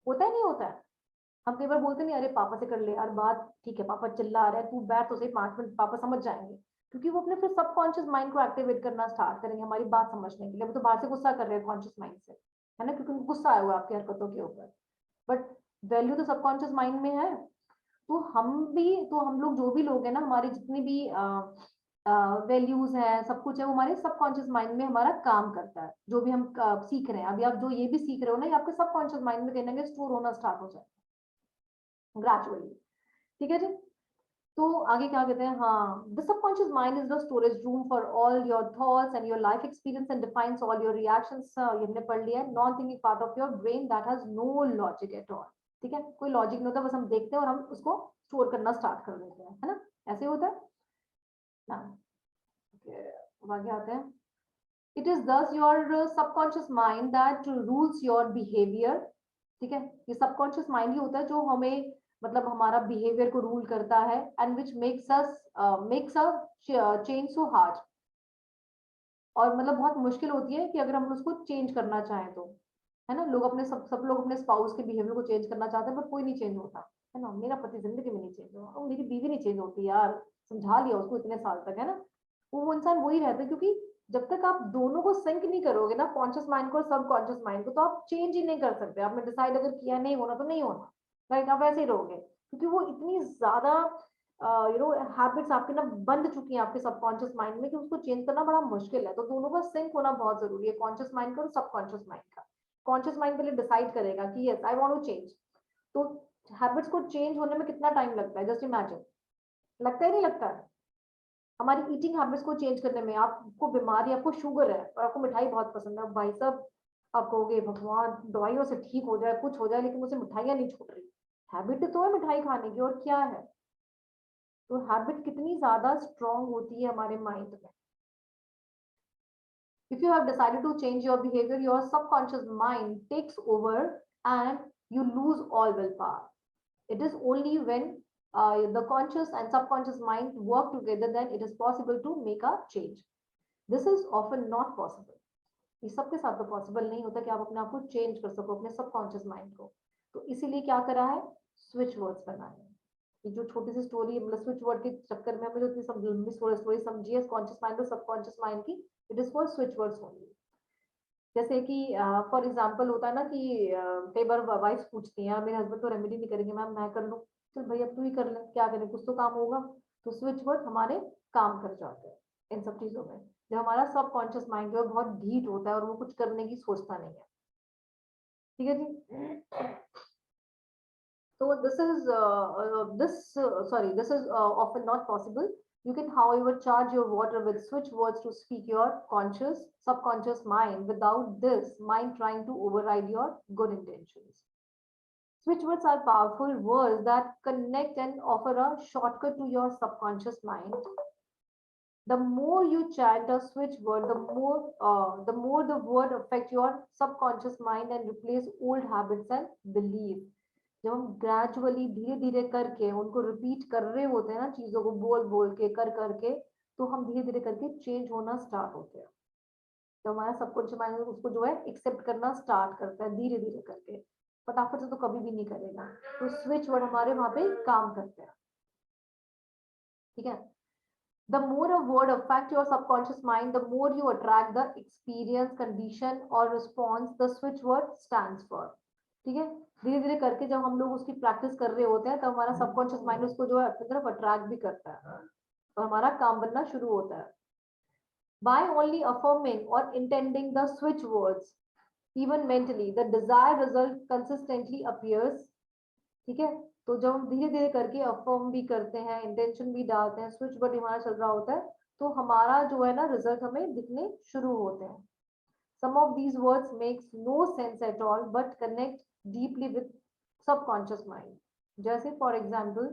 होता है नहीं होता है? हम कई बार बोलते नहीं अरे पापा से कर ले यार बात, ठीक है पापा चिल्ला रहे हैं, तू बैठ तो सही 5 मिनट, पापा समझ जाएंगे। क्योंकि वो अपने फिर सबकॉन्शियस माइंड को एक्टिवेट करना स्टार्ट करेंगे हमारी बात समझने के लिए। वो तो बाहर से गुस्सा कर रहे हैं कॉन्शियस माइंड से, है ना, क्योंकि उनको गुस्सा आया हुआ है आपकी हरकतों के ऊपर, बट वैल्यू तो सबकॉन्शियस माइंड में है। तो हम लोग जो भी लोग हैं ना, हमारी जितनी भी वैल्यूज है, सब कुछ है, वो हमारे सबकॉन्शियस माइंड में हमारा काम करता है। जो भी हम सीख रहे हैं अभी, आप जो ये भी सीख रहे हो ना, ये आपके सबकॉन्शियस माइंड में कहीं ना कहीं स्टोर होना स्टार्ट हो जाए ग्रेजुअली। ठीक है जी। तो आगे क्या कहते हैं, हाँ, the subconscious mind is the storage room for all your thoughts and your life experience and defines all your reactions. ये हमने पढ़ लिया है। Non thinking part of your brain that has no logic at all. ठीक है, कोई logic नहीं होता, बस हम देखते हैं और हम उसको स्टोर करना स्टार्ट कर देते हैं, है ना, ऐसे होता है ना। अब आगे आते हैं। इट इज दस your subconscious mind that rules your behaviour. ठीक है, ये सबकॉन्शियस माइंड ही होता है जो हमें मतलब हमारा बिहेवियर को रूल करता है, and which makes a change so hard. और मतलब बहुत मुश्किल होती है कि अगर हम उसको चेंज करना चाहें तो, है ना। लोग अपने सब लोग अपने स्पाउस के बिहेवियर को चेंज करना चाहते हैं, पर कोई नहीं चेंज होता, है ना। मेरा पति जिंदगी में नहीं चेंज हुआ, और मेरी बीवी नहीं चेंज होती यार, समझा लिया उसको इतने साल तक, है ना। वो इंसान वही रहता है, क्योंकि जब तक आप दोनों को सिंक नहीं करोगे ना, कॉन्शियस माइंड को और सबकॉन्शियस माइंड को, तो आप चेंज ही नहीं कर सकते। आपने डिसाइड अगर किया नहीं होना तो नहीं होना, राइट, आप ऐसे ही रहोगे, क्योंकि वो इतनी ज्यादा हैबिट्स आपके ना बंध चुकी हैं आपके सबकॉन्शियस माइंड में कि उसको चेंज करना बड़ा मुश्किल है। तो दोनों का सिंक होना बहुत जरूरी है, कॉन्शियस माइंड का और सबकॉन्शियस माइंड का। कॉन्शियस माइंड पहले डिसाइड करेगा कि yes I want to change. तो हैबिट्स को चेंज होने में कितना टाइम लगता है, जस्ट इमेजिन, लगता ही नहीं लगता है। हमारी ईटिंग हैबिट्स को चेंज करने में, आपको बीमारी, आपको शुगर है और आपको मिठाई बहुत पसंद है, भाई साहब आप कहोगे भगवान दवाइयों से ठीक हो जाए, कुछ हो जाए, लेकिन मुझे मिठाइयाँ नहीं छूट रही। हैबिट तो है मिठाई खाने की, और क्या है। तो हैबिट कितनी ज्यादा स्ट्रांग होती है हमारे माइंड में। If you have decided to change your behavior, your subconscious mind takes over and you lose all willpower. It is only when the conscious and subconscious mind work together then it is possible to make a change. This is often not possible. ये सबके साथ तो possible नहीं होता कि आप अपने आप को चेंज कर सको, अपने सबकॉन्शियस माइंड को। तो इसीलिए क्या करा है, स्विच वर्ड्स बनाए। ये जो छोटी सी स्टोरी, मतलब स्विच वर्ड के चक्कर में हमें जो इतनी लंबी स्टोरी समझी है कॉन्शियस माइंड और सबकॉन्शियस माइंड की, it is for switch words only. जैसे कि फॉर एग्जांपल होता है ना कि कई बार वाइफ पूछती हैं, मेरे हस्बैंड तो रेमेडी नहीं करेंगे मैम, मैं कर लूं। चल भाई अब तू ही कर ले, क्या करें, कुछ तो काम होगा। तो स्विच वर्ड हमारे काम कर जाते हैं इन सब चीजों में, जब हमारा सबकॉन्शियस माइंड जो है बहुत ढीठ होता है और वो कुछ करने की सोचता नहीं है। ठीक है जी। So this is often not possible. You can, however, charge your water with switch words to speak your conscious, subconscious mind. Without this mind trying to override your good intentions. Switch words are powerful words that connect and offer a shortcut to your subconscious mind. The more you chant a switch word, the more the word affect your subconscious mind and replace old habits and beliefs. जब हम gradually धीरे धीरे करके उनको repeat कर रहे होते हैं ना, चीजों को बोल बोल के कर करके, तो हम धीरे धीरे करके चेंज होना स्टार्ट होते हैं। तो हमारा सबकॉन्शियस माइंड उसको जो है एक्सेप्ट करना स्टार्ट करता है धीरे धीरे करके, फटाफट से तो कभी भी नहीं करेगा। तो स्विच वर्ड हमारे वहां पे काम करते हैं। ठीक है। The more a word affects your subconscious mind, the more you attract the experience, condition or response the switch word stands for. ठीक है। धीरे धीरे करके जब हम लोग उसकी प्रैक्टिस कर रहे होते हैं तो हमारा सबकॉन्शियस माइंड उसको जो है अपनी तरफ अट्रैक्ट भी करता है और हमारा काम बनना शुरू होता है। By only affirming or intending the switch words, even mentally, the desired result consistently appears. ठीक है। तो जब हम धीरे धीरे करके अफर्म भी करते हैं, इंटेंशन भी डालते हैं, स्विच वर्ड हमारा चल रहा होता है, तो हमारा जो है ना रिजल्ट हमें दिखने शुरू होते हैं। Some of these words makes no sense at all but connect deeply with subconscious mind. जैसे फॉर एग्जाम्पल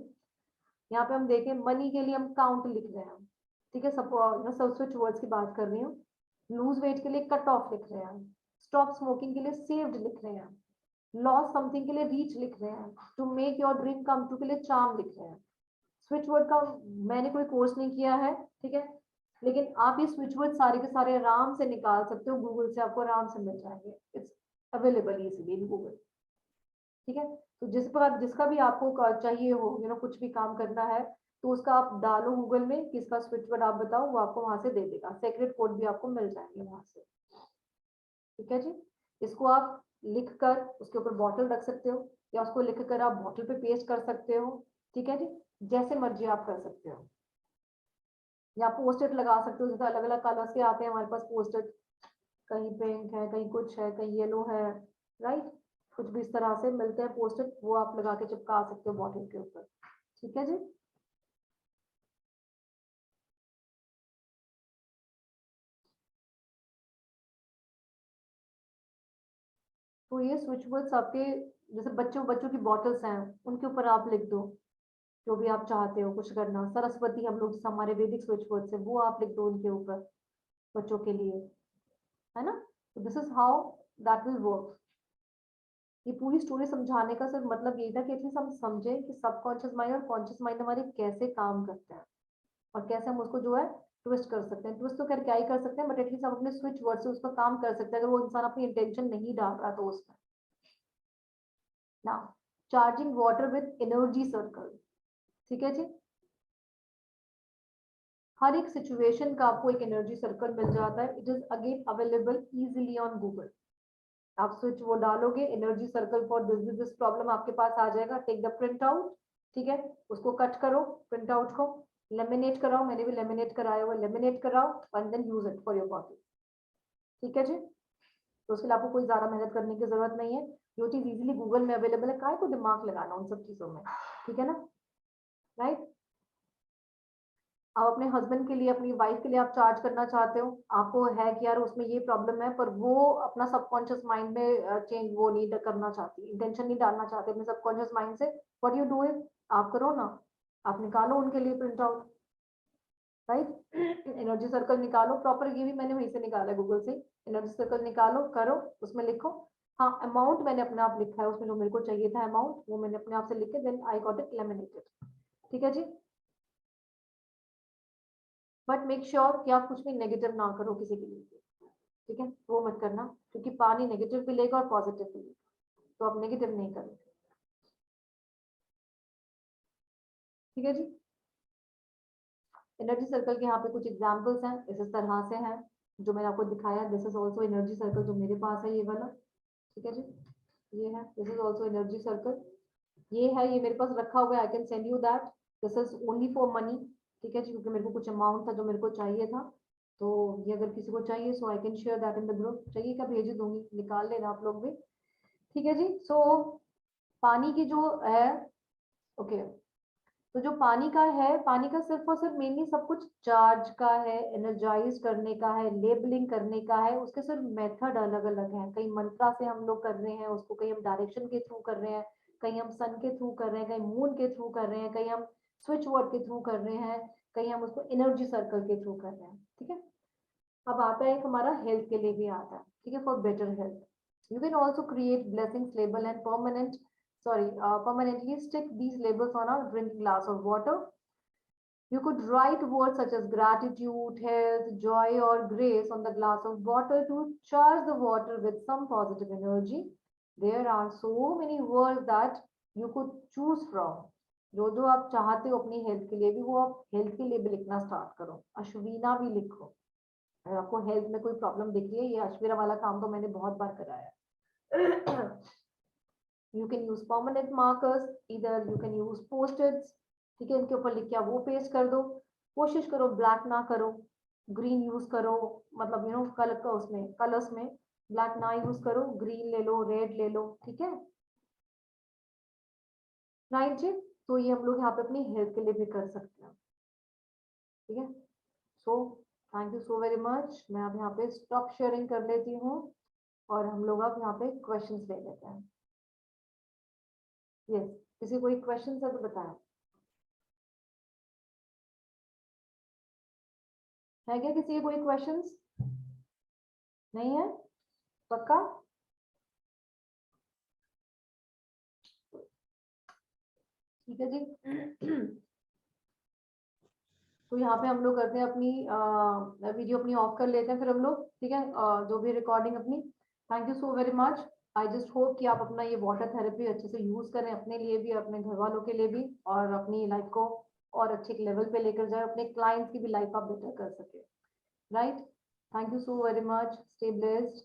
यहाँ पे हम देखें, मनी के लिए हम काउंट लिख रहे हैं। ठीक है। सब स्विच वर्ड्स की बात कर रही हूँ। लूज वेट के लिए कट ऑफ लिख रहे हैं, स्टॉप स्मोकिंग के लिए सेव्ड लिख रहे हैं, लॉस समथिंग के लिए रीच लिख रहे हैं, to make your dream come true के लिए चार्म लिख रहे हैं। स्विच वर्ड का मैंने कोई कोर्स नहीं किया है, ठीक है, लेकिन आप ये स्विच वर्ड सारे के सारे आराम से निकाल सकते हो, गूगल से आपको आराम से मिल जाएंगे। It's available easily in Google. ठीक है। तो जिस पर जिसका भी आपको चाहिए हो, कुछ भी काम करना है तो उसका आप डालो गूगल में, किसका स्विच वर्ड आप बताओ, वो आपको वहां से दे देगा। सेक्रेट कोड भी आपको मिल जाएंगे वहां से। ठीक है जी। इसको आप लिख कर उसके ऊपर बॉटल रख सकते हो या उसको लिख कर आप बॉटल पे पेस्ट कर सकते हो। ठीक है जी। जैसे मर्जी आप कर सकते हो, या पोस्टेड लगा सकते हो। जैसे अलग अलग कलर्स के आते हैं हमारे पास पोस्टेड, कहीं पिंक है, कहीं कुछ है, कहीं येलो है, राइट। कुछ भी इस तरह से मिलते हैं पोस्टेड, वो आप लगा के चिपका सकते हो बॉटल के ऊपर। ठीक है जी। तो ये स्विच वर्ड्स आपके, जैसे बच्चों की बॉटल्स हैं उनके ऊपर आप लिख दो जो भी आप चाहते हो कुछ करना। सरस्वती हम लोग हमारे वैदिक स्विच वर्ड्स है, वो आप लिख दो उनके ऊपर बच्चों के लिए, है ना। तो this is how that will work. ये पूरी स्टोरी समझाने का सिर्फ मतलब यही था कि एटलीस्ट हम समझे कि सबकॉन्शियस माइंड और कॉन्शियस माइंड हमारे कैसे काम करते हैं और कैसे हम उसको जो है ट्विस्ट कर सकते हैं। ट्विस्ट तो खैर क्या ही कर सकते हैं, बट एटलीस्ट हम अपने स्विच वर्ड से उस पर काम कर सकते हैं अगर वो इंसान अपनी इंटेंशन नहीं डाल रहा तो उसमें। Now charging water with energy circle. ठीक है जी। हर एक सिचुएशन का आपको एक एनर्जी सर्कल मिल जाता है। It is again available easily on Google. आप स्विच वो डालोगे, energy circle for this problem आपके पास आ जाएगा। Take the print out. ठीक है। उसको कट करो, प्रिंट आउट को लेमिनेट कराओ, मैंने भी लेमिनेट कराया हुआ, लेमिनेट कराओ and then use it for your bottle. ठीक है जी। तो उसके लिए आपको कोई ज्यादा मेहनत करने की जरूरत नहीं है। जो चीज इजीली गूगल में अवेलेबल है, काय को दिमाग लगाना उन सब चीजों में। ठीक है ना, राइट। आप अपने हस्बैंड के लिए, अपनी वाइफ के लिए आप चार्ज करना चाहते हो, आपको है कि यार उसमें ये प्रॉब्लम है, पर वो अपना सबकॉन्शियस माइंड में चेंज वो नहीं करना चाहती, इंटेंशन नहीं डालना चाहते अपने सबकॉन्शियस माइंड से। व्हाट यू डू इज, आप करो ना, आप निकालो उनके लिए print out, right. Energy circle निकालो प्रॉपर, ये भी मैंने वहीं से निकाला है गूगल से। एनर्जी सर्कल निकालो, करो, उसमें लिखो, हाँ अमाउंट मैंने अपने आप लिखा है उसमें, जो मेरे को चाहिए था अमाउंट वो मैंने अपने आप से लिखे, then I got it laminated. ठीक है जी। बट मेक श्योर कि आप कुछ भी नेगेटिव ना करो किसी के लिए। ठीक है, वो मत करना, क्योंकि पानी नेगेटिव भी लेगा और पॉजिटिव भी लेगा, तो आप नेगेटिव नहीं करो। ठीक है जी। एनर्जी सर्कल के यहाँ पे कुछ एग्जांपल्स हैं, इस तरह से हैं जो मैंने आपको दिखाया। This is also energy circle जो मेरे पास है, ये वाला। ठीक है जी, ये है, this is also energy circle. ये है, ये मेरे पास रखा हुआ है, I can send you that, this is only for money, ठीक है जी, क्योंकि मेरे को कुछ अमाउंट था जो मेरे को चाहिए था, तो ये अगर किसी को चाहिए so I can share that in the group, चाहिए क्या भेज दूंगी, निकाल लेना आप लोग भी, ठीक है जी। सो पानी की जो है, ओके, तो जो पानी का है, पानी का सिर्फ और सिर्फ मेनली सब कुछ चार्ज का है, एनर्जाइज करने का है, लेबलिंग करने का है, उसके सिर्फ मेथड अलग अलग है, कहीं मंत्रा से हम लोग कर रहे हैं उसको, कहीं हम डायरेक्शन के थ्रू कर रहे हैं, कहीं हम सन के थ्रू कर रहे हैं, कहीं मून के थ्रू कर रहे हैं, कहीं हम स्विच वर्ड के थ्रू कर रहे हैं, कहीं हम उसको एनर्जी सर्कल के थ्रू कर रहे हैं, ठीक है। अब आता है एक हमारा हेल्थ के लिए भी आता है, ठीक है, for better health you can also create blessings label and permanently stick these labels on a drinking glass of water. You could write words such as gratitude, health, joy, or grace on the glass of water to charge the water with some positive energy. There are so many words that you could choose from. जो जो आप चाहते हो अपनी health के लिए भी, वो आप हेल्थ के लिए भी लिखना स्टार्ट करो, अश्विना भी लिखो, अगर आपको हेल्थ में कोई प्रॉब्लम दिख रही है, ये अश्विना वाला काम तो मैंने बहुत बार कराया। You can use permanent markers, either you can use post-its, ठीक है, इनके ऊपर लिख के आप वो पेस्ट कर दो, कोशिश करो ब्लैक ना करो, ग्रीन यूज करो, मतलब यू नो कलर का, उसमें कलर्स में ब्लैक ना यूज करो, ग्रीन ले लो, रेड ले लो, ठीक है, राइट जी। तो ये हम लोग यहाँ पे अपनी हेल्थ के लिए भी कर सकते हैं, ठीक है। So thank you so very much, मैं अब यहाँ पे स्टॉप शेयरिंग कर लेती हूँ और हम लोग अब यहाँ पे क्वेश्चंस ले लेते हैं। यस, किसी कोई क्वेश्चन है तो बताएं, है क्या किसी के कोई क्वेश्चंस? नहीं है, पक्का? ठीक है जी। तो यहाँ पे हम लोग करते हैं अपनी वीडियो अपनी ऑफ कर लेते हैं फिर हम लोग, ठीक है, जो भी रिकॉर्डिंग अपनी। Thank you so very much, I just hope कि आप अपना ये वाटर थेरेपी अच्छे से यूज करें, अपने लिए भी, अपने घर वालों के लिए भी, और अपनी लाइफ को और अच्छे लेवल पे लेकर जाए, अपने क्लाइंट्स की भी लाइफ आप बेटर कर सके, right. Thank you so very much, stay blessed.